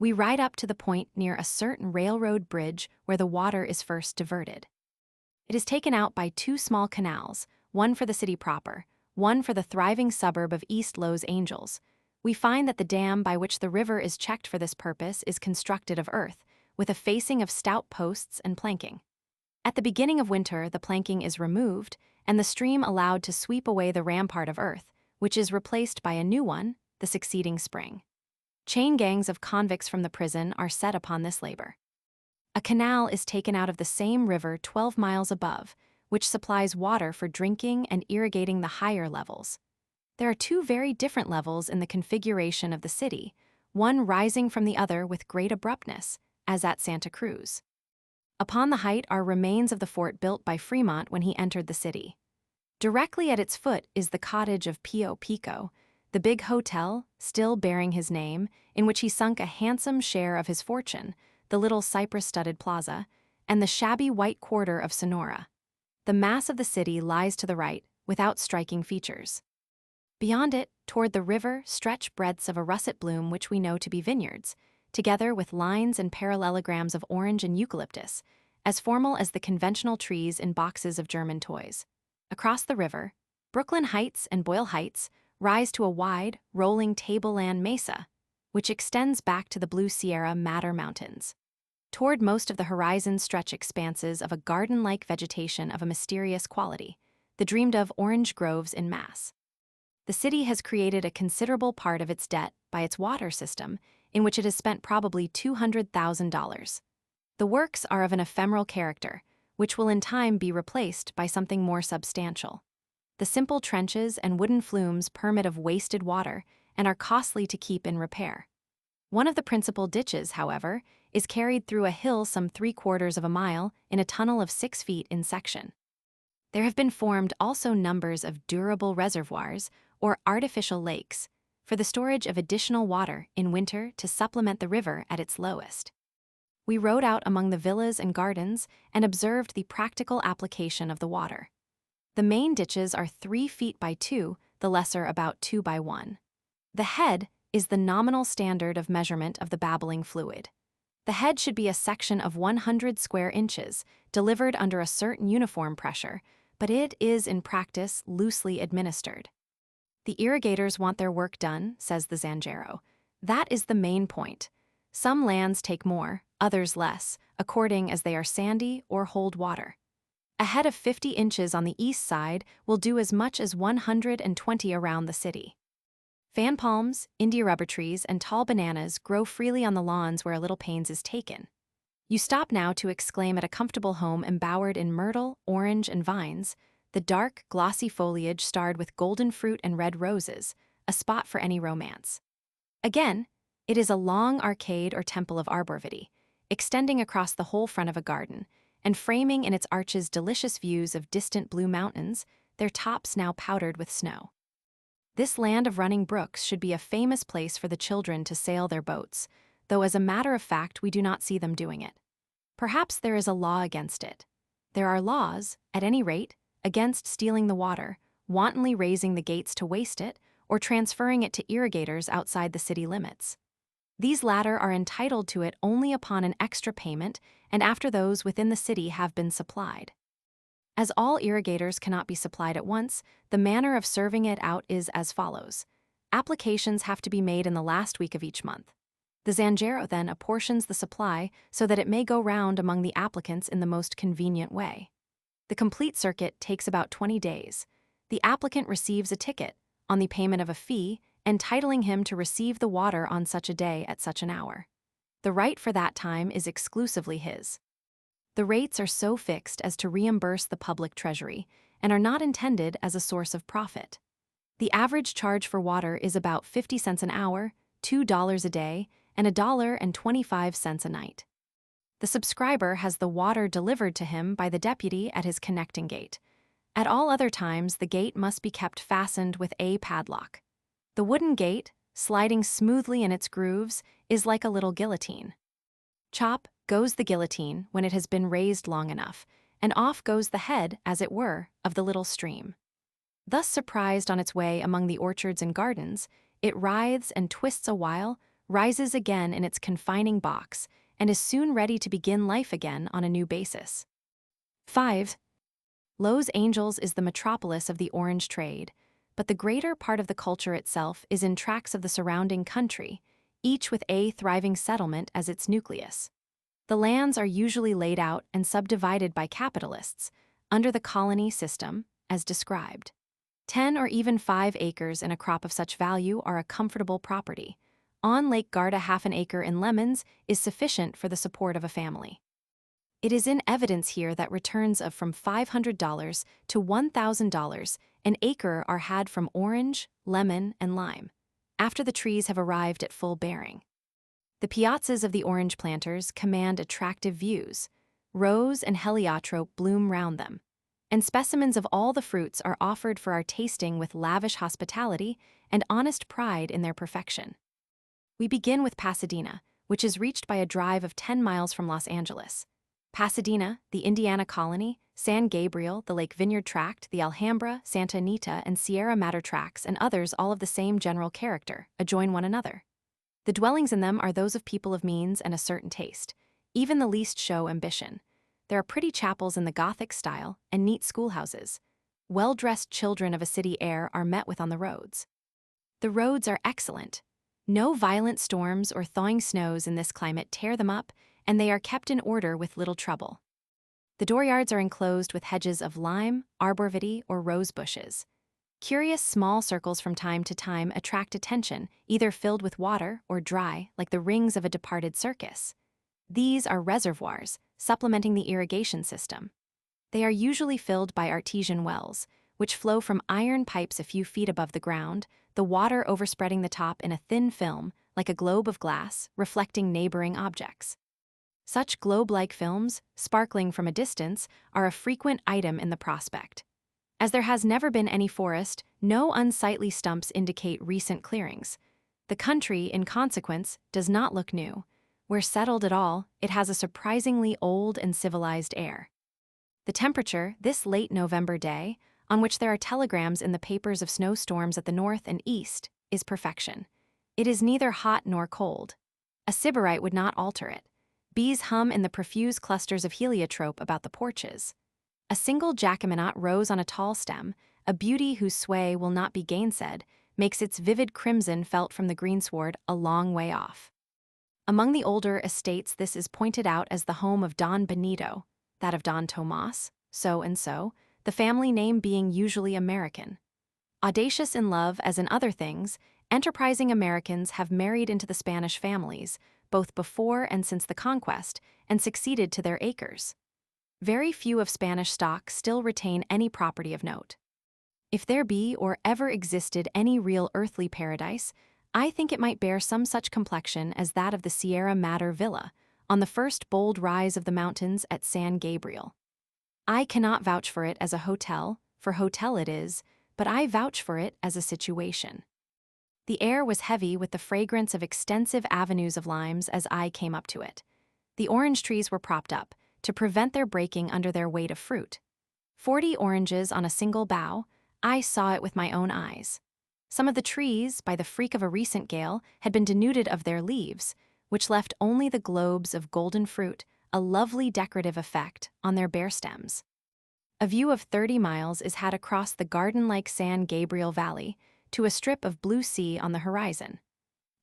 We ride up to the point near a certain railroad bridge where the water is first diverted. It is taken out by 2 small canals, one for the city proper, one for the thriving suburb of East Los Angeles. We find that the dam by which the river is checked for this purpose is constructed of earth, with a facing of stout posts and planking. At the beginning of winter, the planking is removed, and the stream allowed to sweep away the rampart of earth, which is replaced by a new one the succeeding spring. Chain gangs of convicts from the prison are set upon this labor. A canal is taken out of the same river 12 miles above, which supplies water for drinking and irrigating the higher levels. There are 2 very different levels in the configuration of the city, one rising from the other with great abruptness, as at Santa Cruz. Upon the height are remains of the fort built by Fremont when he entered the city. Directly at its foot is the cottage of Pio Pico, the big hotel, still bearing his name, in which he sunk a handsome share of his fortune, the little cypress-studded plaza, and the shabby white quarter of Sonora. The mass of the city lies to the right, without striking features. Beyond it, toward the river, stretch breadths of a russet bloom which we know to be vineyards, together with lines and parallelograms of orange and eucalyptus, as formal as the conventional trees in boxes of German toys. Across the river, Brooklyn Heights and Boyle Heights rise to a wide, rolling tableland mesa, which extends back to the Blue Sierra Madre Mountains. Toward most of the horizon stretch expanses of a garden-like vegetation of a mysterious quality, the dreamed-of orange groves in mass. The city has created a considerable part of its debt by its water system in which it has spent probably $200,000. The works are of an ephemeral character, which will in time be replaced by something more substantial. The simple trenches and wooden flumes permit of wasted water and are costly to keep in repair. One of the principal ditches, however, is carried through a hill some 3/4 of a mile in a tunnel of 6 feet in section. There have been formed also numbers of durable reservoirs, or artificial lakes, for the storage of additional water in winter to supplement the river at its lowest. We rode out among the villas and gardens and observed the practical application of the water. The main ditches are 3 feet by 2, the lesser about 2 by 1. The head is the nominal standard of measurement of the babbling fluid. The head should be a section of 100 square inches, delivered under a certain uniform pressure, but it is in practice loosely administered. The irrigators want their work done, says the Zanjero. That is the main point. Some lands take more, others less, according as they are sandy or hold water. A head of 50 inches on the east side will do as much as 120 around the city. Fan palms, India rubber trees, and tall bananas grow freely on the lawns where a little pains is taken. You stop now to exclaim at a comfortable home embowered in myrtle, orange, and vines, the dark, glossy foliage starred with golden fruit and red roses, a spot for any romance. Again, it is a long arcade or temple of arborvitae, extending across the whole front of a garden, and framing in its arches delicious views of distant blue mountains, their tops now powdered with snow. This land of running brooks should be a famous place for the children to sail their boats, though as a matter of fact we do not see them doing it. Perhaps there is a law against it. There are laws, at any rate, against stealing the water, wantonly raising the gates to waste it, or transferring it to irrigators outside the city limits. These latter are entitled to it only upon an extra payment and after those within the city have been supplied. As all irrigators cannot be supplied at once, the manner of serving it out is as follows. Applications have to be made in the last week of each month. The Zanjero then apportions the supply so that it may go round among the applicants in the most convenient way. The complete circuit takes about 20 days. The applicant receives a ticket, on the payment of a fee, entitling him to receive the water on such a day at such an hour. The right for that time is exclusively his. The rates are so fixed as to reimburse the public treasury and are not intended as a source of profit. The average charge for water is about 50 cents an hour, $2 a day, and $1.25 a night. The subscriber has the water delivered to him by the deputy at his connecting gate. At all other times, the gate must be kept fastened with a padlock. The wooden gate, sliding smoothly in its grooves, is like a little guillotine. Chop goes the guillotine when it has been raised long enough, and off goes the head, as it were, of the little stream. Thus surprised on its way among the orchards and gardens, it writhes and twists a while, rises again in its confining box, and is soon ready to begin life again on a new basis. 5. Los Angeles is the metropolis of the orange trade, but the greater part of the culture itself is in tracts of the surrounding country, each with a thriving settlement as its nucleus. The lands are usually laid out and subdivided by capitalists, under the colony system, as described. 10 or even 5 acres in a crop of such value are a comfortable property. On Lake Garda, half an acre in lemons is sufficient for the support of a family. It is in evidence here that returns of from $500 to $1,000 an acre are had from orange, lemon, and lime, after the trees have arrived at full bearing. The piazzas of the orange planters command attractive views. Rose and heliotrope bloom round them, and specimens of all the fruits are offered for our tasting with lavish hospitality and honest pride in their perfection. We begin with Pasadena, which is reached by a drive of 10 miles from Los Angeles. Pasadena, the Indiana colony, San Gabriel, the Lake Vineyard tract, the Alhambra, Santa Anita, and Sierra Madre tracts, and others all of the same general character, adjoin one another. The dwellings in them are those of people of means and a certain taste. Even the least show ambition. There are pretty chapels in the Gothic style and neat schoolhouses. Well-dressed children of a city air are met with on the roads. The roads are excellent. No violent storms or thawing snows in this climate tear them up, and they are kept in order with little trouble. The dooryards are enclosed with hedges of lime, arborvitae, or rose bushes. Curious small circles from time to time attract attention, either filled with water or dry, like the rings of a departed circus. These are reservoirs, supplementing the irrigation system. They are usually filled by artesian wells, which flow from iron pipes a few feet above the ground, the water overspreading the top in a thin film, like a globe of glass, reflecting neighboring objects. Such globe-like films, sparkling from a distance, are a frequent item in the prospect. As there has never been any forest, no unsightly stumps indicate recent clearings. The country, in consequence, does not look new. Where settled at all, it has a surprisingly old and civilized air. The temperature, this late November day, on which there are telegrams in the papers of snowstorms at the north and east, is perfection. It is neither hot nor cold. A sybarite would not alter it. Bees hum in the profuse clusters of heliotrope about the porches. A single jacqueminot rose on a tall stem, a beauty whose sway will not be gainsaid, makes its vivid crimson felt from the greensward a long way off. Among the older estates, this is pointed out as the home of Don Benito, that of Don Tomas, so and so, the family name being usually American. Audacious in love as in other things, enterprising Americans have married into the Spanish families, both before and since the conquest, and succeeded to their acres. Very few of Spanish stock still retain any property of note. If there be or ever existed any real earthly paradise, I think it might bear some such complexion as that of the Sierra Madre Villa, on the first bold rise of the mountains at San Gabriel. I cannot vouch for it as a hotel, for hotel it is, but I vouch for it as a situation. The air was heavy with the fragrance of extensive avenues of limes as I came up to it. The orange trees were propped up, to prevent their breaking under their weight of fruit. 40 oranges on a single bough, I saw it with my own eyes. Some of the trees, by the freak of a recent gale, had been denuded of their leaves, which left only the globes of golden fruit, a lovely decorative effect, on their bare stems. A view of 30 miles is had across the garden-like San Gabriel Valley to a strip of blue sea on the horizon.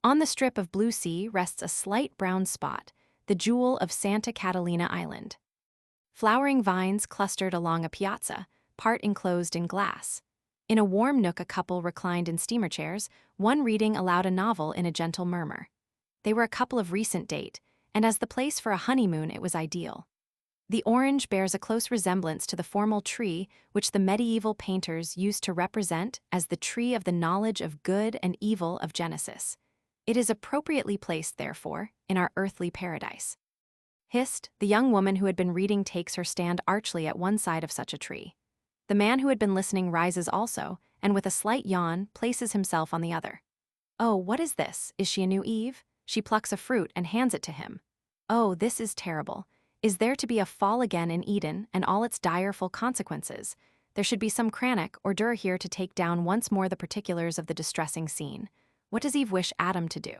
On the strip of blue sea rests a slight brown spot, the jewel of Santa Catalina Island. Flowering vines clustered along a piazza, part enclosed in glass. In a warm nook a couple reclined in steamer chairs, one reading aloud a novel in a gentle murmur. They were a couple of recent date, and as the place for a honeymoon it was ideal. The orange bears a close resemblance to the formal tree which the medieval painters used to represent as the tree of the knowledge of good and evil of Genesis. It is appropriately placed, therefore, in our earthly paradise. Hist, the young woman who had been reading, takes her stand archly at one side of such a tree. The man who had been listening rises also, and with a slight yawn, places himself on the other. Oh, what is this? Is she a new Eve? She plucks a fruit and hands it to him. Oh, this is terrible. Is there to be a fall again in Eden and all its direful consequences? There should be some Cranach or Dur here to take down once more the particulars of the distressing scene. What does Eve wish Adam to do?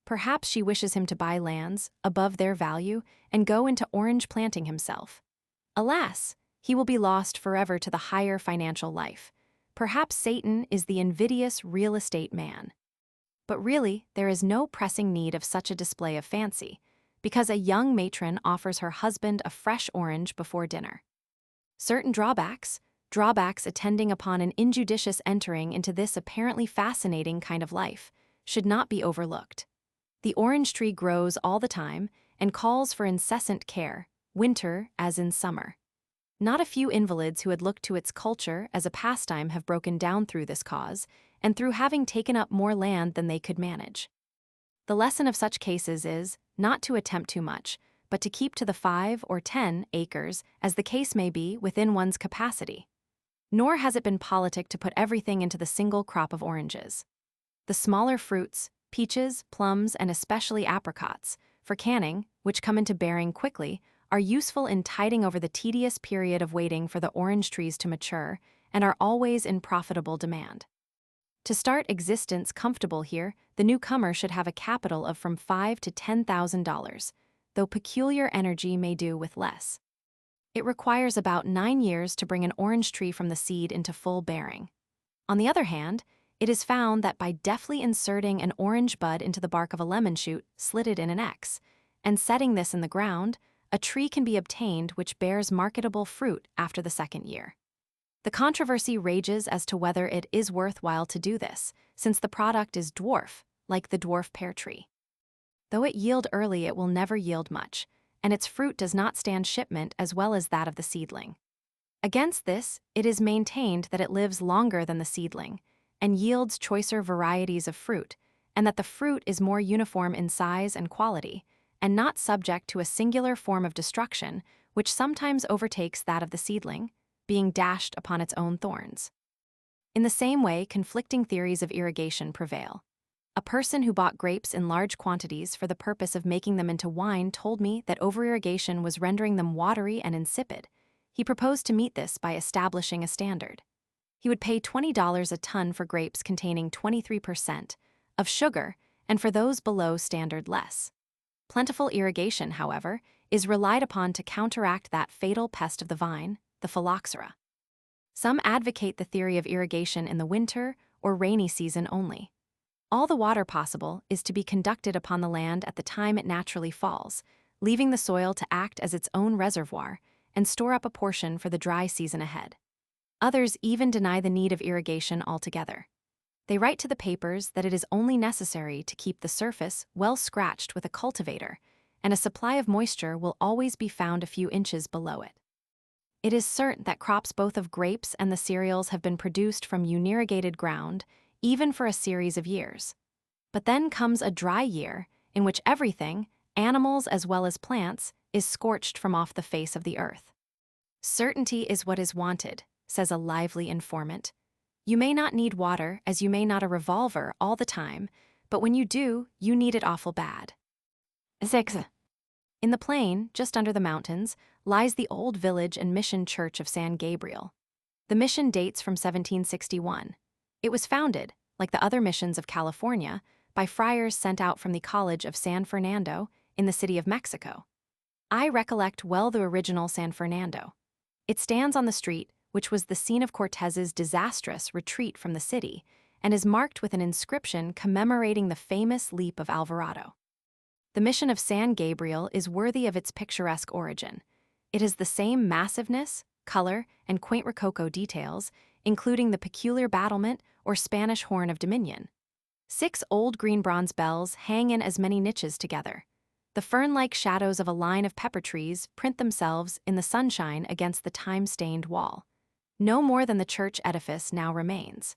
Perhaps she wishes him to buy lands, above their value, and go into orange planting himself. Alas, he will be lost forever to the higher financial life. Perhaps Satan is the invidious real estate man. But really, there is no pressing need of such a display of fancy, because a young matron offers her husband a fresh orange before dinner. Certain drawbacks attending upon an injudicious entering into this apparently fascinating kind of life, should not be overlooked. The orange tree grows all the time and calls for incessant care, winter as in summer. Not a few invalids who had looked to its culture as a pastime have broken down through this cause, and through having taken up more land than they could manage. The lesson of such cases is, not to attempt too much, but to keep to the 5 or 10 acres, as the case may be, within one's capacity. Nor has it been politic to put everything into the single crop of oranges. The smaller fruits, peaches, plums, and especially apricots, for canning, which come into bearing quickly, are useful in tiding over the tedious period of waiting for the orange trees to mature, and are always in profitable demand. To start existence comfortable here, the newcomer should have a capital of from $5,000 to $10,000, though peculiar energy may do with less. It requires about 9 years to bring an orange tree from the seed into full bearing. On the other hand, it is found that by deftly inserting an orange bud into the bark of a lemon shoot slitted in an X, and setting this in the ground, a tree can be obtained which bears marketable fruit after the 2nd year. The controversy rages as to whether it is worthwhile to do this, since the product is dwarf, like the dwarf pear tree. Though it yield early, it will never yield much, and its fruit does not stand shipment as well as that of the seedling. Against this, it is maintained that it lives longer than the seedling, and yields choicer varieties of fruit, and that the fruit is more uniform in size and quality, and not subject to a singular form of destruction which sometimes overtakes that of the seedling, being dashed upon its own thorns. In the same way, conflicting theories of irrigation prevail. A person who bought grapes in large quantities for the purpose of making them into wine told me that over-irrigation was rendering them watery and insipid. He proposed to meet this by establishing a standard. He would pay $20 a ton for grapes containing 23% of sugar, and for those below standard less. Plentiful irrigation, however, is relied upon to counteract that fatal pest of the vine, the phylloxera. Some advocate the theory of irrigation in the winter or rainy season only. All the water possible is to be conducted upon the land at the time it naturally falls, leaving the soil to act as its own reservoir and store up a portion for the dry season ahead. Others even deny the need of irrigation altogether. They write to the papers that it is only necessary to keep the surface well scratched with a cultivator, and a supply of moisture will always be found a few inches below it. It is certain that crops both of grapes and the cereals have been produced from unirrigated ground, even for a series of years. But then comes a dry year, in which everything, animals as well as plants, is scorched from off the face of the earth. Certainty is what is wanted, says a lively informant. You may not need water, as you may not a revolver all the time, but when you do, you need it awful bad. 6. In the plain, just under the mountains, lies the old village and mission church of San Gabriel. The mission dates from 1761. It was founded, like the other missions of California, by friars sent out from the College of San Fernando in the city of Mexico. I recollect well the original San Fernando. It stands on the street which was the scene of Cortez's disastrous retreat from the city, and is marked with an inscription commemorating the famous leap of Alvarado. The mission of San Gabriel is worthy of its picturesque origin. It has the same massiveness, color, and quaint rococo details, including the peculiar battlement or Spanish horn of dominion. 6 old green bronze bells hang in as many niches together. The fern-like shadows of a line of pepper trees print themselves in the sunshine against the time-stained wall. No more than the church edifice now remains.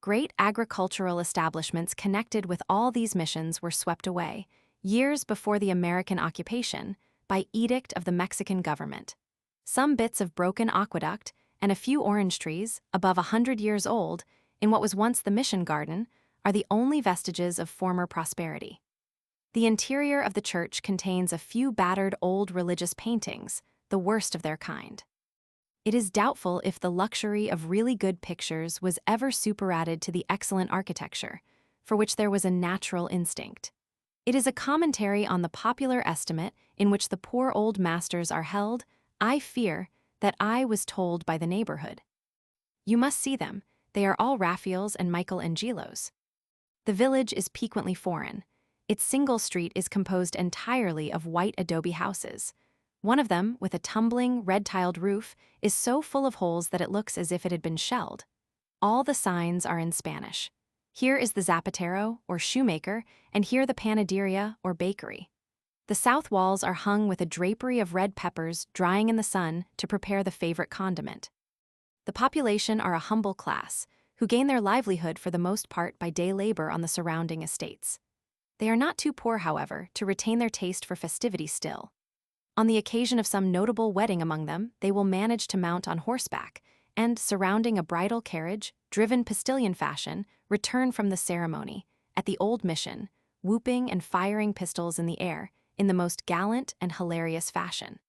Great agricultural establishments connected with all these missions were swept away, years before the American occupation, by edict of the Mexican government. Some bits of broken aqueduct and a few orange trees, above 100 years old, in what was once the mission garden, are the only vestiges of former prosperity. The interior of the church contains a few battered old religious paintings, the worst of their kind. It is doubtful if the luxury of really good pictures was ever superadded to the excellent architecture, for which there was a natural instinct. It is a commentary on the popular estimate in which the poor old masters are held, I fear, that I was told by the neighborhood. You must see them, they are all Raphaels and Michelangelos. The village is piquantly foreign. Its single street is composed entirely of white adobe houses. One of them, with a tumbling, red-tiled roof, is so full of holes that it looks as if it had been shelled. All the signs are in Spanish. Here is the zapatero, or shoemaker, and here the panaderia, or bakery. The south walls are hung with a drapery of red peppers drying in the sun to prepare the favorite condiment. The population are a humble class, who gain their livelihood for the most part by day labor on the surrounding estates. They are not too poor, however, to retain their taste for festivity still. On the occasion of some notable wedding among them, they will manage to mount on horseback, and, surrounding a bridal carriage, driven postilion fashion, return from the ceremony, at the old mission, whooping and firing pistols in the air, in the most gallant and hilarious fashion.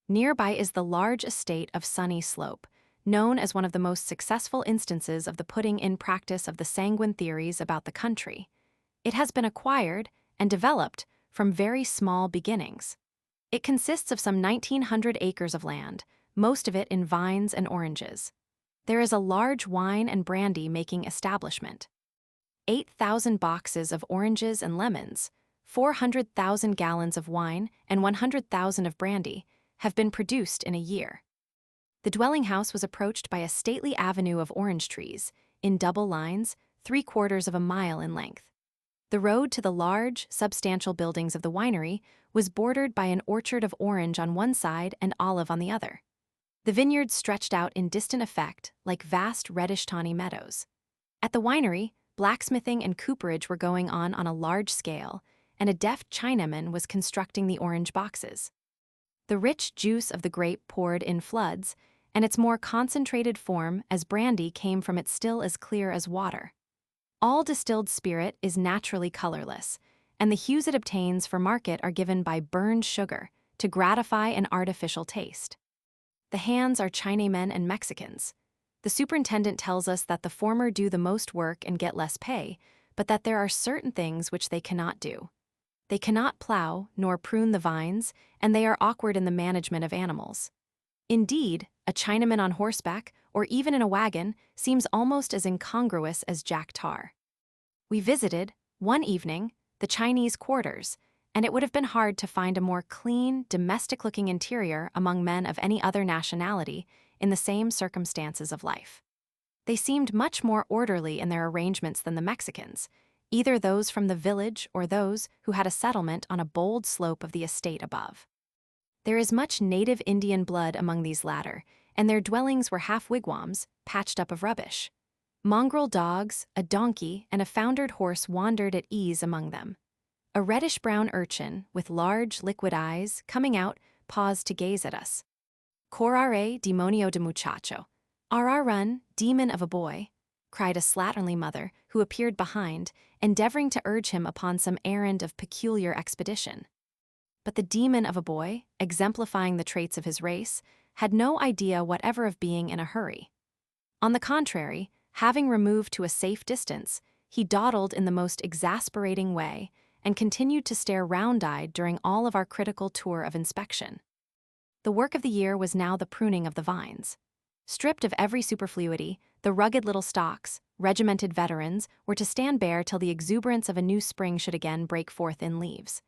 Nearby is the large estate of Sunny Slope, known as one of the most successful instances of the putting in practice of the sanguine theories about the country. It has been acquired and developed from very small beginnings. It consists of some 1,900 acres of land, most of it in vines and oranges. There is a large wine and brandy-making establishment. 8,000 boxes of oranges and lemons, 400,000 gallons of wine, and 100,000 of brandy have been produced in a year. The dwelling house was approached by a stately avenue of orange trees, in double lines, 3/4 of a mile in length. The road to the large, substantial buildings of the winery was bordered by an orchard of orange on one side and olive on the other. The vineyards stretched out in distant effect like vast reddish-tawny meadows. At the winery, blacksmithing and cooperage were going on a large scale, and a deft Chinaman was constructing the orange boxes. The rich juice of the grape poured in floods, and its more concentrated form as brandy came from it still as clear as water. All distilled spirit is naturally colorless, and the hues it obtains for market are given by burned sugar to gratify an artificial taste. The hands are Chinamen and Mexicans. The superintendent tells us that the former do the most work and get less pay, but that there are certain things which they cannot do. They cannot plow nor prune the vines, and they are awkward in the management of animals. Indeed, a Chinaman on horseback, or even in a wagon, seems almost as incongruous as Jack Tar. We visited, one evening, the Chinese quarters, and it would have been hard to find a more clean, domestic-looking interior among men of any other nationality in the same circumstances of life. They seemed much more orderly in their arrangements than the Mexicans, either those from the village or those who had a settlement on a bold slope of the estate above. There is much native Indian blood among these latter, and their dwellings were half wigwams, patched up of rubbish. Mongrel dogs, a donkey, and a foundered horse wandered at ease among them. A reddish-brown urchin, with large, liquid eyes, coming out, paused to gaze at us. "Corrare, demonio de muchacho. Run, demon of a boy," cried a slatternly mother, who appeared behind, endeavoring to urge him upon some errand of peculiar expedition. But the demon of a boy, exemplifying the traits of his race, had no idea whatever of being in a hurry. On the contrary, having removed to a safe distance, he dawdled in the most exasperating way and continued to stare round-eyed during all of our critical tour of inspection. The work of the year was now the pruning of the vines. Stripped of every superfluity, the rugged little stalks, regimented veterans, were to stand bare till the exuberance of a new spring should again break forth in leaves.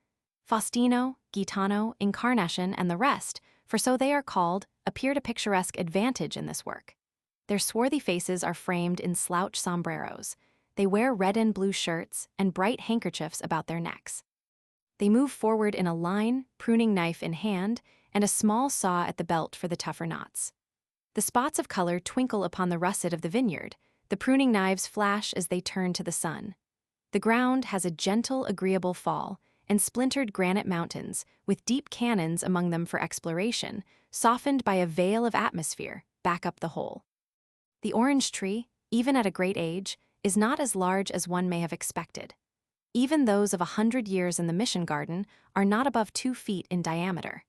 Faustino, Gitano, Incarnation, and the rest, for so they are called, appear to picturesque advantage in this work. Their swarthy faces are framed in slouch sombreros. They wear red and blue shirts and bright handkerchiefs about their necks. They move forward in a line, pruning knife in hand, and a small saw at the belt for the tougher knots. The spots of color twinkle upon the russet of the vineyard. The pruning knives flash as they turn to the sun. The ground has a gentle, agreeable fall, and splintered granite mountains, with deep canyons among them for exploration, softened by a veil of atmosphere, back up the whole. The orange tree, even at a great age, is not as large as one may have expected. Even those of 100 years in the mission garden are not above 2 feet in diameter.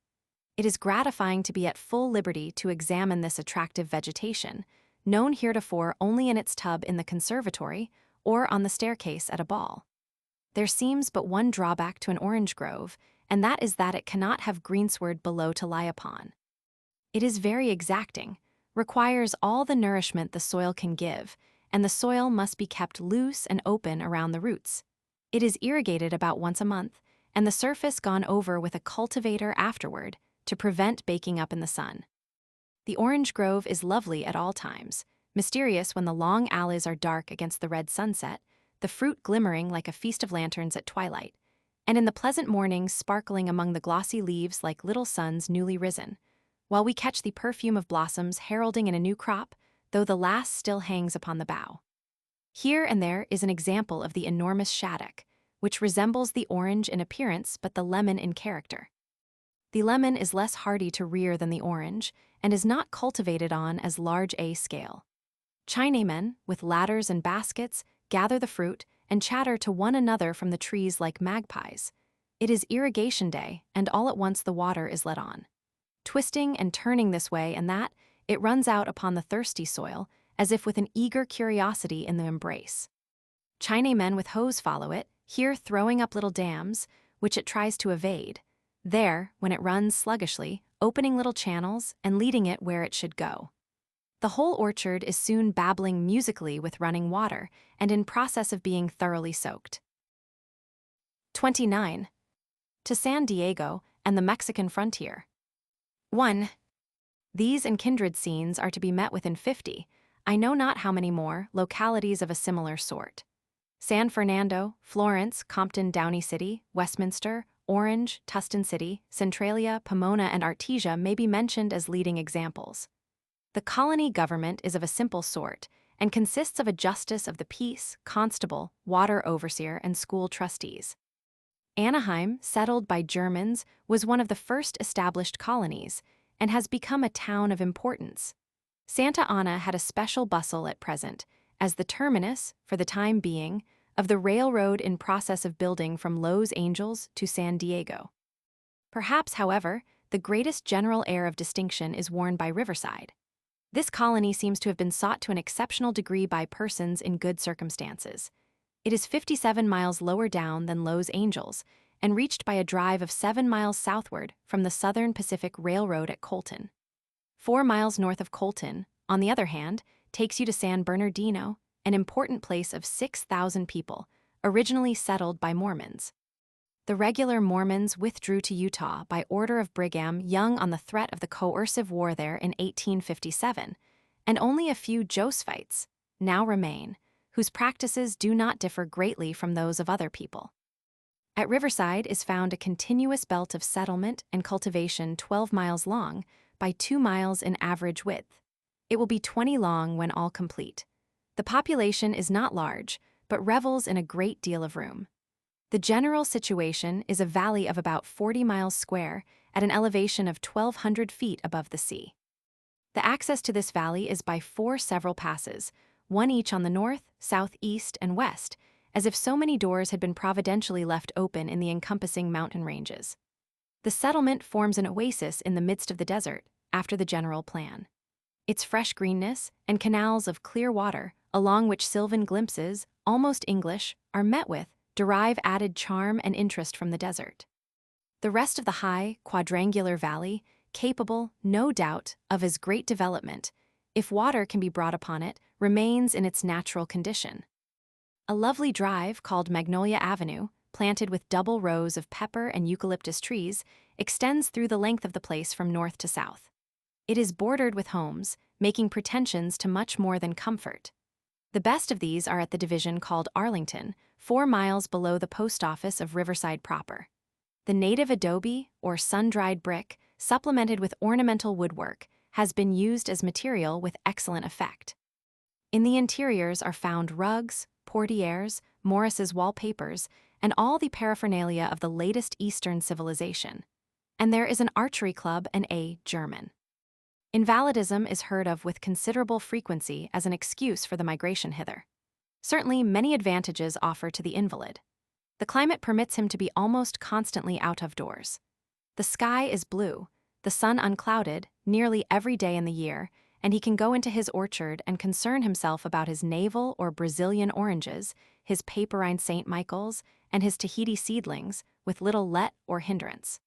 It is gratifying to be at full liberty to examine this attractive vegetation, known heretofore only in its tub in the conservatory or on the staircase at a ball. There seems but one drawback to an orange grove, and that is that it cannot have greensward below to lie upon. It is very exacting, requires all the nourishment the soil can give, and the soil must be kept loose and open around the roots. It is irrigated about once a month, and the surface gone over with a cultivator afterward to prevent baking up in the sun. The orange grove is lovely at all times, mysterious when the long alleys are dark against the red sunset, the fruit glimmering like a feast of lanterns at twilight, and in the pleasant mornings sparkling among the glossy leaves like little suns newly risen, while we catch the perfume of blossoms heralding in a new crop, though the last still hangs upon the bough. Here and there is an example of the enormous shaddock, which resembles the orange in appearance but the lemon in character. The lemon is less hardy to rear than the orange, and is not cultivated on as large a scale. Chinamen, with ladders and baskets, gather the fruit and chatter to one another from the trees like magpies. It is irrigation day, and all at once the water is let on. Twisting and turning this way and that, it runs out upon the thirsty soil, as if with an eager curiosity in the embrace. Chinamen with hoes follow it, here throwing up little dams, which it tries to evade. There, when it runs sluggishly, opening little channels and leading it where it should go. The whole orchard is soon babbling musically with running water and in process of being thoroughly soaked. 29. To San Diego and the Mexican frontier. 1. These and kindred scenes are to be met with in 50, I know not how many more, localities of a similar sort. San Fernando, Florence, Compton, Downey City, Westminster, Orange, Tustin City, Centralia, Pomona, and Artesia may be mentioned as leading examples. The colony government is of a simple sort and consists of a justice of the peace, constable, water overseer, and school trustees. Anaheim, settled by Germans, was one of the first established colonies and has become a town of importance. Santa Ana had a special bustle at present, as the terminus, for the time being, of the railroad in process of building from Los Angeles to San Diego. Perhaps, however, the greatest general air of distinction is worn by Riverside. This colony seems to have been sought to an exceptional degree by persons in good circumstances. It is 57 miles lower down than Los Angeles and reached by a drive of 7 miles southward from the Southern Pacific Railroad at Colton. 4 miles north of Colton, on the other hand, takes you to San Bernardino, an important place of 6,000 people, originally settled by Mormons. The regular Mormons withdrew to Utah by order of Brigham Young on the threat of the coercive war there in 1857, and only a few Josephites now remain, whose practices do not differ greatly from those of other people. At Riverside is found a continuous belt of settlement and cultivation 12 miles long by 2 miles in average width. It will be 20 long when all complete. The population is not large, but revels in a great deal of room. The general situation is a valley of about 40 miles square at an elevation of 1,200 feet above the sea. The access to this valley is by 4 several passes, one each on the north, south, east, and west, as if so many doors had been providentially left open in the encompassing mountain ranges. The settlement forms an oasis in the midst of the desert, after the general plan. Its fresh greenness and canals of clear water, along which sylvan glimpses, almost English, are met with, derive added charm and interest from the desert. The rest of the high, quadrangular valley, capable, no doubt, of as great development, if water can be brought upon it, remains in its natural condition. A lovely drive called Magnolia Avenue, planted with double rows of pepper and eucalyptus trees, extends through the length of the place from north to south. It is bordered with homes, making pretensions to much more than comfort. The best of these are at the division called Arlington, 4 miles below the post office of Riverside proper. The native adobe, or sun-dried brick, supplemented with ornamental woodwork, has been used as material with excellent effect. In the interiors are found rugs, portieres, Morris's wallpapers, and all the paraphernalia of the latest Eastern civilization. And there is an archery club and a German. Invalidism is heard of with considerable frequency as an excuse for the migration hither. Certainly, many advantages offer to the invalid. The climate permits him to be almost constantly out of doors. The sky is blue, the sun unclouded, nearly every day in the year, and he can go into his orchard and concern himself about his navel or Brazilian oranges, his paperine St. Michael's, and his Tahiti seedlings, with little let or hindrance.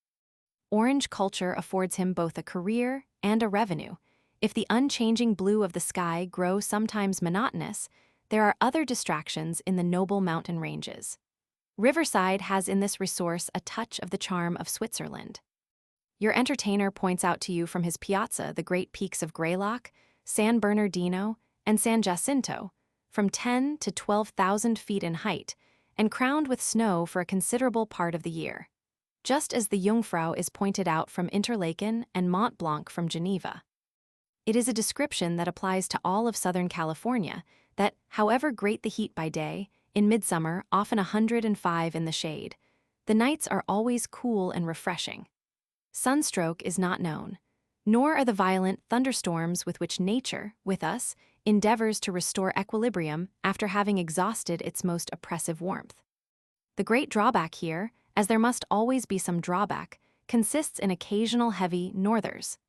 Orange culture affords him both a career and a revenue. If the unchanging blue of the sky grow sometimes monotonous, there are other distractions in the noble mountain ranges. Riverside has in this resource a touch of the charm of Switzerland. Your entertainer points out to you from his piazza the great peaks of Greylock, San Bernardino, and San Jacinto, from 10 to 12,000 feet in height, and crowned with snow for a considerable part of the year, just as the Jungfrau is pointed out from Interlaken and Mont Blanc from Geneva. It is a description that applies to all of Southern California, that, however great the heat by day, in midsummer often 105 in the shade, the nights are always cool and refreshing. Sunstroke is not known, nor are the violent thunderstorms with which nature, with us, endeavors to restore equilibrium after having exhausted its most oppressive warmth. The great drawback here, as there must always be some drawback, consists in occasional heavy northers,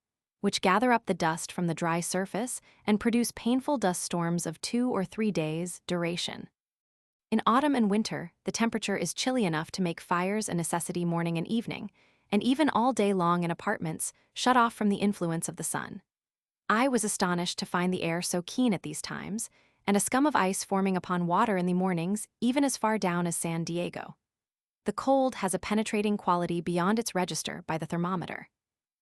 which gather up the dust from the dry surface and produce painful dust storms of 2 or 3 days' duration. In autumn and winter, the temperature is chilly enough to make fires a necessity morning and evening, and even all day long in apartments shut off from the influence of the sun. I was astonished to find the air so keen at these times, and a scum of ice forming upon water in the mornings even as far down as San Diego. The cold has a penetrating quality beyond its register by the thermometer.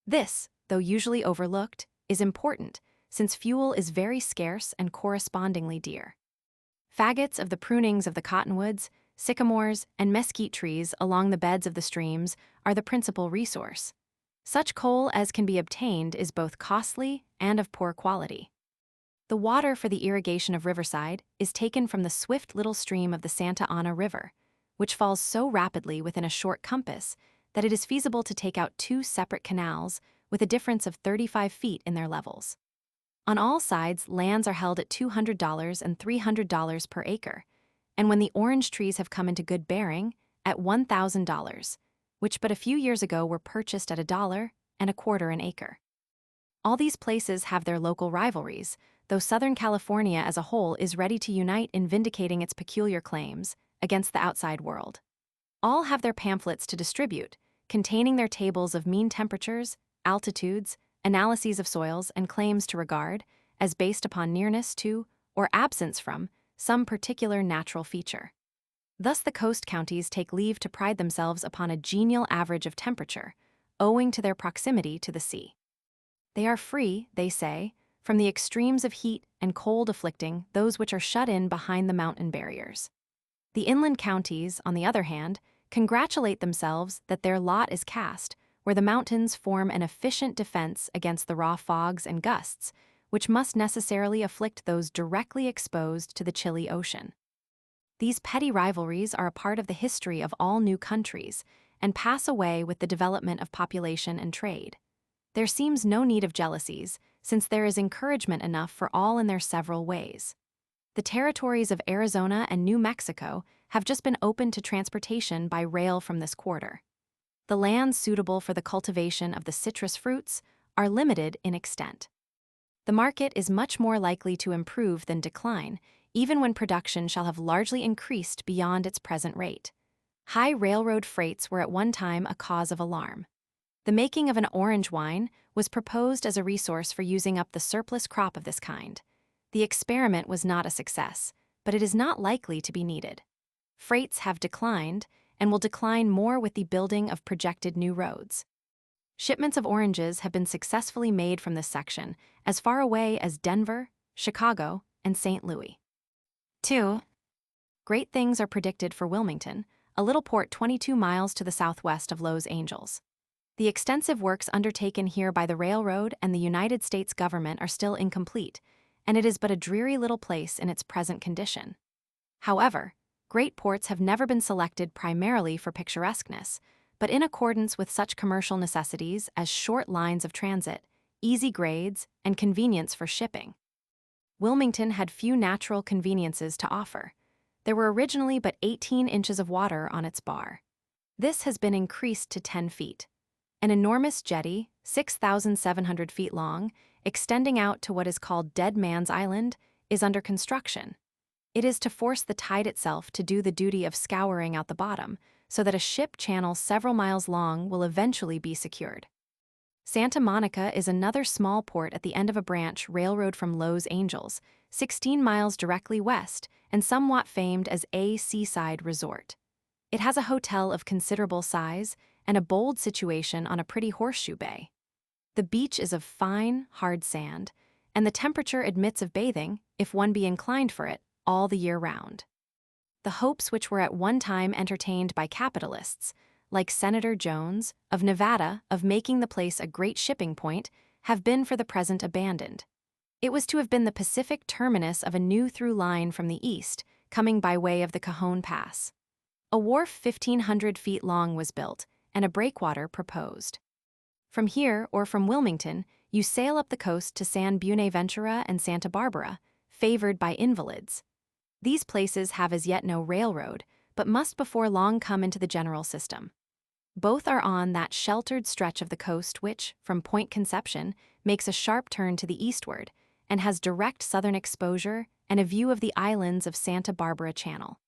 This, though usually overlooked, is important since fuel is very scarce and correspondingly dear. Faggots of the prunings of the cottonwoods, sycamores, and mesquite trees along the beds of the streams are the principal resource. Such coal as can be obtained is both costly and of poor quality. The water for the irrigation of Riverside is taken from the swift little stream of the Santa Ana River, which falls so rapidly within a short compass that it is feasible to take out two separate canals with a difference of 35 feet in their levels. On all sides, lands are held at $200 and $300 per acre, and when the orange trees have come into good bearing, at $1,000, which but a few years ago were purchased at $1.25 an acre. All these places have their local rivalries, though Southern California as a whole is ready to unite in vindicating its peculiar claims against the outside world. All have their pamphlets to distribute, containing their tables of mean temperatures, altitudes, analyses of soils, and claims to regard as based upon nearness to, or absence from, some particular natural feature. Thus the coast counties take leave to pride themselves upon a genial average of temperature, owing to their proximity to the sea. They are free, they say, from the extremes of heat and cold afflicting those which are shut in behind the mountain barriers. The inland counties, on the other hand, congratulate themselves that their lot is cast where the mountains form an efficient defense against the raw fogs and gusts, which must necessarily afflict those directly exposed to the chilly ocean. These petty rivalries are a part of the history of all new countries and pass away with the development of population and trade. There seems no need of jealousies, since there is encouragement enough for all in their several ways. The territories of Arizona and New Mexico have just been opened to transportation by rail from this quarter. The lands suitable for the cultivation of the citrus fruits are limited in extent. The market is much more likely to improve than decline, even when production shall have largely increased beyond its present rate. High railroad freights were at one time a cause of alarm. The making of an orange wine was proposed as a resource for using up the surplus crop of this kind. The experiment was not a success, but it is not likely to be needed. Freights have declined, and will decline more with the building of projected new roads. Shipments of oranges have been successfully made from this section as far away as Denver, Chicago, and St. Louis. 2. Great things are predicted for Wilmington, a little port 22 miles to the southwest of Los Angeles. The extensive works undertaken here by the railroad and the United States government are still incomplete, and it is but a dreary little place in its present condition. However, great ports have never been selected primarily for picturesqueness, but in accordance with such commercial necessities as short lines of transit, easy grades, and convenience for shipping. Wilmington had few natural conveniences to offer. There were originally but 18 inches of water on its bar. This has been increased to 10 feet. An enormous jetty, 6,700 feet long, extending out to what is called Dead Man's Island, is under construction. It is to force the tide itself to do the duty of scouring out the bottom, so that a ship channel several miles long will eventually be secured. Santa Monica is another small port at the end of a branch railroad from Los Angeles, 16 miles directly west, and somewhat famed as a seaside resort. It has a hotel of considerable size and a bold situation on a pretty horseshoe bay. The beach is of fine, hard sand, and the temperature admits of bathing, if one be inclined for it, all the year round. The hopes which were at one time entertained by capitalists, like Senator Jones, of Nevada, of making the place a great shipping point, have been for the present abandoned. It was to have been the Pacific terminus of a new through line from the east, coming by way of the Cajon Pass. A wharf 1,500 feet long was built, and a breakwater proposed. From here, or from Wilmington, you sail up the coast to San Buenaventura and Santa Barbara, favored by invalids. These places have as yet no railroad, but must before long come into the general system. Both are on that sheltered stretch of the coast which, from Point Conception, makes a sharp turn to the eastward, and has direct southern exposure and a view of the islands of Santa Barbara Channel.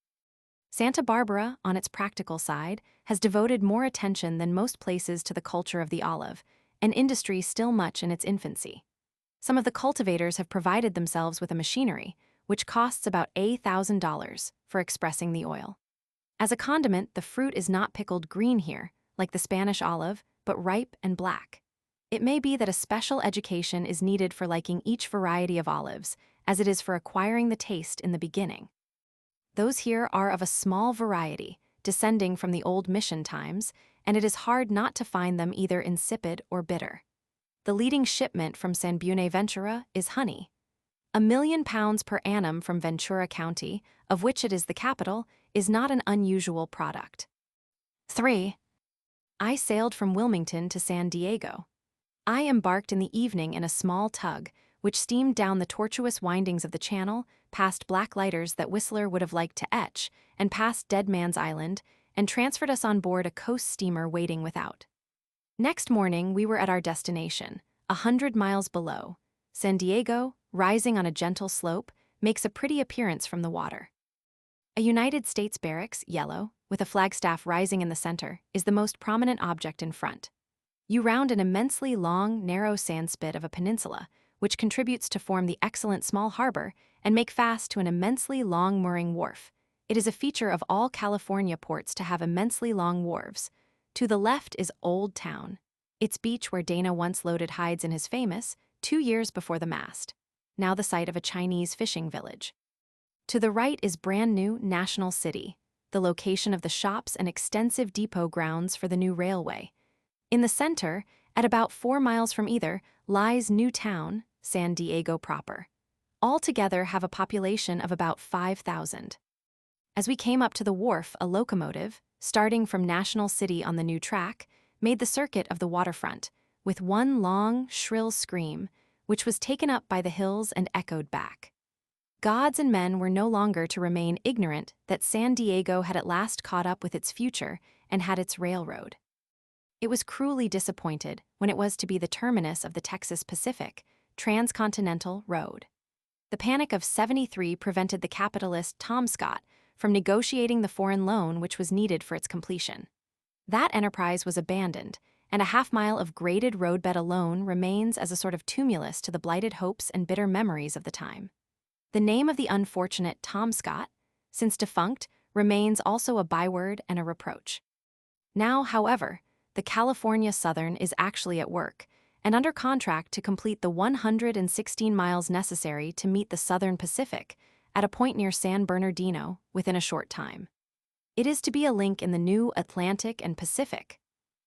Santa Barbara, on its practical side, has devoted more attention than most places to the culture of the olive, an industry still much in its infancy. Some of the cultivators have provided themselves with a machinery, which costs about $1,000 for expressing the oil. As a condiment, the fruit is not pickled green here, like the Spanish olive, but ripe and black. It may be that a special education is needed for liking each variety of olives, as it is for acquiring the taste in the beginning. Those here are of a small variety, descending from the old mission times, and it is hard not to find them either insipid or bitter. The leading shipment from San Buenaventura is honey. 1,000,000 pounds per annum from Ventura County, of which it is the capital, is not an unusual product. 3. I sailed from Wilmington to San Diego. I embarked in the evening in a small tug, which steamed down the tortuous windings of the channel, past black lighters that Whistler would have liked to etch, and past Dead Man's Island, and transferred us on board a coast steamer waiting without. Next morning, we were at our destination, 100 miles below. San Diego, rising on a gentle slope, makes a pretty appearance from the water. A United States barracks, yellow, with a flagstaff rising in the center, is the most prominent object in front. You round an immensely long, narrow sandspit of a peninsula, which contributes to form the excellent small harbor, and make fast to an immensely long mooring wharf. It is a feature of all California ports to have immensely long wharves. To the left is Old Town, its beach where Dana once loaded hides in his famous, 2 years before the mast, now the site of a Chinese fishing village. To the right is brand new National City, the location of the shops and extensive depot grounds for the new railway. In the center, at about 4 miles from either, lies New Town, San Diego proper. All together have a population of about 5,000. As we came up to the wharf, a locomotive, starting from National City on the new track, made the circuit of the waterfront, with one long, shrill scream, which was taken up by the hills and echoed back. Gods and men were no longer to remain ignorant that San Diego had at last caught up with its future and had its railroad. It was cruelly disappointed when it was to be the terminus of the Texas Pacific, Transcontinental Road. The Panic of '73 prevented the capitalist Tom Scott from negotiating the foreign loan which was needed for its completion. That enterprise was abandoned, and a half-mile of graded roadbed alone remains as a sort of tumulus to the blighted hopes and bitter memories of the time. The name of the unfortunate Tom Scott, since defunct, remains also a byword and a reproach. Now, however, the California Southern is actually at work, and under contract to complete the 116 miles necessary to meet the Southern Pacific at a point near San Bernardino within a short time. It is to be a link in the new Atlantic and Pacific,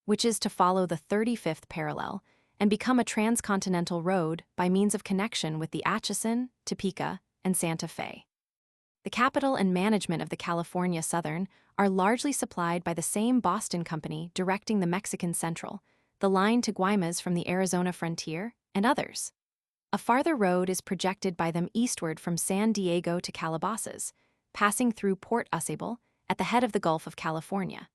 which is to follow the 35th parallel and become a transcontinental road by means of connection with the Atchison, Topeka, and Santa Fe. The capital and management of the California Southern are largely supplied by the same Boston company directing the Mexican Central, the line to Guaymas from the Arizona frontier, and others. A farther road is projected by them eastward from San Diego to Calabasas, passing through Port Ausable at the head of the Gulf of California.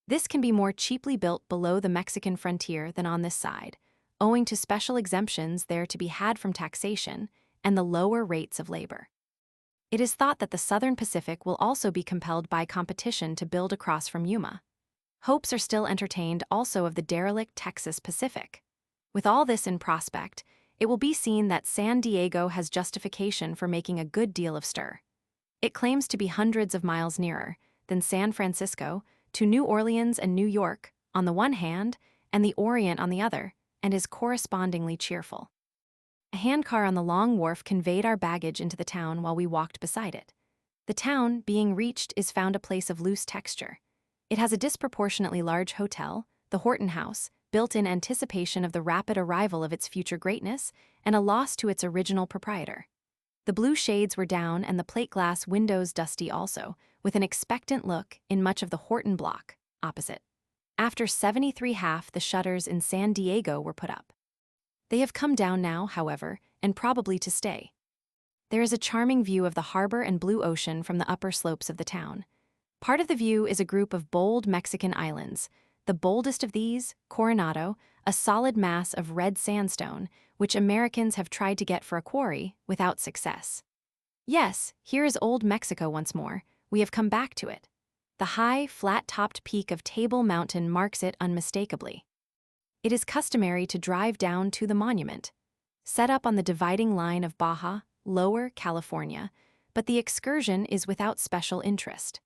This can be more cheaply built below the Mexican frontier than on this side, owing to special exemptions there to be had from taxation and the lower rates of labor. It is thought that the Southern Pacific will also be compelled by competition to build across from Yuma. Hopes are still entertained also of the derelict Texas Pacific. With all this in prospect, it will be seen that San Diego has justification for making a good deal of stir. It claims to be hundreds of miles nearer than San Francisco to New Orleans and New York on the one hand and the Orient on the other, and is correspondingly cheerful. A handcar on the long wharf conveyed our baggage into the town while we walked beside it. The town, being reached, is found a place of loose texture. It has a disproportionately large hotel, the Horton House, built in anticipation of the rapid arrival of its future greatness, and a loss to its original proprietor. The blue shades were down and the plate glass windows dusty also, with an expectant look in much of the Horton block, opposite. After 73 half the shutters in San Diego were put up. They have come down now, however, and probably to stay. There is a charming view of the harbor and blue ocean from the upper slopes of the town. Part of the view is a group of bold Mexican islands. The boldest of these, Coronado, a solid mass of red sandstone, which Americans have tried to get for a quarry without success. Yes, here is old Mexico once more. We have come back to it. The high, flat-topped peak of Table Mountain marks it unmistakably. It is customary to drive down to the monument, set up on the dividing line of Baja, Lower California, but the excursion is without special interest.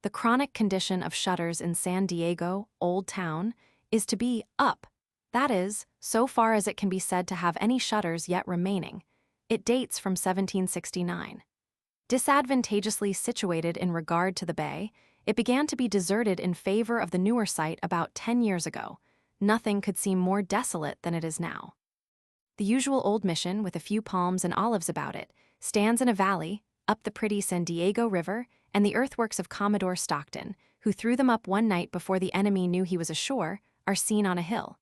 The chronic condition of shutters in San Diego, Old Town, is to be up, That is, so far as it can be said to have any shutters yet remaining. It dates from 1769. Disadvantageously situated in regard to the bay, it began to be deserted in favor of the newer site about 10 years ago. Nothing could seem more desolate than it is now. The usual old mission, with a few palms and olives about it, stands in a valley, up the pretty San Diego River, and the earthworks of Commodore Stockton, who threw them up one night before the enemy knew he was ashore, are seen on a hill.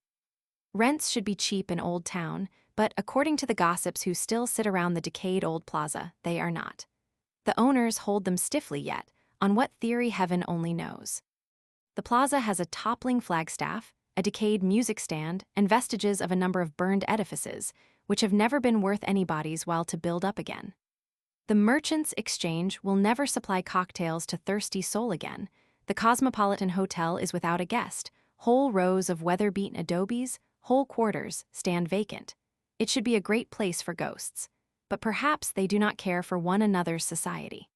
Rents should be cheap in Old Town, but according to the gossips who still sit around the decayed old plaza, they are not. The owners hold them stiffly yet, on what theory heaven only knows. The plaza has a toppling flagstaff, a decayed music stand, and vestiges of a number of burned edifices, which have never been worth anybody's while to build up again. The Merchants' Exchange will never supply cocktails to thirsty soul again. The Cosmopolitan Hotel is without a guest. Whole rows of weather-beaten adobes, whole quarters, stand vacant. It should be a great place for ghosts, but perhaps they do not care for one another's society.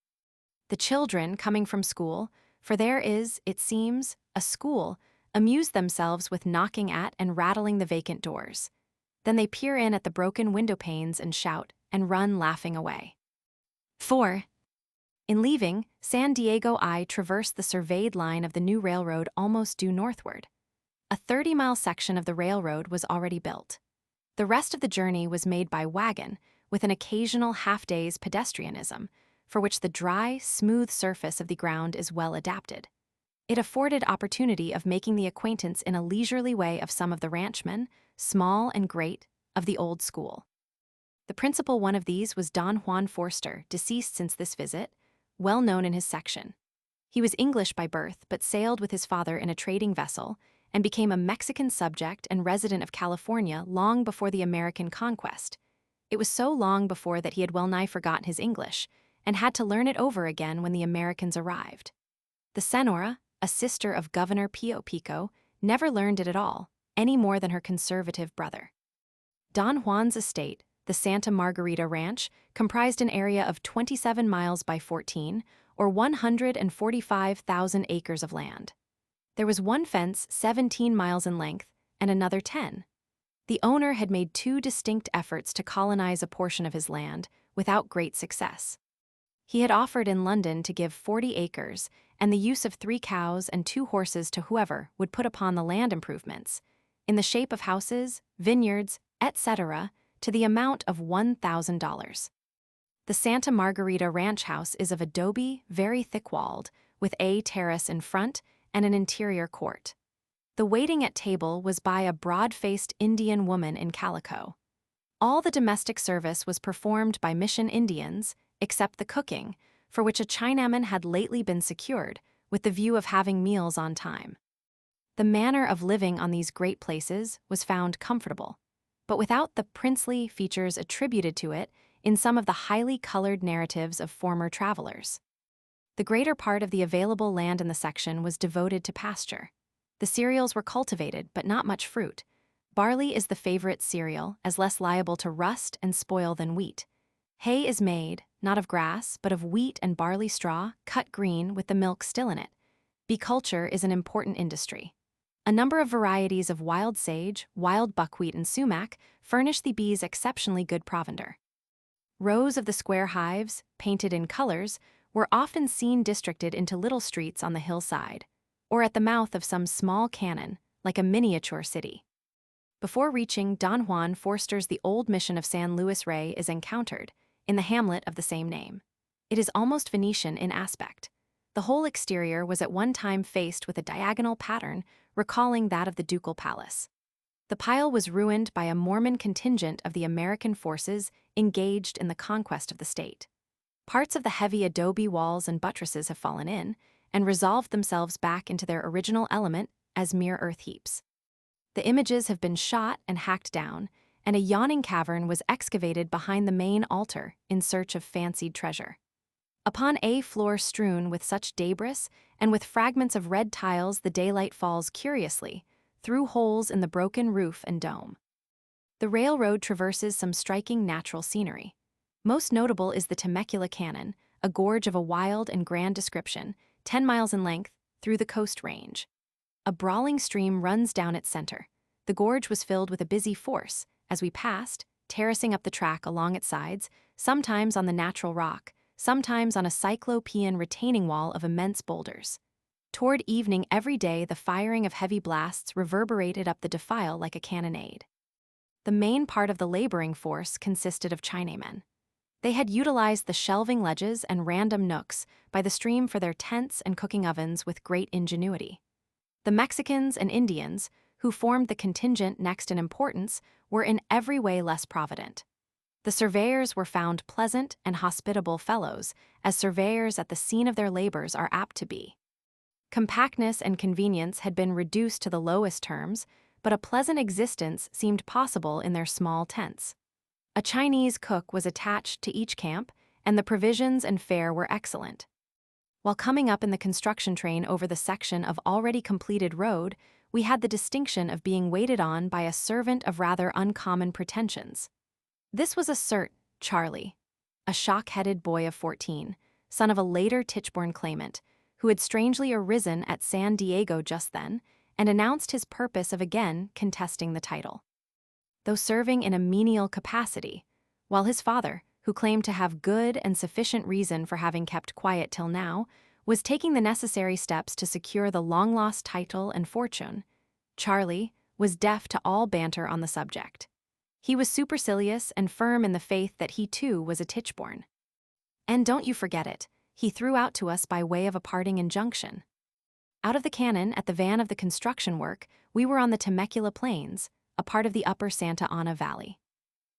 The children, coming from school, for there is, it seems, a school, amuse themselves with knocking at and rattling the vacant doors. Then they peer in at the broken window panes and shout, and run laughing away. 4. In leaving, San Diego I traversed the surveyed line of the new railroad almost due northward. A 30-mile section of the railroad was already built. The rest of the journey was made by wagon, with an occasional half-day's pedestrianism, for which the dry, smooth surface of the ground is well adapted. It afforded opportunity of making the acquaintance in a leisurely way of some of the ranchmen, small and great, of the old school. The principal one of these was Don Juan Forster, deceased since this visit, well known in his section. He was English by birth, but sailed with his father in a trading vessel and became a Mexican subject and resident of California long before the American conquest. It was so long before that he had well-nigh forgotten his English and had to learn it over again when the Americans arrived. The Senora, a sister of Governor Pio Pico, never learned it at all, any more than her conservative brother. Don Juan's estate, the Santa Margarita Ranch, comprised an area of 27 miles by 14, or 145,000 acres of land. There was one fence 17 miles in length and another 10. The owner had made two distinct efforts to colonize a portion of his land, without great success. He had offered in London to give 40 acres and the use of 3 cows and 2 horses to whoever would put upon the land improvements, in the shape of houses, vineyards, etc., to the amount of $1,000. The Santa Margarita Ranch house is of adobe, very thick-walled, with a terrace in front and an interior court. The waiting at table was by a broad-faced Indian woman in calico. All the domestic service was performed by mission Indians, except the cooking, for which a Chinaman had lately been secured, with the view of having meals on time. The manner of living on these great places was found comfortable, but without the princely features attributed to it in some of the highly colored narratives of former travelers. The greater part of the available land in the section was devoted to pasture. The cereals were cultivated, but not much fruit. Barley is the favorite cereal, as less liable to rust and spoil than wheat. Hay is made, not of grass, but of wheat and barley straw, cut green with the milk still in it. Bee culture is an important industry. A number of varieties of wild sage, wild buckwheat, and sumac furnish the bees exceptionally good provender. Rows of the square hives, painted in colors, were often seen districted into little streets on the hillside, or at the mouth of some small canon, like a miniature city. Before reaching Don Juan Forster's, the old mission of San Luis Rey is encountered, in the hamlet of the same name. It is almost Venetian in aspect. The whole exterior was at one time faced with a diagonal pattern recalling that of the ducal palace. The pile was ruined by a Mormon contingent of the American forces engaged in the conquest of the state. Parts of the heavy adobe walls and buttresses have fallen in and resolved themselves back into their original element as mere earth heaps. The images have been shot and hacked down, and a yawning cavern was excavated behind the main altar in search of fancied treasure. Upon a floor strewn with such debris and with fragments of red tiles, the daylight falls curiously through holes in the broken roof and dome. The railroad traverses some striking natural scenery. Most notable is the Temecula Canyon, a gorge of a wild and grand description, 10 miles in length, through the Coast Range. A brawling stream runs down its center. The gorge was filled with a busy force as we passed, terracing up the track along its sides, sometimes on the natural rock, sometimes on a cyclopean retaining wall of immense boulders. Toward evening every day, the firing of heavy blasts reverberated up the defile like a cannonade. The main part of the laboring force consisted of Chinamen. They had utilized the shelving ledges and random nooks by the stream for their tents and cooking ovens with great ingenuity. The Mexicans and Indians, who formed the contingent next in importance, were in every way less provident. The surveyors were found pleasant and hospitable fellows, as surveyors at the scene of their labors are apt to be. Compactness and convenience had been reduced to the lowest terms, but a pleasant existence seemed possible in their small tents. A Chinese cook was attached to each camp, and the provisions and fare were excellent. While coming up in the construction train over the section of already completed road, we had the distinction of being waited on by a servant of rather uncommon pretensions. This was a Cert, Charlie, a shock-headed boy of 14, son of a later Tichborne claimant, who had strangely arisen at San Diego just then and announced his purpose of again contesting the title. Though serving in a menial capacity, while his father, who claimed to have good and sufficient reason for having kept quiet till now, was taking the necessary steps to secure the long-lost title and fortune, Charlie was deaf to all banter on the subject. He was supercilious and firm in the faith that he too was a Tichborne. And don't you forget it, he threw out to us by way of a parting injunction. Out of the cannon at the van of the construction work, we were on the Temecula Plains, a part of the upper Santa Ana Valley.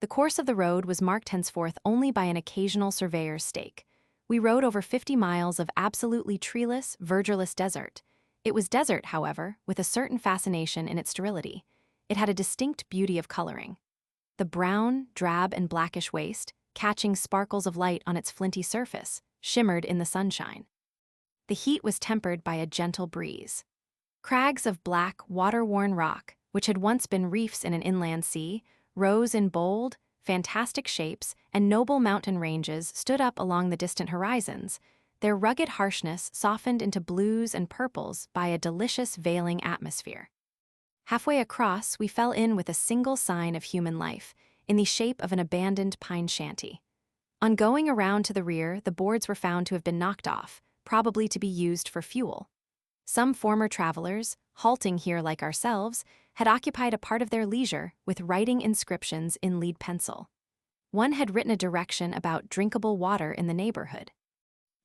The course of the road was marked henceforth only by an occasional surveyor's stake. We rode over 50 miles of absolutely treeless, verdureless desert. It was desert, however, with a certain fascination in its sterility. It had a distinct beauty of coloring. The brown, drab, and blackish waste, catching sparkles of light on its flinty surface, shimmered in the sunshine. The heat was tempered by a gentle breeze. Crags of black, water-worn rock, which had once been reefs in an inland sea, rose in bold, fantastic shapes, and noble mountain ranges stood up along the distant horizons, their rugged harshness softened into blues and purples by a delicious veiling atmosphere. Halfway across, we fell in with a single sign of human life, in the shape of an abandoned pine shanty. On going around to the rear, the boards were found to have been knocked off, probably to be used for fuel. Some former travelers, halting here like ourselves, had occupied a part of their leisure with writing inscriptions in lead pencil. One had written a direction about drinkable water in the neighborhood.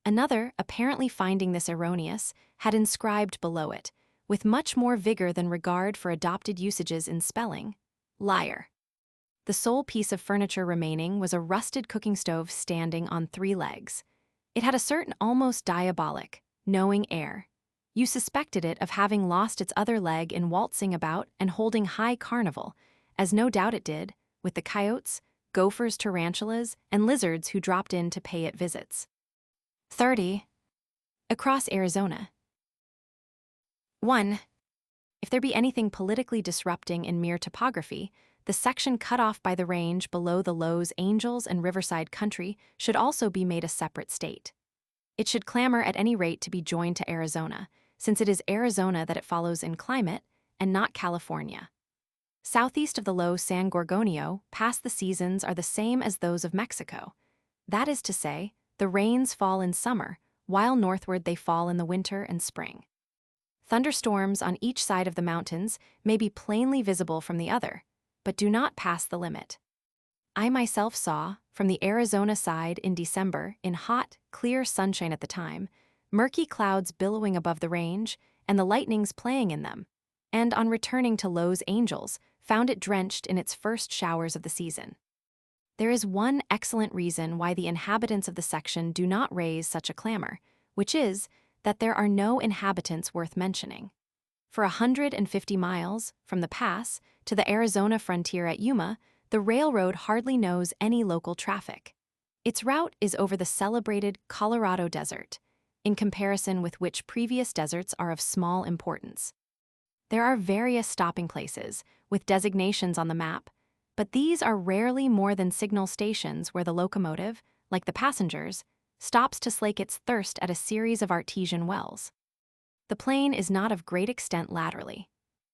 Another, apparently finding this erroneous, had inscribed below it, with much more vigor than regard for adopted usages in spelling, liar. The sole piece of furniture remaining was a rusted cooking stove standing on 3 legs. It had a certain almost diabolic, knowing air. You suspected it of having lost its other leg in waltzing about and holding high carnival, as no doubt it did, with the coyotes, gophers, tarantulas, and lizards who dropped in to pay it visits. 30. Across Arizona. 1. If there be anything politically disrupting in mere topography, the section cut off by the range below the Los Angeles and Riverside country should also be made a separate state. It should clamor at any rate to be joined to Arizona, since it is Arizona that it follows in climate, and not California. Southeast of the low San Gorgonio, past the seasons are the same as those of Mexico. That is to say, the rains fall in summer, while northward they fall in the winter and spring. Thunderstorms on each side of the mountains may be plainly visible from the other, but do not pass the limit. I myself saw, from the Arizona side in December, in hot, clear sunshine at the time, murky clouds billowing above the range and the lightnings playing in them, and on returning to Los Angeles, found it drenched in its first showers of the season. There is one excellent reason why the inhabitants of the section do not raise such a clamor, which is that there are no inhabitants worth mentioning. For 150 miles, from the pass to the Arizona frontier at Yuma, the railroad hardly knows any local traffic. Its route is over the celebrated Colorado Desert, in comparison with which previous deserts are of small importance. There are various stopping places, with designations on the map, but these are rarely more than signal stations where the locomotive, like the passengers, stops to slake its thirst at a series of artesian wells. The plain is not of great extent laterally.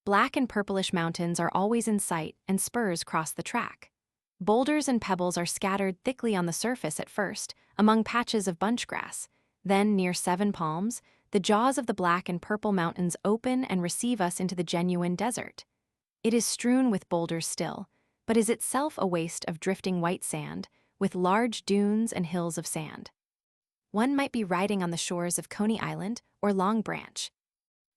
Black and purplish mountains are always in sight and spurs cross the track. Boulders and pebbles are scattered thickly on the surface at first, among patches of bunchgrass. Then, near 7 Palms, the jaws of the black and purple mountains open and receive us into the genuine desert. It is strewn with boulders still, but is itself a waste of drifting white sand, with large dunes and hills of sand. One might be riding on the shores of Coney Island or Long Branch,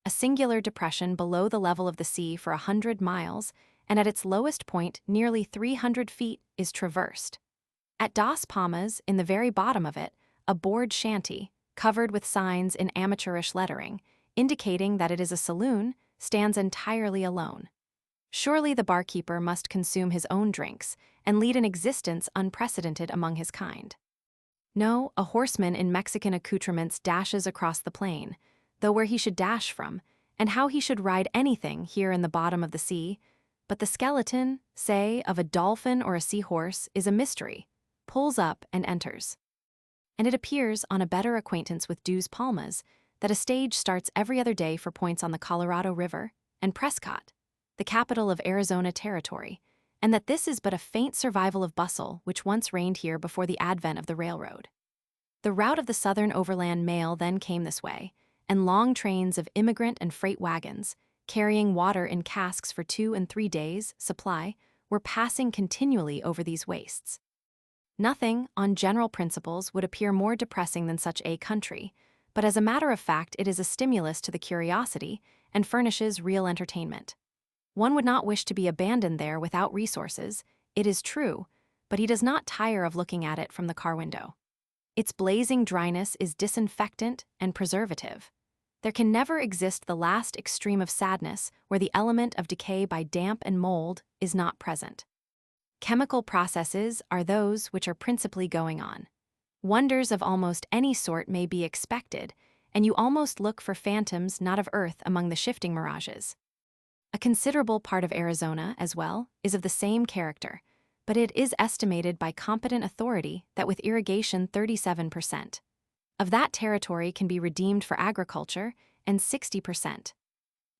a singular depression below the level of the sea for 100 miles, and at its lowest point, nearly 300 feet, is traversed. At Dos Palmas, in the very bottom of it, a board shanty, covered with signs in amateurish lettering, indicating that it is a saloon, stands entirely alone. Surely the barkeeper must consume his own drinks and lead an existence unprecedented among his kind. No, a horseman in Mexican accoutrements dashes across the plain, though where he should dash from, and how he should ride anything here in the bottom of the sea, but the skeleton, say, of a dolphin or a seahorse, is a mystery, pulls up and enters. And it appears, on a better acquaintance with Dos Palmas, that a stage starts every other day for points on the Colorado River and Prescott, the capital of Arizona Territory, and that this is but a faint survival of bustle which once reigned here before the advent of the railroad. The route of the Southern Overland Mail then came this way, and long trains of immigrant and freight wagons, carrying water in casks for 2 and 3 days' supply, were passing continually over these wastes. Nothing, on general principles, would appear more depressing than such a country, but as a matter of fact it is a stimulus to the curiosity and furnishes real entertainment. One would not wish to be abandoned there without resources, it is true, but he does not tire of looking at it from the car window. Its blazing dryness is disinfectant and preservative. There can never exist the last extreme of sadness where the element of decay by damp and mold is not present. Chemical processes are those which are principally going on. Wonders of almost any sort may be expected, and you almost look for phantoms not of earth among the shifting mirages. A considerable part of Arizona, as well, is of the same character, but it is estimated by competent authority that with irrigation 37% of that territory can be redeemed for agriculture and 60%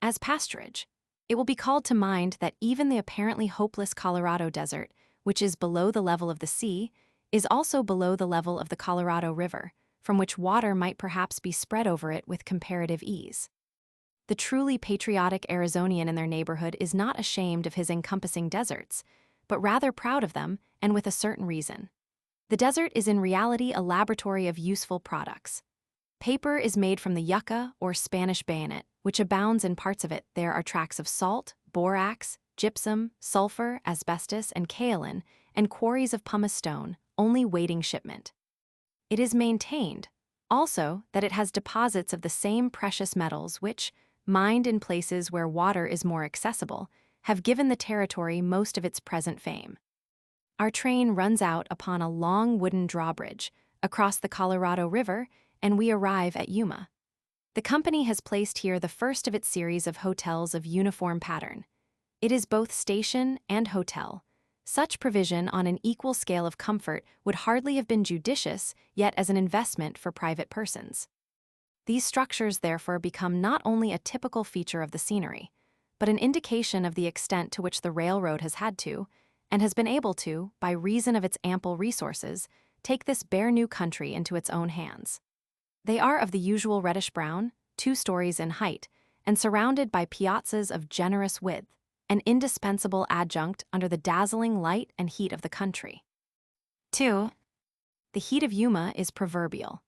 as pasturage. It will be called to mind that even the apparently hopeless Colorado Desert, which is below the level of the sea, is also below the level of the Colorado River, from which water might perhaps be spread over it with comparative ease. The truly patriotic Arizonian in their neighborhood is not ashamed of his encompassing deserts, but rather proud of them, and with a certain reason. The desert is in reality a laboratory of useful products. Paper is made from the yucca or Spanish bayonet, which abounds in parts of it. There are tracts of salt, borax, gypsum, sulfur, asbestos, and kaolin, and quarries of pumice stone, only waiting shipment. It is maintained, also, that it has deposits of the same precious metals which, mined in places where water is more accessible, have given the territory most of its present fame. Our train runs out upon a long wooden drawbridge across the Colorado River, and we arrive at Yuma. The company has placed here the first of its series of hotels of uniform pattern. It is both station and hotel. Such provision on an equal scale of comfort would hardly have been judicious, yet as an investment for private persons. These structures therefore become not only a typical feature of the scenery, but an indication of the extent to which the railroad has had to, and has been able to, by reason of its ample resources, take this bare new country into its own hands. They are of the usual reddish-brown, 2 stories in height, and surrounded by piazzas of generous width, an indispensable adjunct under the dazzling light and heat of the country. 2. The heat of Yuma is proverbial.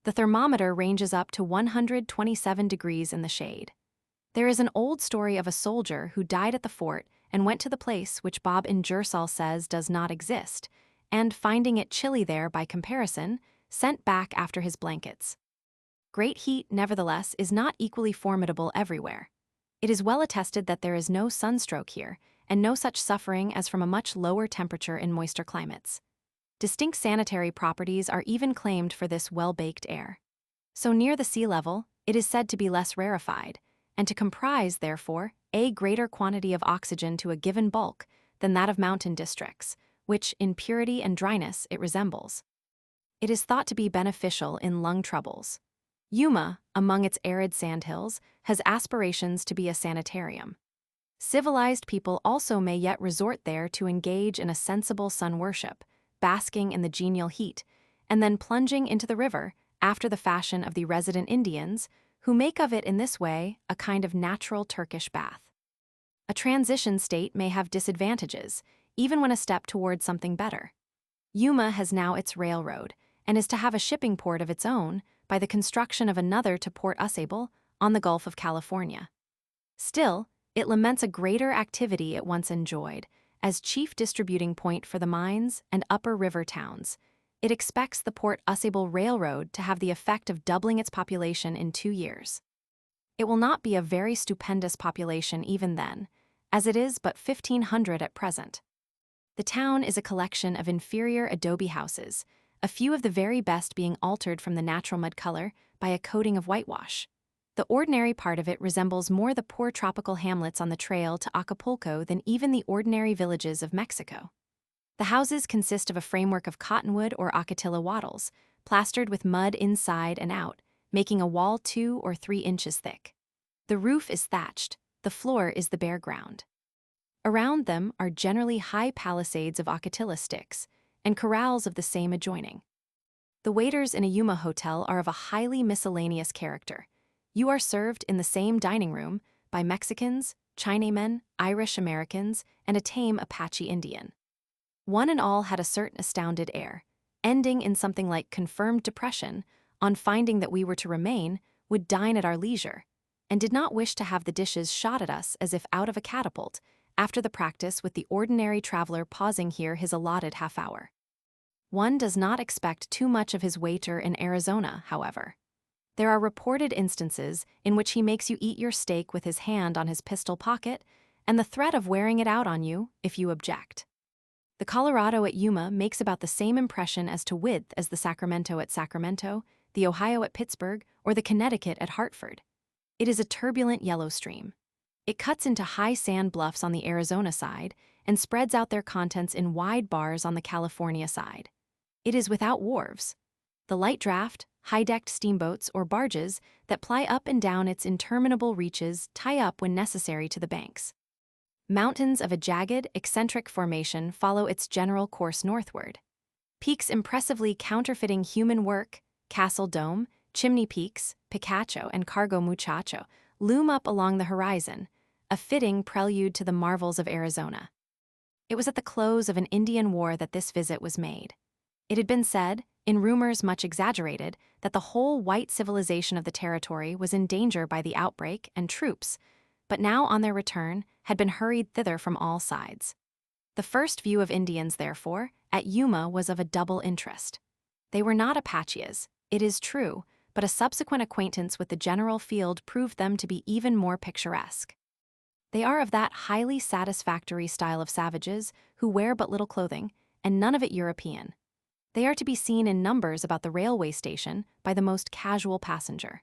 The thermometer ranges up to 127 degrees in the shade. There is an old story of a soldier who died at the fort and went to the place which Bob Ingersoll says does not exist, and, finding it chilly there by comparison, sent back after his blankets. Great heat, nevertheless, is not equally formidable everywhere. It is well attested that there is no sunstroke here, and no such suffering as from a much lower temperature in moister climates. Distinct sanitary properties are even claimed for this well-baked air. So near the sea level, it is said to be less rarefied, and to comprise, therefore, a greater quantity of oxygen to a given bulk than that of mountain districts, which, in purity and dryness, it resembles. It is thought to be beneficial in lung troubles. Yuma, among its arid sandhills, has aspirations to be a sanitarium. Civilized people also may yet resort there to engage in a sensible sun worship, basking in the genial heat, and then plunging into the river after the fashion of the resident Indians, who make of it in this way a kind of natural Turkish bath. A transition state may have disadvantages, even when a step towards something better. Yuma has now its railroad, and is to have a shipping port of its own by the construction of another to Port Ausable on the Gulf of California. Still, it laments a greater activity it once enjoyed, as chief distributing point for the mines and upper river towns. It expects the Port Ausable Railroad to have the effect of doubling its population in 2 years. It will not be a very stupendous population even then, as it is but 1,500 at present. The town is a collection of inferior adobe houses, a few of the very best being altered from the natural mud color by a coating of whitewash. The ordinary part of it resembles more the poor tropical hamlets on the trail to Acapulco than even the ordinary villages of Mexico. The houses consist of a framework of cottonwood or acatilla wattles, plastered with mud inside and out, making a wall 2 or 3 inches thick. The roof is thatched, the floor is the bare ground. Around them are generally high palisades of acatilla sticks, and corrals of the same adjoining. The waiters in a Yuma hotel are of a highly miscellaneous character. You are served in the same dining room by Mexicans, Chinamen, Irish Americans, and a tame Apache Indian. One and all had a certain astounded air, ending in something like confirmed depression on finding that we were to remain, would dine at our leisure, and did not wish to have the dishes shot at us as if out of a catapult, after the practice with the ordinary traveler pausing here his allotted half-hour. One does not expect too much of his waiter in Arizona, however. There are reported instances in which he makes you eat your steak with his hand on his pistol pocket and the threat of wearing it out on you if you object. The Colorado at Yuma makes about the same impression as to width as the Sacramento at Sacramento, the Ohio at Pittsburgh, or the Connecticut at Hartford. It is a turbulent yellow stream. It cuts into high sand bluffs on the Arizona side and spreads out their contents in wide bars on the California side. It is without wharves. The light draft, high-decked steamboats or barges that ply up and down its interminable reaches tie up when necessary to the banks. Mountains of a jagged, eccentric formation follow its general course northward. Peaks impressively counterfeiting human work, Castle Dome, Chimney Peaks, Picacho, and Cargo Muchacho loom up along the horizon, a fitting prelude to the marvels of Arizona. It was at the close of an Indian war that this visit was made. It had been said, in rumors much exaggerated, that the whole white civilization of the territory was in danger by the outbreak and troops, but now on their return had been hurried thither from all sides. The first view of Indians, therefore, at Yuma was of a double interest. They were not Apaches, it is true, but a subsequent acquaintance with the general field proved them to be even more picturesque. They are of that highly satisfactory style of savages who wear but little clothing, and none of it European. They are to be seen in numbers about the railway station by the most casual passenger.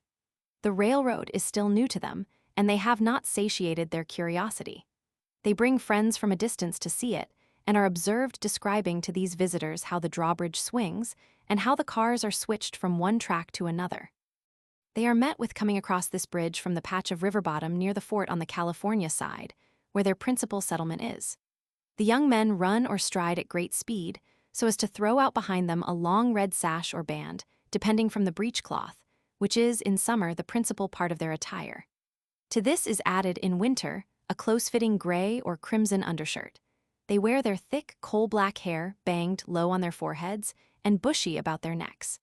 The railroad is still new to them, and they have not satiated their curiosity. They bring friends from a distance to see it, and are observed describing to these visitors how the drawbridge swings, and how the cars are switched from one track to another. They are met with coming across this bridge from the patch of river bottom near the fort on the California side, where their principal settlement is. The young men run or stride at great speed, so as to throw out behind them a long red sash or band, depending from the breechcloth, which is, in summer, the principal part of their attire. To this is added, in winter, a close-fitting gray or crimson undershirt. They wear their thick, coal-black hair banged low on their foreheads and bushy about their necks.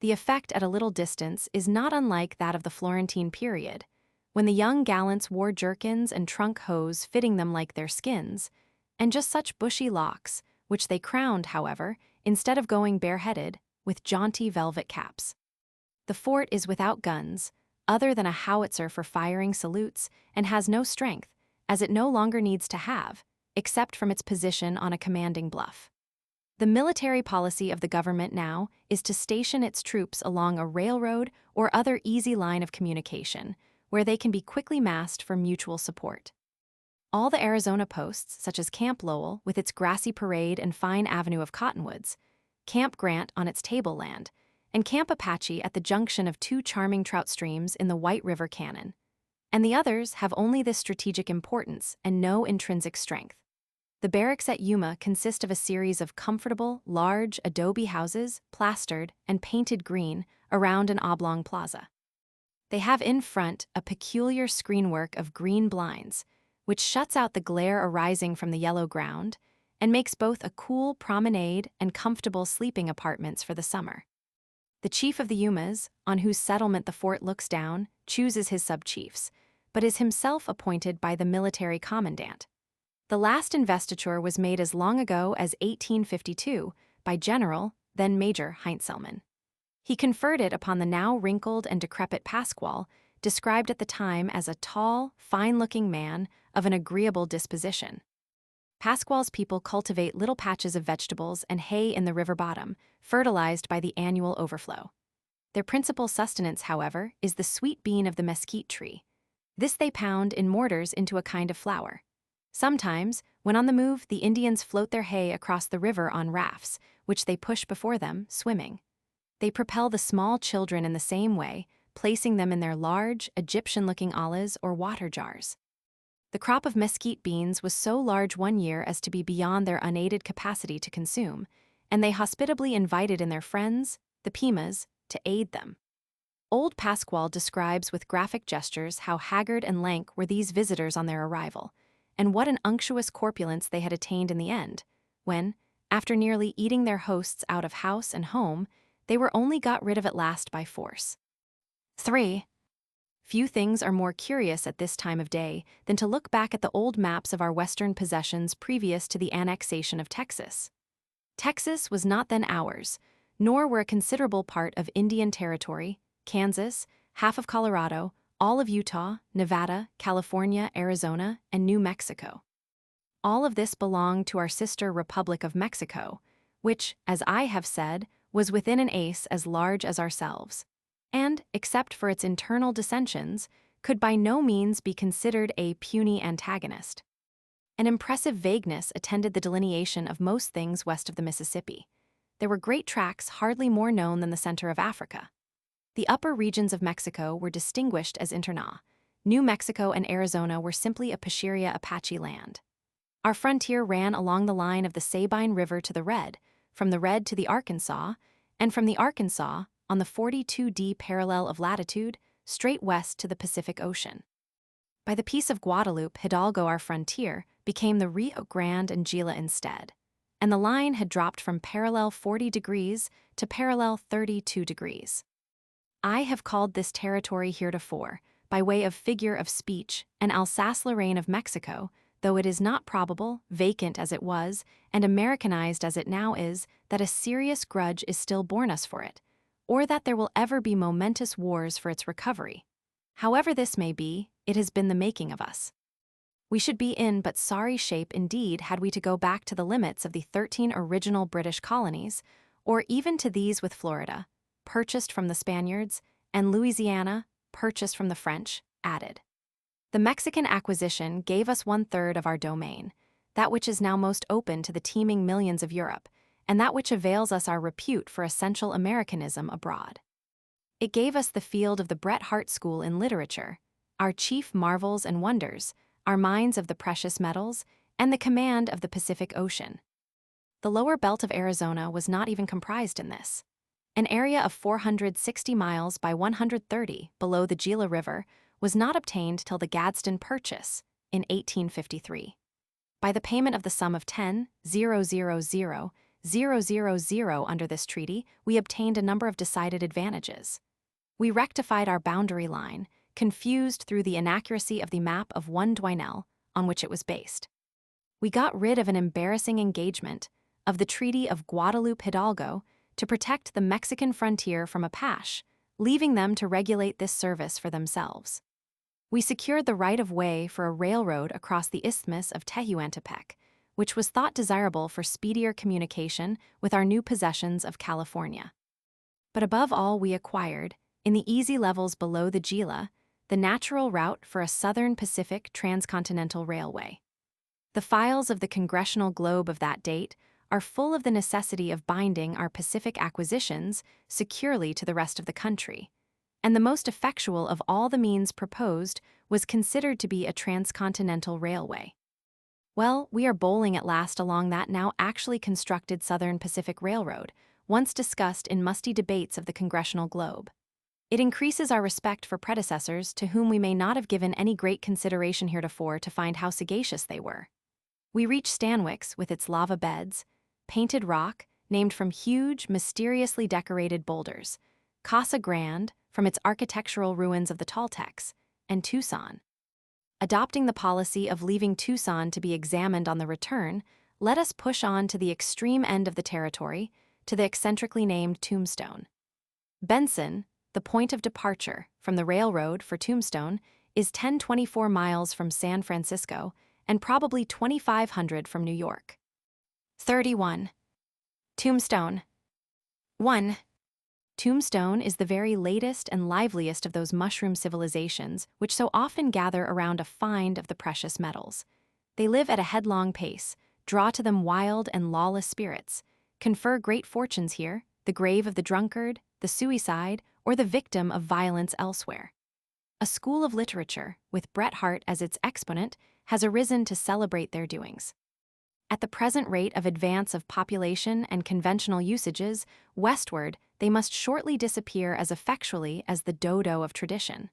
The effect at a little distance is not unlike that of the Florentine period, when the young gallants wore jerkins and trunk hose fitting them like their skins, and just such bushy locks, which they crowned, however, instead of going bareheaded, with jaunty velvet caps. The fort is without guns, other than a howitzer for firing salutes, and has no strength, as it no longer needs to have, except from its position on a commanding bluff. The military policy of the government now is to station its troops along a railroad or other easy line of communication, where they can be quickly massed for mutual support. All the Arizona posts, such as Camp Lowell with its grassy parade and fine avenue of cottonwoods, Camp Grant on its tableland, and Camp Apache at the junction of 2 charming trout streams in the White River Canyon, and the others have only this strategic importance and no intrinsic strength. The barracks at Yuma consist of a series of comfortable, large adobe houses, plastered and painted green, around an oblong plaza. They have in front a peculiar screenwork of green blinds, which shuts out the glare arising from the yellow ground and makes both a cool promenade and comfortable sleeping apartments for the summer. The chief of the Yumas, on whose settlement the fort looks down, chooses his sub-chiefs, but is himself appointed by the military commandant. The last investiture was made as long ago as 1852 by General, then Major Heinzelmann. He conferred it upon the now wrinkled and decrepit Pasquale, described at the time as a tall, fine-looking man of an agreeable disposition. Pasquale's people cultivate little patches of vegetables and hay in the river bottom, fertilized by the annual overflow. Their principal sustenance, however, is the sweet bean of the mesquite tree. This they pound in mortars into a kind of flour. Sometimes, when on the move, the Indians float their hay across the river on rafts, which they push before them, swimming. They propel the small children in the same way, placing them in their large, Egyptian-looking ollas or water jars. The crop of mesquite beans was so large one year as to be beyond their unaided capacity to consume, and they hospitably invited in their friends, the Pimas, to aid them. Old Pasquale describes with graphic gestures how haggard and lank were these visitors on their arrival, and what an unctuous corpulence they had attained in the end, when, after nearly eating their hosts out of house and home, they were only got rid of at last by force. 3. Few things are more curious at this time of day than to look back at the old maps of our western possessions previous to the annexation of Texas. Texas was not then ours, nor were a considerable part of Indian Territory, Kansas, half of Colorado, all of Utah, Nevada, California, Arizona, and New Mexico. All of this belonged to our sister Republic of Mexico, which, as I have said, was within an ace as large as ourselves, and, except for its internal dissensions, could by no means be considered a puny antagonist. An impressive vagueness attended the delineation of most things west of the Mississippi. There were great tracts hardly more known than the center of Africa. The upper regions of Mexico were distinguished as interna. New Mexico and Arizona were simply a Pasheria Apache land. Our frontier ran along the line of the Sabine River to the Red, from the Red to the Arkansas, and from the Arkansas, on the 42° parallel of latitude, straight west to the Pacific Ocean. By the Peace of Guadalupe, Hidalgo, our frontier, became the Rio Grande and Gila instead, and the line had dropped from parallel 40 degrees to parallel 32 degrees. I have called this territory heretofore, by way of figure of speech, an Alsace-Lorraine of Mexico, though it is not probable, vacant as it was, and Americanized as it now is, that a serious grudge is still borne us for it, or that there will ever be momentous wars for its recovery. However this may be, it has been the making of us. We should be in but sorry shape indeed had we to go back to the limits of the 13 original British colonies, or even to these with Florida, purchased from the Spaniards, and Louisiana, purchased from the French, added. The Mexican acquisition gave us 1/3 of our domain, that which is now most open to the teeming millions of Europe, and that which avails us our repute for essential Americanism abroad. It gave us the field of the Bret Harte School in literature, our chief marvels and wonders, our mines of the precious metals, and the command of the Pacific Ocean. The lower belt of Arizona was not even comprised in this. An area of 460 miles by 130 below the Gila River was not obtained till the Gadsden Purchase in 1853. By the payment of the sum of 10,000,000 under this treaty, we obtained a number of decided advantages. We rectified our boundary line, confused through the inaccuracy of the map of one Dwinelle, on which it was based. We got rid of an embarrassing engagement of the Treaty of Guadalupe Hidalgo to protect the Mexican frontier from Apache, leaving them to regulate this service for themselves. We secured the right-of-way for a railroad across the Isthmus of Tehuantepec, which was thought desirable for speedier communication with our new possessions of California. But above all, we acquired, in the easy levels below the Gila, the natural route for a Southern Pacific transcontinental railway. The files of the Congressional Globe of that date are full of the necessity of binding our Pacific acquisitions securely to the rest of the country, and the most effectual of all the means proposed was considered to be a transcontinental railway. Well, we are bowling at last along that now actually constructed Southern Pacific Railroad, once discussed in musty debates of the Congressional Globe. It increases our respect for predecessors to whom we may not have given any great consideration heretofore to find how sagacious they were. We reach Stanwix with its lava beds, Painted Rock, named from huge, mysteriously decorated boulders, Casa Grande, from its architectural ruins of the Toltecs, and Tucson. Adopting the policy of leaving Tucson to be examined on the return, let us push on to the extreme end of the territory, to the eccentrically named Tombstone. Benson, the point of departure from the railroad for Tombstone, is 1024 miles from San Francisco and probably 2,500 from New York. 31. Tombstone. 1. Tombstone is the very latest and liveliest of those mushroom civilizations which so often gather around a find of the precious metals. They live at a headlong pace, draw to them wild and lawless spirits, confer great fortunes here, the grave of the drunkard, the suicide, or the victim of violence elsewhere. A school of literature, with Bret Harte as its exponent, has arisen to celebrate their doings. At the present rate of advance of population and conventional usages, westward they must shortly disappear as effectually as the dodo of tradition.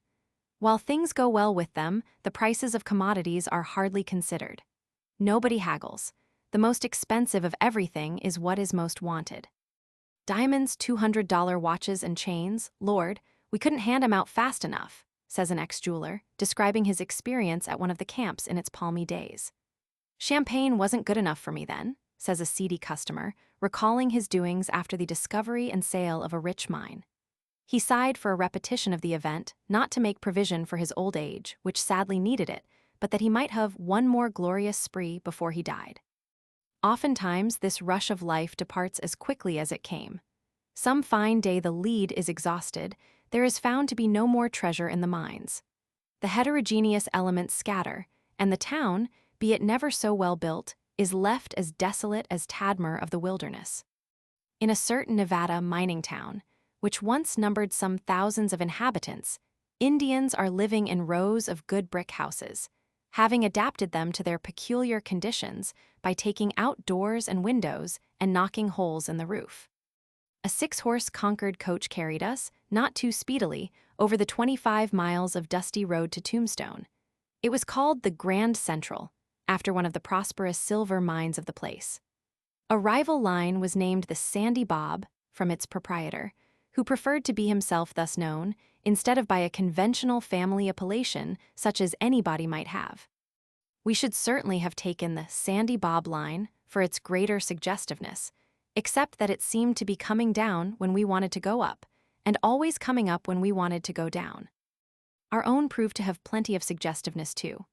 While things go well with them, the prices of commodities are hardly considered. Nobody haggles. The most expensive of everything is what is most wanted. Diamonds, $200 watches and chains, Lord, we couldn't hand 'em out fast enough, says an ex-jeweler, describing his experience at one of the camps in its palmy days. Champagne wasn't good enough for me then, says a seedy customer, recalling his doings after the discovery and sale of a rich mine. He sighed for a repetition of the event, not to make provision for his old age, which sadly needed it, but that he might have one more glorious spree before he died. Oftentimes, this rush of life departs as quickly as it came. Some fine day the lead is exhausted, there is found to be no more treasure in the mines. The heterogeneous elements scatter, and the town, be it never so well built, is left as desolate as Tadmor of the wilderness. In a certain Nevada mining town, which once numbered some thousands of inhabitants, Indians are living in rows of good brick houses, having adapted them to their peculiar conditions by taking out doors and windows and knocking holes in the roof. A 6-horse Concord coach carried us, not too speedily, over the 25 miles of dusty road to Tombstone. It was called the Grand Central, after one of the prosperous silver mines of the place. A rival line was named the Sandy Bob, from its proprietor, who preferred to be himself thus known, instead of by a conventional family appellation such as anybody might have. We should certainly have taken the Sandy Bob line for its greater suggestiveness, except that it seemed to be coming down when we wanted to go up, and always coming up when we wanted to go down. Our own proved to have plenty of suggestiveness too.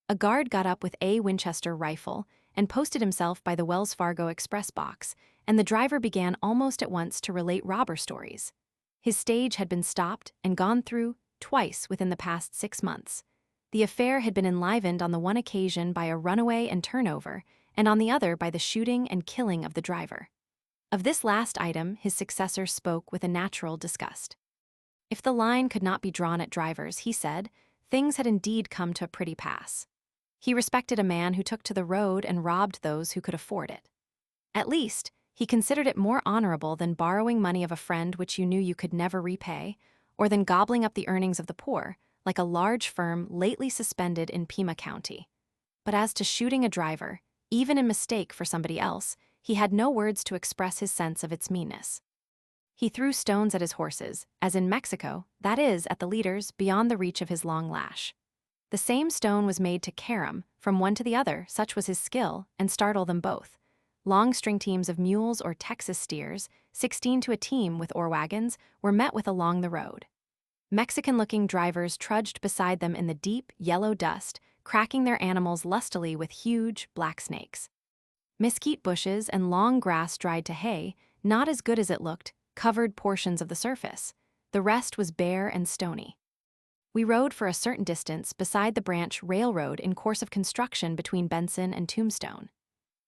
A guard got up with a Winchester rifle and posted himself by the Wells Fargo express box, and the driver began almost at once to relate robber stories. His stage had been stopped and gone through twice within the past 6 months. The affair had been enlivened on the one occasion by a runaway and turnover, and on the other by the shooting and killing of the driver. Of this last item his successor spoke with a natural disgust. If the line could not be drawn at drivers, he said, things had indeed come to a pretty pass. He respected a man who took to the road and robbed those who could afford it. At least, he considered it more honorable than borrowing money of a friend which you knew you could never repay, or than gobbling up the earnings of the poor, like a large firm lately suspended in Pima County. But as to shooting a driver, even in mistake for somebody else, he had no words to express his sense of its meanness. He threw stones at his horses, as in Mexico, that is, at the leaders, beyond the reach of his long lash. The same stone was made to carry 'em from one to the other, such was his skill, and startle them both. Long string teams of mules or Texas steers, 16 to a team with ore wagons, were met with along the road. Mexican-looking drivers trudged beside them in the deep, yellow dust, cracking their animals lustily with huge, black snakes. Mesquite bushes and long grass dried to hay, not as good as it looked, covered portions of the surface. The rest was bare and stony. We rode for a certain distance beside the branch railroad in course of construction between Benson and Tombstone.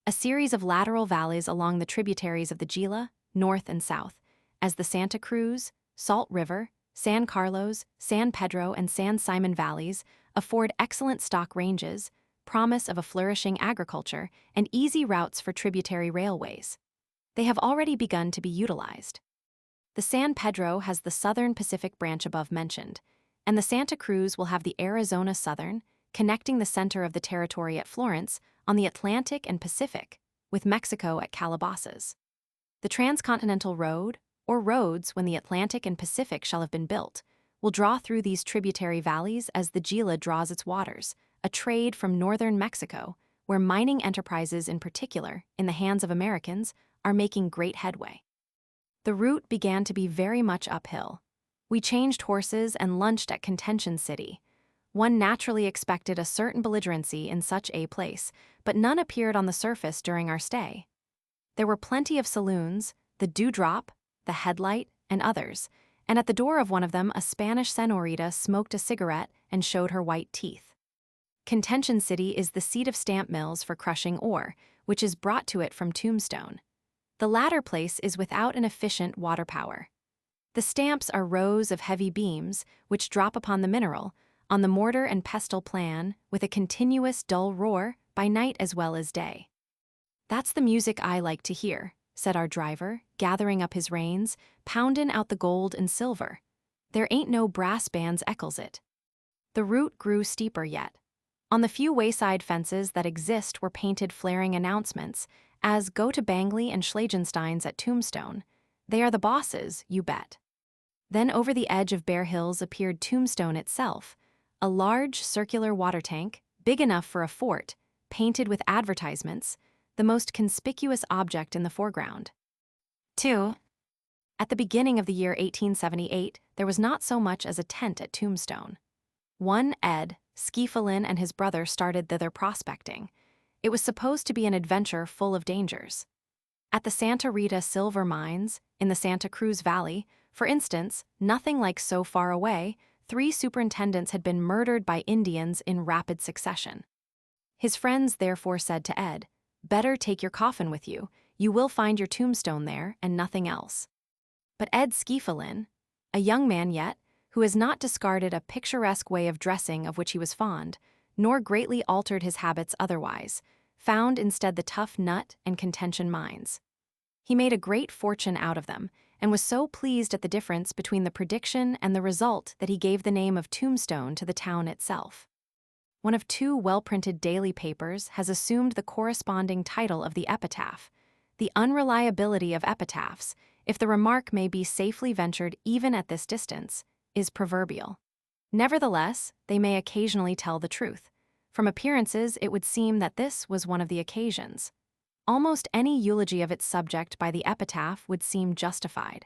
A series of lateral valleys along the tributaries of the Gila, north and south, as the Santa Cruz, Salt River, San Carlos, San Pedro, and San Simon valleys, afford excellent stock ranges, promise of a flourishing agriculture, and easy routes for tributary railways. They have already begun to be utilized. The San Pedro has the Southern Pacific branch above mentioned, and the Santa Cruz will have the Arizona Southern, connecting the center of the territory at Florence on the Atlantic and Pacific, with Mexico at Calabasas. The Transcontinental Road, or roads when the Atlantic and Pacific shall have been built, will draw through these tributary valleys as the Gila draws its waters, a trade from northern Mexico, where mining enterprises in particular, in the hands of Americans, are making great headway. The route began to be very much uphill. We changed horses and lunched at Contention City. One naturally expected a certain belligerency in such a place, but none appeared on the surface during our stay. There were plenty of saloons, the Dewdrop, the Headlight, and others, and at the door of one of them a Spanish senorita smoked a cigarette and showed her white teeth. Contention City is the seat of stamp mills for crushing ore, which is brought to it from Tombstone. The latter place is without an efficient water power. The stamps are rows of heavy beams, which drop upon the mineral, on the mortar and pestle plan, with a continuous dull roar, by night as well as day. "That's the music I like to hear," said our driver, gathering up his reins, "poundin' out the gold and silver. There ain't no brass bands eccles it." The route grew steeper yet. On the few wayside fences that exist were painted flaring announcements, as "Go to Bangley and Schlagenstein's at Tombstone. They are the bosses, you bet." Then over the edge of bare hills appeared Tombstone itself, a large circular water tank, big enough for a fort, painted with advertisements, the most conspicuous object in the foreground. 2. At the beginning of the year 1878, there was not so much as a tent at Tombstone. One Ed, Skifelin, and his brother started thither prospecting. It was supposed to be an adventure full of dangers. At the Santa Rita silver mines, in the Santa Cruz Valley, for instance, nothing like so far away, 3 superintendents had been murdered by Indians in rapid succession. His friends therefore said to Ed, "Better take your coffin with you. You will find your tombstone there and nothing else." But Ed Skifelin, a young man yet, who has not discarded a picturesque way of dressing of which he was fond, nor greatly altered his habits otherwise, found instead the tough nut and Contention mines. He made a great fortune out of them, and was so pleased at the difference between the prediction and the result that he gave the name of Tombstone to the town itself. One of 2 well-printed daily papers has assumed the corresponding title of the epitaph. The unreliability of epitaphs, if the remark may be safely ventured even at this distance, is proverbial. Nevertheless, they may occasionally tell the truth. From appearances, it would seem that this was one of the occasions. Almost any eulogy of its subject by the epitaph would seem justified.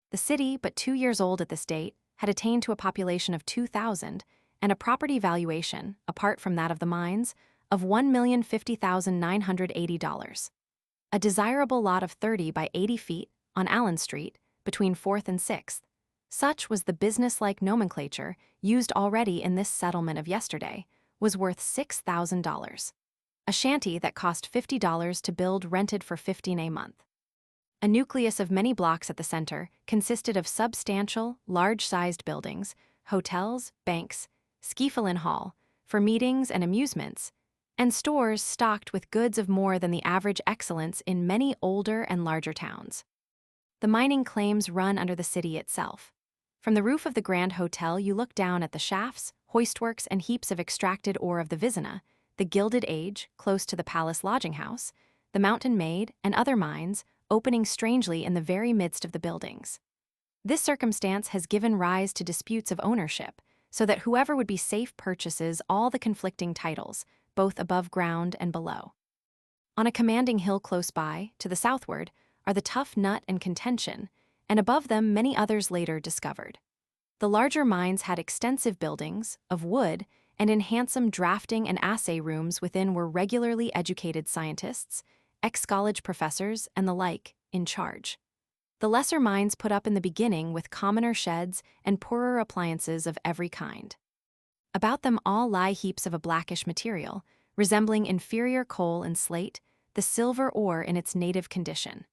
The city, but 2 years old at this date, had attained to a population of 2,000 and a property valuation, apart from that of the mines, of $1,050,980. A desirable lot of 30 by 80 feet on Allen Street, between 4th and 6th. Such was the businesslike nomenclature used already in this settlement of yesterday, was worth $6,000. A shanty that cost $50 to build rented for $15 a month. A nucleus of many blocks at the center consisted of substantial, large-sized buildings, hotels, banks, Skifelin Hall, for meetings and amusements, and stores stocked with goods of more than the average excellence in many older and larger towns. The mining claims run under the city itself. From the roof of the Grand Hotel you look down at the shafts, hoistworks, and heaps of extracted ore of the Vizina, the Gilded Age, close to the Palace Lodging House, the Mountain Maid, and other mines, opening strangely in the very midst of the buildings. This circumstance has given rise to disputes of ownership, so that whoever would be safe purchases all the conflicting titles, both above ground and below. On a commanding hill close by, to the southward, are the Tough Nut and Contention, and above them many others later discovered. The larger mines had extensive buildings, of wood, and in handsome drafting and assay rooms within were regularly educated scientists, ex-college professors, and the like, in charge. The lesser mines put up in the beginning with commoner sheds and poorer appliances of every kind. About them all lie heaps of a blackish material, resembling inferior coal and slate, the silver ore in its native condition.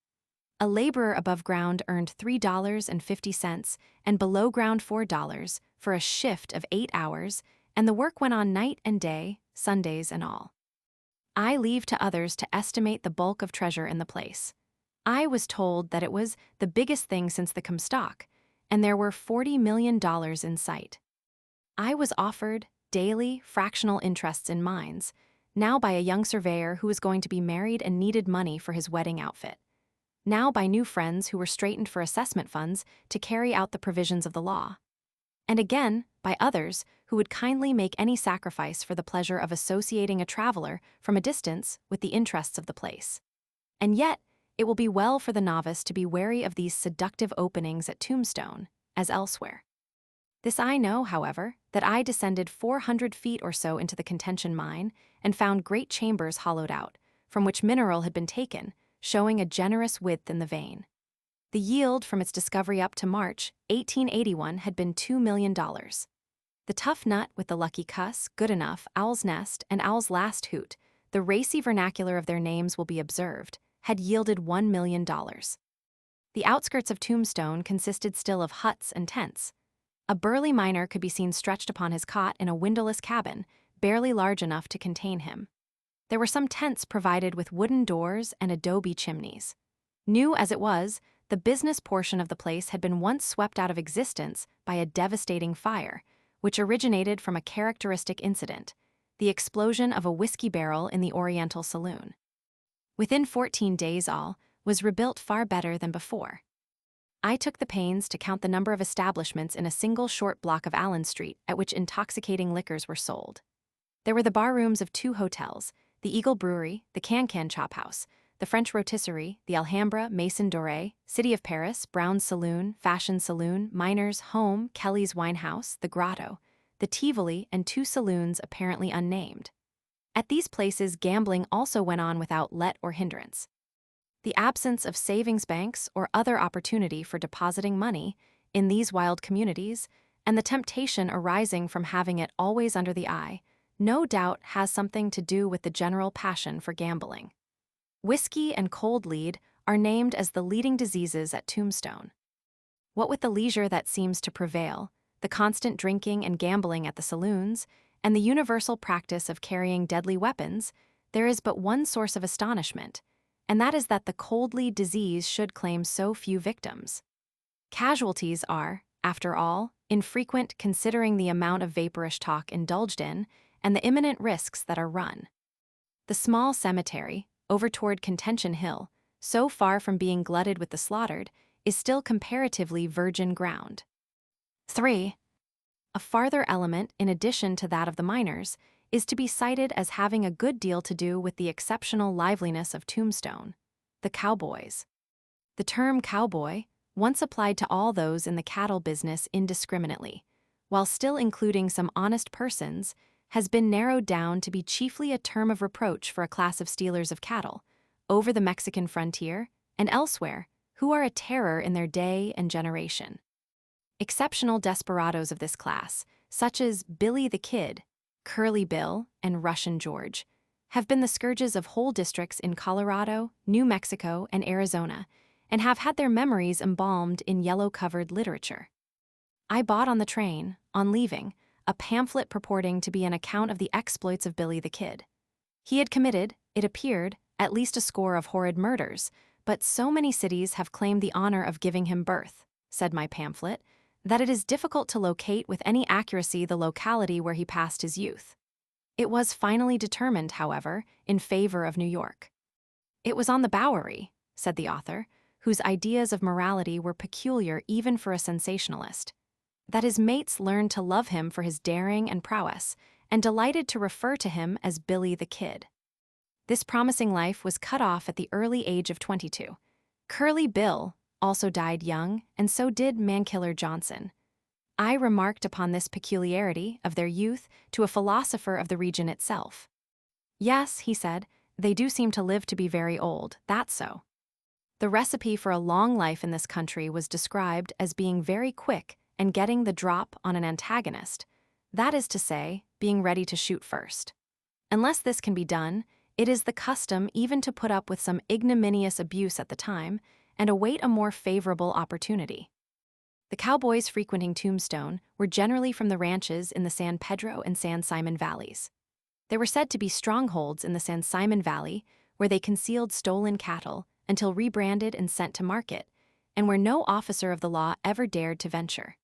A laborer above ground earned $3.50 and below ground $4 for a shift of 8 hours, and the work went on night and day, Sundays and all. I leave to others to estimate the bulk of treasure in the place. I was told that it was the biggest thing since the Comstock, and there were $40 million in sight. I was offered daily fractional interests in mines, now by a young surveyor who was going to be married and needed money for his wedding outfit, now by new friends who were straitened for assessment funds to carry out the provisions of the law, and again by others who would kindly make any sacrifice for the pleasure of associating a traveler from a distance with the interests of the place. And yet, it will be well for the novice to be wary of these seductive openings at Tombstone, as elsewhere. This I know, however, that I descended 400 feet or so into the contention mine and found great chambers hollowed out, from which mineral had been taken, showing a generous width in the vein. The yield from its discovery up to March 1881 had been $2 million. The tough nut with the lucky cuss, good enough, owl's nest, and owl's last hoot, the racy vernacular of their names will be observed, had yielded $1 million. The outskirts of Tombstone consisted still of huts and tents. A burly miner could be seen stretched upon his cot in a windowless cabin, barely large enough to contain him. There were some tents provided with wooden doors and adobe chimneys. New as it was, the business portion of the place had been once swept out of existence by a devastating fire, which originated from a characteristic incident, the explosion of a whiskey barrel in the Oriental Saloon. Within 14 days all was rebuilt far better than before. I took the pains to count the number of establishments in a single short block of Allen Street at which intoxicating liquors were sold. There were the bar rooms of 2 hotels, the Eagle Brewery, the Can-Can Chop House, the French Rotisserie, the Alhambra, Maison Doré, City of Paris, Brown's Saloon, Fashion Saloon, Miners' Home, Kelly's Wine House, the Grotto, the Tivoli, and 2 saloons apparently unnamed. At these places, gambling also went on without let or hindrance. The absence of savings banks or other opportunity for depositing money in these wild communities, and the temptation arising from having it always under the eye, no doubt has something to do with the general passion for gambling. Whiskey and cold lead are named as the leading diseases at Tombstone. What with the leisure that seems to prevail, the constant drinking and gambling at the saloons, and the universal practice of carrying deadly weapons, there is but one source of astonishment, and that is that the cold lead disease should claim so few victims. Casualties are, after all, infrequent considering the amount of vaporish talk indulged in and the imminent risks that are run. The small cemetery, over toward Contention Hill, so far from being glutted with the slaughtered, is still comparatively virgin ground. 3. A farther element, in addition to that of the miners, is to be cited as having a good deal to do with the exceptional liveliness of Tombstone: the cowboys. The term cowboy, once applied to all those in the cattle business indiscriminately, while still including some honest persons, has been narrowed down to be chiefly a term of reproach for a class of stealers of cattle, over the Mexican frontier and elsewhere, who are a terror in their day and generation. Exceptional desperadoes of this class, such as Billy the Kid, Curly Bill, and Russian George, have been the scourges of whole districts in Colorado, New Mexico, and Arizona, and have had their memories embalmed in yellow-covered literature. I bought on the train, on leaving, a pamphlet purporting to be an account of the exploits of Billy the Kid. He had committed, it appeared, at least a score of horrid murders, but so many cities have claimed the honor of giving him birth, said my pamphlet, that it is difficult to locate with any accuracy the locality where he passed his youth. It was finally determined, however, in favor of New York. It was on the Bowery, said the author, whose ideas of morality were peculiar even for a sensationalist, that his mates learned to love him for his daring and prowess, and delighted to refer to him as Billy the Kid. This promising life was cut off at the early age of 22. Curly Bill also died young, and so did Mankiller Johnson. I remarked upon this peculiarity of their youth to a philosopher of the region itself. Yes, he said, they do seem to live to be very old, that's so. The recipe for a long life in this country was described as being very quick and getting the drop on an antagonist, that is to say, being ready to shoot first. Unless this can be done, it is the custom even to put up with some ignominious abuse at the time and await a more favorable opportunity. The cowboys frequenting Tombstone were generally from the ranches in the San Pedro and San Simon valleys. They were said to be strongholds in the San Simon Valley, where they concealed stolen cattle until rebranded and sent to market, and where no officer of the law ever dared to venture.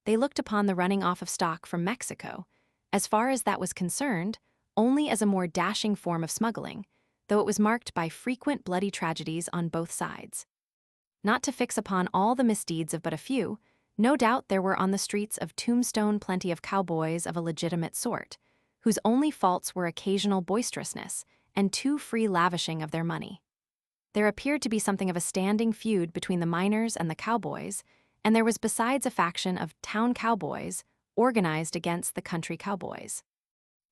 They looked upon the running off of stock from Mexico, as far as that was concerned, only as a more dashing form of smuggling, though it was marked by frequent bloody tragedies on both sides. Not to fix upon all the misdeeds of but a few, no doubt there were on the streets of Tombstone plenty of cowboys of a legitimate sort, whose only faults were occasional boisterousness and too free lavishing of their money. There appeared to be something of a standing feud between the miners and the cowboys, and there was besides a faction of town cowboys organized against the country cowboys.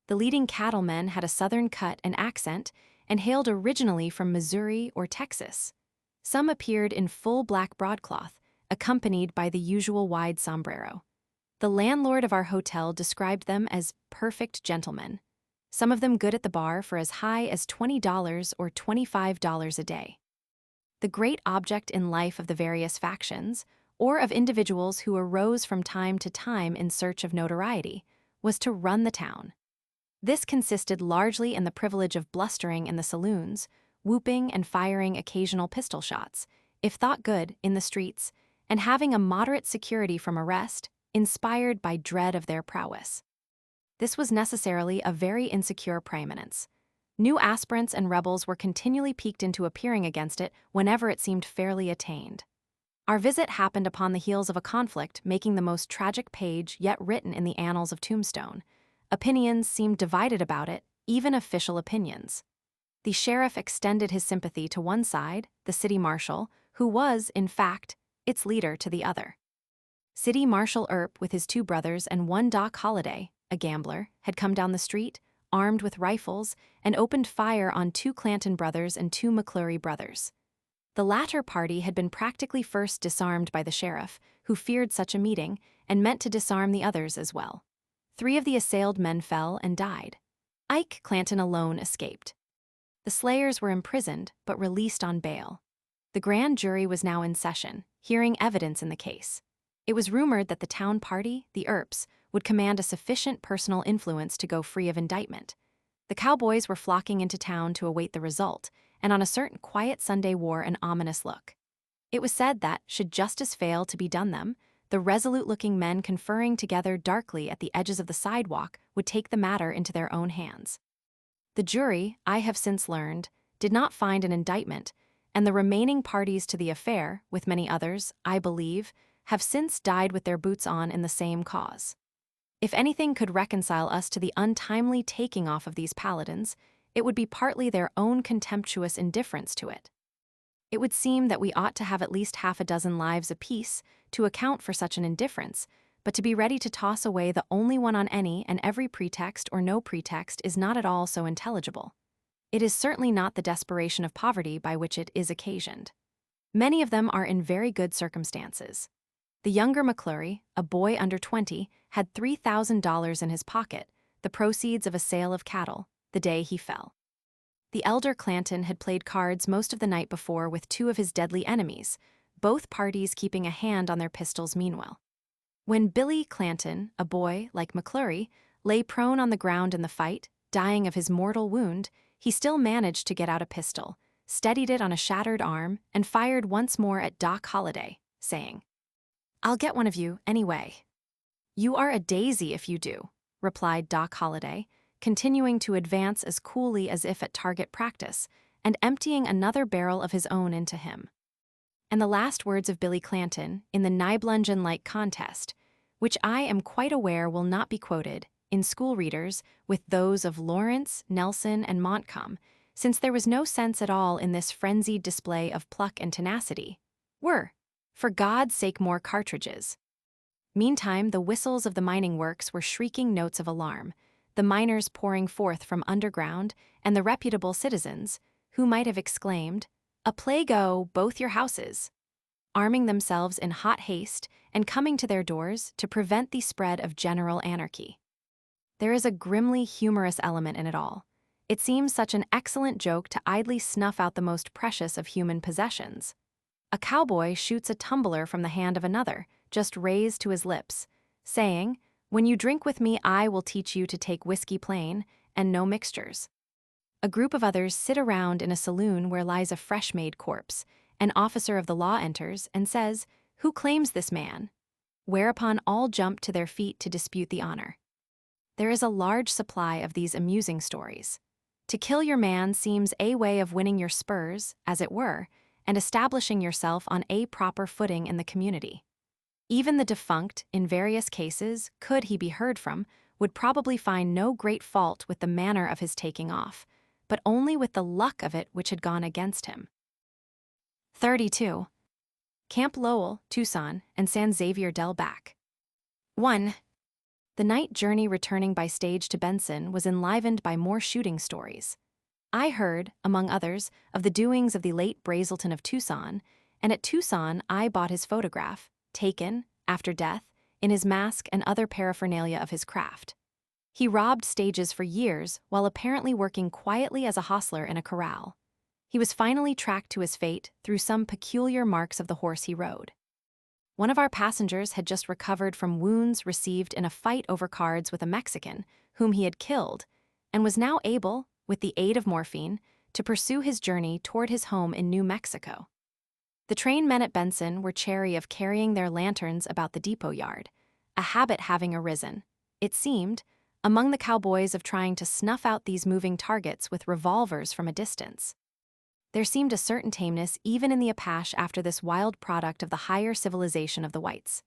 The leading cattlemen had a southern cut and accent and hailed originally from Missouri or Texas. Some appeared in full black broadcloth, accompanied by the usual wide sombrero. The landlord of our hotel described them as perfect gentlemen, some of them good at the bar for as high as $20 or $25 a day. The great object in life of the various factions, or of individuals who arose from time to time in search of notoriety, was to run the town. This consisted largely in the privilege of blustering in the saloons, whooping and firing occasional pistol shots, if thought good, in the streets, and having a moderate security from arrest, inspired by dread of their prowess. This was necessarily a very insecure preeminence. New aspirants and rebels were continually piqued into appearing against it whenever it seemed fairly attained. Our visit happened upon the heels of a conflict making the most tragic page yet written in the annals of Tombstone. Opinions seemed divided about it, even official opinions. The sheriff extended his sympathy to one side, the city marshal, who was, in fact, its leader, to the other. City Marshal Earp, with his two brothers and one Doc Holliday, a gambler, had come down the street, armed with rifles, and opened fire on two Clanton brothers and two McClurry brothers. The latter party had been practically first disarmed by the sheriff, who feared such a meeting and meant to disarm the others as well. 3 of the assailed men fell and died. Ike Clanton alone escaped. The slayers were imprisoned, but released on bail. The grand jury was now in session, hearing evidence in the case. It was rumored that the town party, the Earps, would command a sufficient personal influence to go free of indictment. The cowboys were flocking into town to await the result, and on a certain quiet Sunday wore an ominous look. It was said that, should justice fail to be done them, the resolute-looking men conferring together darkly at the edges of the sidewalk would take the matter into their own hands. The jury, I have since learned, did not find an indictment, and the remaining parties to the affair, with many others, I believe, have since died with their boots on in the same cause. If anything could reconcile us to the untimely taking off of these paladins, it would be partly their own contemptuous indifference to it. It would seem that we ought to have at least 6 lives apiece to account for such an indifference, but to be ready to toss away the only one on any and every pretext or no pretext is not at all so intelligible. It is certainly not the desperation of poverty by which it is occasioned. Many of them are in very good circumstances. The younger McClurry, a boy under 20, had $3,000 in his pocket, the proceeds of a sale of cattle, the day he fell. The elder Clanton had played cards most of the night before with 2 of his deadly enemies, both parties keeping a hand on their pistols meanwhile. When Billy Clanton, a boy like McClurry, lay prone on the ground in the fight, dying of his mortal wound, he still managed to get out a pistol, steadied it on a shattered arm, and fired once more at Doc Holliday, saying, "I'll get one of you, anyway." "You are a daisy if you do," replied Doc Holliday, continuing to advance as coolly as if at target practice, and emptying another barrel of his own into him. And the last words of Billy Clanton, in the Nibelungen-like contest, which I am quite aware will not be quoted, in school readers, with those of Lawrence, Nelson, and Montcalm, since there was no sense at all in this frenzied display of pluck and tenacity, were, "For God's sake, more cartridges." Meantime, the whistles of the mining works were shrieking notes of alarm, the miners pouring forth from underground, and the reputable citizens, who might have exclaimed, "A plague-o, both your houses," arming themselves in hot haste and coming to their doors to prevent the spread of general anarchy. There is a grimly humorous element in it all. It seems such an excellent joke to idly snuff out the most precious of human possessions. A cowboy shoots a tumbler from the hand of another, just raised to his lips, saying, "When you drink with me, I will teach you to take whiskey plain, and no mixtures." A group of others sit around in a saloon where lies a fresh-made corpse. An officer of the law enters and says, "Who claims this man?" Whereupon all jump to their feet to dispute the honor. There is a large supply of these amusing stories. To kill your man seems a way of winning your spurs, as it were, and establishing yourself on a proper footing in the community. Even the defunct, in various cases, could he be heard from, would probably find no great fault with the manner of his taking off, but only with the luck of it which had gone against him. 32. Camp Lowell, Tucson, and San Xavier del Bac. 1. The night journey returning by stage to Benson was enlivened by more shooting stories. I heard, among others, of the doings of the late Brazelton of Tucson, and at Tucson I bought his photograph, taken, after death, in his mask and other paraphernalia of his craft. He robbed stages for years while apparently working quietly as a hostler in a corral. He was finally tracked to his fate through some peculiar marks of the horse he rode. One of our passengers had just recovered from wounds received in a fight over cards with a Mexican, whom he had killed, and was now able, with the aid of morphine, to pursue his journey toward his home in New Mexico. The train men at Benson were chary of carrying their lanterns about the depot yard, a habit having arisen, it seemed, among the cowboys of trying to snuff out these moving targets with revolvers from a distance. There seemed a certain tameness even in the Apache after this wild product of the higher civilization of the whites.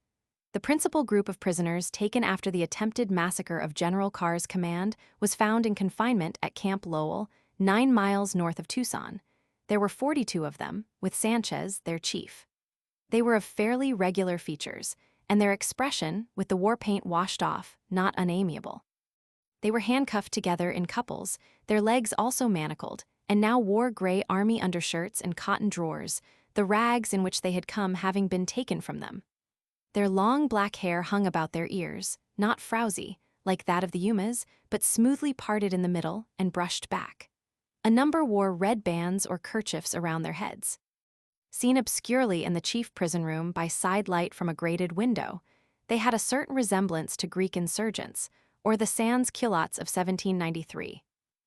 The principal group of prisoners taken after the attempted massacre of General Carr's command was found in confinement at Camp Lowell, 9 miles north of Tucson. There were 42 of them, with Sanchez, their chief. They were of fairly regular features, and their expression, with the war paint washed off, not unamiable. They were handcuffed together in couples, their legs also manacled, and now wore gray army undershirts and cotton drawers, the rags in which they had come having been taken from them. Their long black hair hung about their ears, not frowsy, like that of the Yumas, but smoothly parted in the middle and brushed back. A number wore red bands or kerchiefs around their heads. Seen obscurely in the chief prison room by side light from a grated window, they had a certain resemblance to Greek insurgents, or the sans culottes of 1793.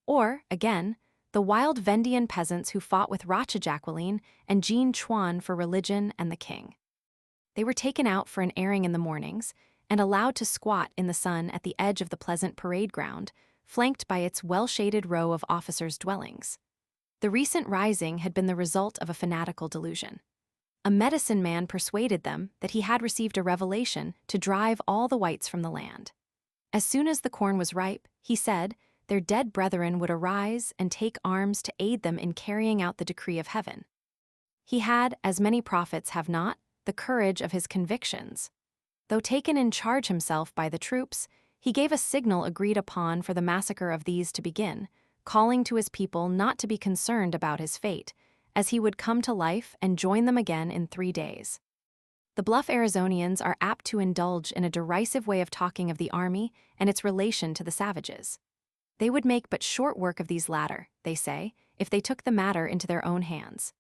Or, again, the wild Vendian peasants who fought with Racha Jacqueline and Jean Chuan for religion and the king. They were taken out for an airing in the mornings and allowed to squat in the sun at the edge of the pleasant parade ground, flanked by its well-shaded row of officers' dwellings. The recent rising had been the result of a fanatical delusion. A medicine man persuaded them that he had received a revelation to drive all the whites from the land. As soon as the corn was ripe, he said, their dead brethren would arise and take arms to aid them in carrying out the decree of heaven. He had, as many prophets have not, the courage of his convictions. Though taken in charge himself by the troops, he gave a signal agreed upon for the massacre of these to begin, calling to his people not to be concerned about his fate, as he would come to life and join them again in 3 days. The bluff Arizonians are apt to indulge in a derisive way of talking of the army and its relation to the savages. They would make but short work of these latter, they say, if they took the matter into their own hands.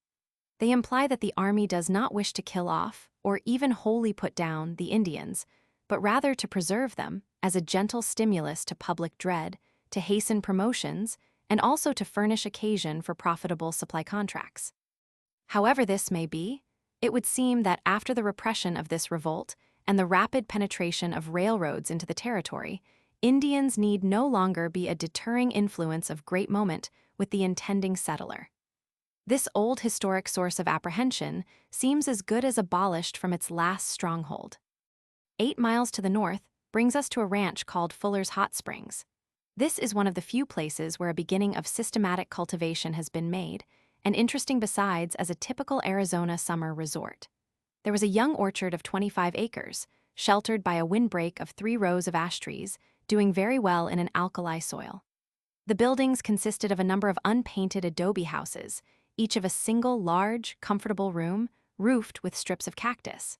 They imply that the army does not wish to kill off, or even wholly put down, the Indians, but rather to preserve them, as a gentle stimulus to public dread, to hasten promotions, and also to furnish occasion for profitable supply contracts. However this may be, it would seem that after the repression of this revolt and the rapid penetration of railroads into the territory, Indians need no longer be a deterring influence of great moment with the intending settler. This old historic source of apprehension seems as good as abolished from its last stronghold. 8 miles to the north brings us to a ranch called Fuller's Hot Springs. This is one of the few places where a beginning of systematic cultivation has been made, and interesting besides as a typical Arizona summer resort. There was a young orchard of 25 acres, sheltered by a windbreak of 3 rows of ash trees, doing very well in an alkali soil. The buildings consisted of a number of unpainted adobe houses, each of a single large, comfortable room, roofed with strips of cactus.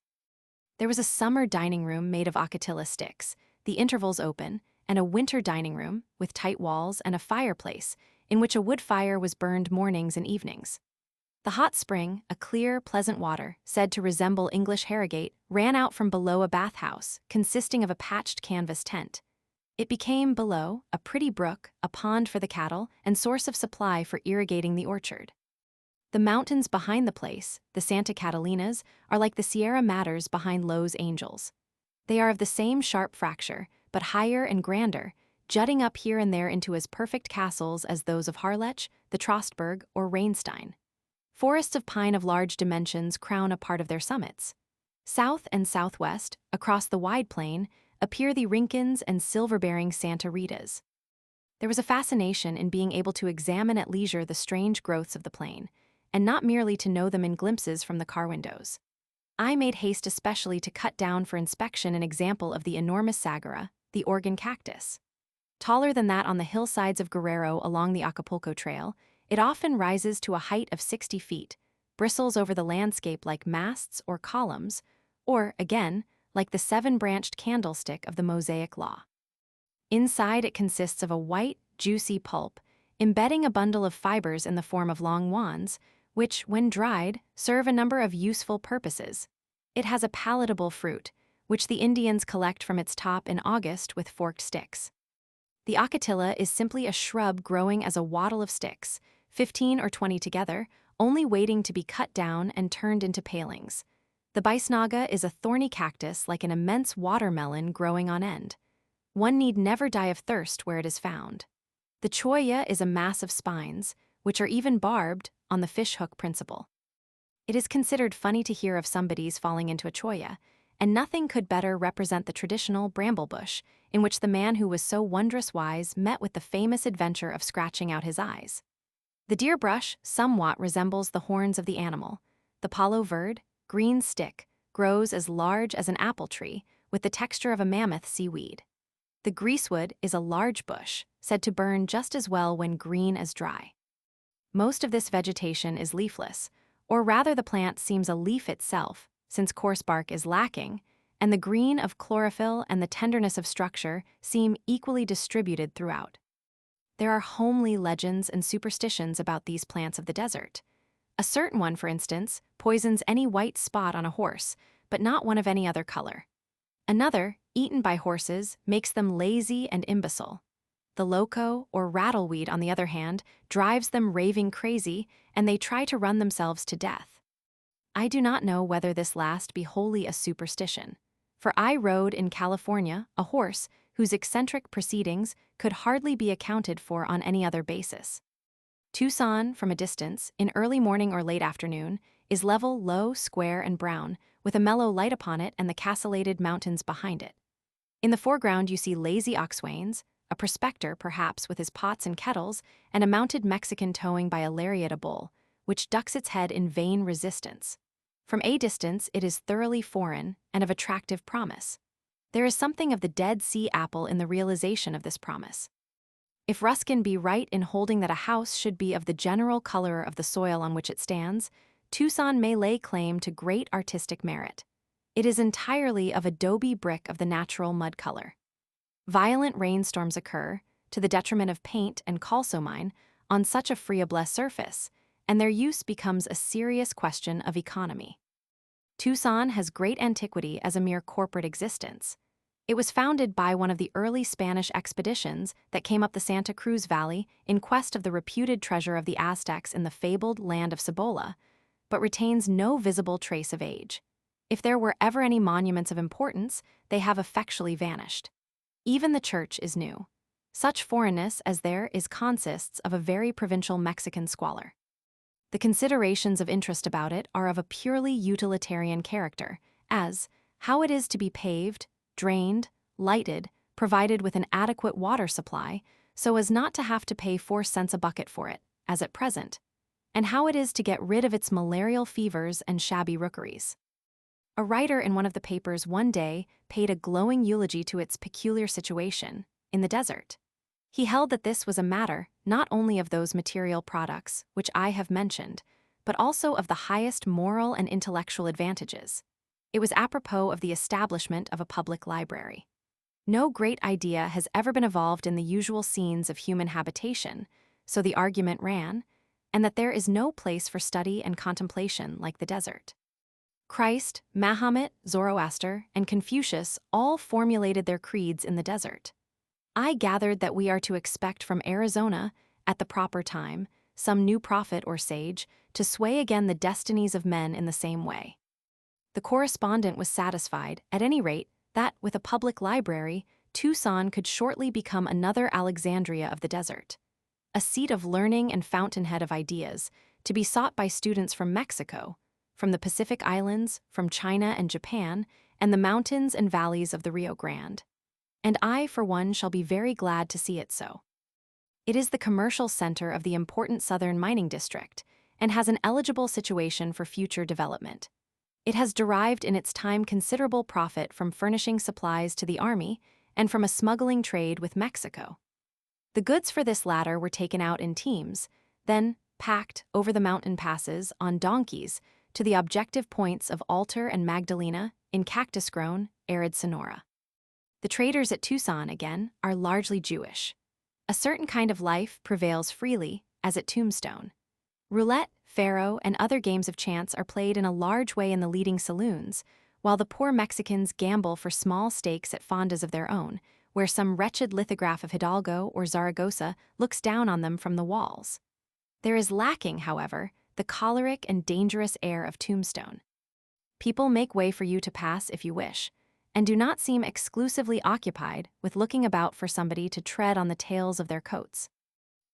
There was a summer dining room made of ocatilla sticks, the intervals open, and a winter dining room with tight walls and a fireplace in which a wood fire was burned mornings and evenings. The hot spring, a clear, pleasant water, said to resemble English Harrogate, ran out from below a bathhouse, consisting of a patched canvas tent. It became, below, a pretty brook, a pond for the cattle, and source of supply for irrigating the orchard. The mountains behind the place, the Santa Catalinas, are like the Sierra Madres behind Los Angeles. They are of the same sharp fracture, but higher and grander, jutting up here and there into as perfect castles as those of Harlech, the Trostberg, or Reinstein. Forests of pine of large dimensions crown a part of their summits. South and southwest, across the wide plain, appear the Rincons and silver-bearing Santa Ritas. There was a fascination in being able to examine at leisure the strange growths of the plain, and not merely to know them in glimpses from the car windows. I made haste especially to cut down for inspection an example of the enormous sagara, the Oregon cactus. Taller than that on the hillsides of Guerrero along the Acapulco Trail, it often rises to a height of 60 feet, bristles over the landscape like masts or columns, or, again, like the seven-branched candlestick of the Mosaic Law. Inside it consists of a white, juicy pulp, embedding a bundle of fibers in the form of long wands, which, when dried, serve a number of useful purposes. It has a palatable fruit, which the Indians collect from its top in August with forked sticks. The ocatilla is simply a shrub growing as a wattle of sticks, 15 or 20 together, only waiting to be cut down and turned into palings. The bisnaga is a thorny cactus like an immense watermelon growing on end. One need never die of thirst where it is found. The cholla is a mass of spines, which are even barbed, on the fishhook principle. It is considered funny to hear of somebody's falling into a cholla, and nothing could better represent the traditional bramble bush, in which the man who was so wondrous wise met with the famous adventure of scratching out his eyes. The deer brush somewhat resembles the horns of the animal. The palo verde, green stick, grows as large as an apple tree, with the texture of a mammoth seaweed. The greasewood is a large bush, said to burn just as well when green as dry. Most of this vegetation is leafless, or rather the plant seems a leaf itself, since coarse bark is lacking, and the green of chlorophyll and the tenderness of structure seem equally distributed throughout. There are homely legends and superstitions about these plants of the desert. A certain one, for instance, poisons any white spot on a horse, but not one of any other color. Another, eaten by horses, makes them lazy and imbecile. The loco, or rattleweed, on the other hand, drives them raving crazy, and they try to run themselves to death. I do not know whether this last be wholly a superstition, for I rode in California a horse whose eccentric proceedings could hardly be accounted for on any other basis. Tucson, from a distance, in early morning or late afternoon, is level, low, square, and brown, with a mellow light upon it and the castellated mountains behind it. In the foreground you see lazy oxwains, a prospector perhaps with his pots and kettles, and a mounted Mexican towing by a lariat a bull, which ducks its head in vain resistance. From a distance it is thoroughly foreign and of attractive promise. There is something of the Dead Sea apple in the realization of this promise. If Ruskin be right in holding that a house should be of the general color of the soil on which it stands, Tucson may lay claim to great artistic merit. It is entirely of adobe brick of the natural mud color. Violent rainstorms occur, to the detriment of paint and calcomine, on such a friable surface, and their use becomes a serious question of economy. Tucson has great antiquity as a mere corporate existence. It was founded by one of the early Spanish expeditions that came up the Santa Cruz Valley in quest of the reputed treasure of the Aztecs in the fabled land of Cibola, but retains no visible trace of age. If there were ever any monuments of importance, they have effectually vanished. Even the church is new. Such foreignness as there is consists of a very provincial Mexican squalor. The considerations of interest about it are of a purely utilitarian character, as how it is to be paved, drained, lighted, provided with an adequate water supply, so as not to have to pay 4 cents a bucket for it, as at present, and how it is to get rid of its malarial fevers and shabby rookeries. A writer in one of the papers one day paid a glowing eulogy to its peculiar situation, in the desert. He held that this was a matter not only of those material products which I have mentioned, but also of the highest moral and intellectual advantages. It was apropos of the establishment of a public library. No great idea has ever been evolved in the usual scenes of human habitation, so the argument ran, and that there is no place for study and contemplation like the desert. Christ, Mahomet, Zoroaster, and Confucius all formulated their creeds in the desert. I gathered that we are to expect from Arizona, at the proper time, some new prophet or sage to sway again the destinies of men in the same way. The correspondent was satisfied, at any rate, that, with a public library, Tucson could shortly become another Alexandria of the desert, a seat of learning and fountainhead of ideas, to be sought by students from Mexico, from the Pacific Islands, from China and Japan, and the mountains and valleys of the Rio Grande. And I, for one, shall be very glad to see it so. It is the commercial center of the important southern mining district, and has an eligible situation for future development. It has derived in its time considerable profit from furnishing supplies to the army and from a smuggling trade with Mexico. The goods for this latter were taken out in teams, then packed over the mountain passes on donkeys to the objective points of Altar and Magdalena in cactus-grown, arid Sonora. The traders at Tucson, again, are largely Jewish. A certain kind of life prevails freely, as at Tombstone. Roulette, faro, and other games of chance are played in a large way in the leading saloons, while the poor Mexicans gamble for small stakes at fondas of their own, where some wretched lithograph of Hidalgo or Zaragoza looks down on them from the walls. There is lacking, however, the choleric and dangerous air of Tombstone. People make way for you to pass if you wish, and do not seem exclusively occupied with looking about for somebody to tread on the tails of their coats.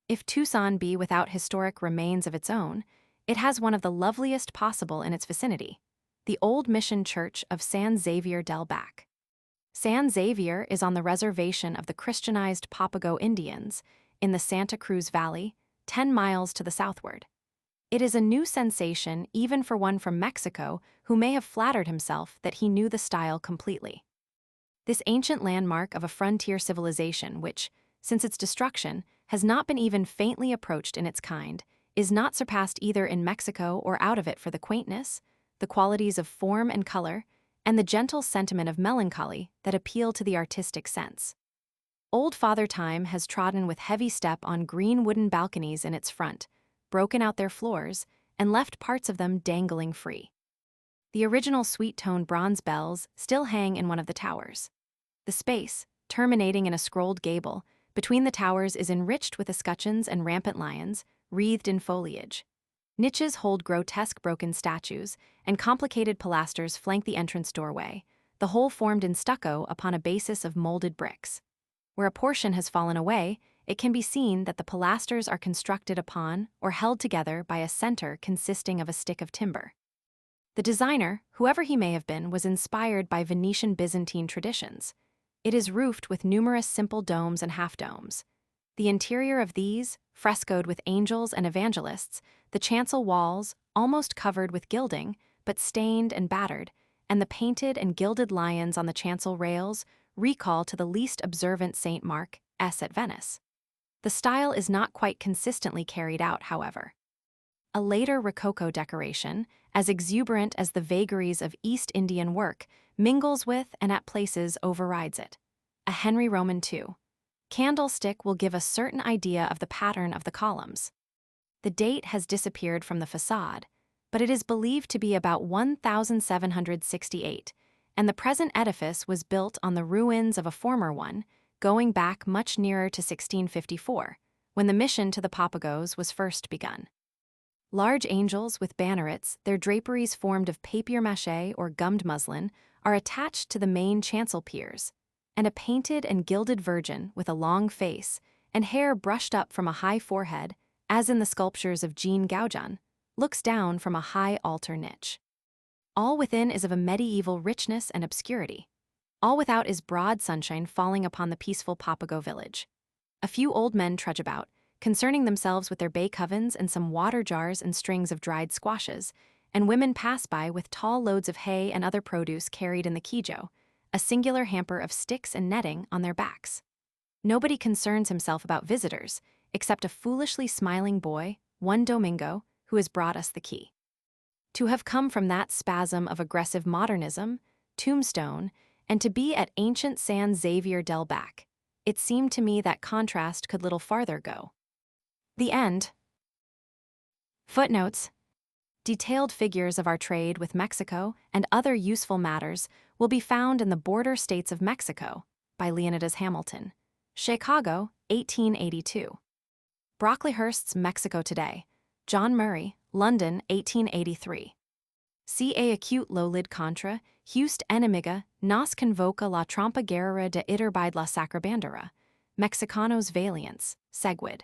If Tucson be without historic remains of its own, it has one of the loveliest possible in its vicinity, the old mission church of San Xavier del Bac. San Xavier is on the reservation of the Christianized Papago Indians in the Santa Cruz Valley, 10 miles to the southward. It is a new sensation even for one from Mexico who may have flattered himself that he knew the style completely. This ancient landmark of a frontier civilization which, since its destruction, has not been even faintly approached in its kind, is not surpassed either in Mexico or out of it for the quaintness, the qualities of form and color, and the gentle sentiment of melancholy that appeal to the artistic sense. Old Father Time has trodden with heavy step on green wooden balconies in its front, broken out their floors, and left parts of them dangling free. The original sweet-toned bronze bells still hang in one of the towers. The space, terminating in a scrolled gable, between the towers is enriched with escutcheons and rampant lions, wreathed in foliage. Niches hold grotesque broken statues, and complicated pilasters flank the entrance doorway, the whole formed in stucco upon a basis of molded bricks. Where a portion has fallen away, it can be seen that the pilasters are constructed upon or held together by a center consisting of a stick of timber. The designer, whoever he may have been, was inspired by Venetian Byzantine traditions. It is roofed with numerous simple domes and half-domes. The interior of these, frescoed with angels and evangelists, the chancel walls, almost covered with gilding, but stained and battered, and the painted and gilded lions on the chancel rails recall to the least observant St. Mark S. at Venice. The style is not quite consistently carried out, however. A later Rococo decoration, as exuberant as the vagaries of East Indian work, mingles with and at places overrides it. A Henry Roman II candlestick will give a certain idea of the pattern of the columns. The date has disappeared from the facade, but it is believed to be about 1768, and the present edifice was built on the ruins of a former one, going back much nearer to 1654, when the mission to the Papagos was first begun. Large angels with bannerets, their draperies formed of papier-mâché or gummed muslin, are attached to the main chancel piers, and a painted and gilded Virgin with a long face and hair brushed up from a high forehead, as in the sculptures of Jean Goujon, looks down from a high altar niche. All within is of a medieval richness and obscurity. All without is broad sunshine falling upon the peaceful Papago village. A few old men trudge about, concerning themselves with their bay covens and some water jars and strings of dried squashes, and women pass by with tall loads of hay and other produce carried in the quijo, a singular hamper of sticks and netting on their backs. Nobody concerns himself about visitors, except a foolishly smiling boy, one Domingo, who has brought us the key. To have come from that spasm of aggressive modernism, Tombstone, and to be at ancient San Xavier del Bac, it seemed to me that contrast could little farther go. The end. Footnotes. Detailed figures of our trade with Mexico and other useful matters will be found in the Border States of Mexico by Leonidas Hamilton. Chicago, 1882. Brocklehurst's Mexico Today. John Murray, London, 1883. Ca acute lowlid contra, Hust enemiga, nos convoca la trompa guerrera de iterbide la sacrabandera. Mexicanos valientes, Seguid.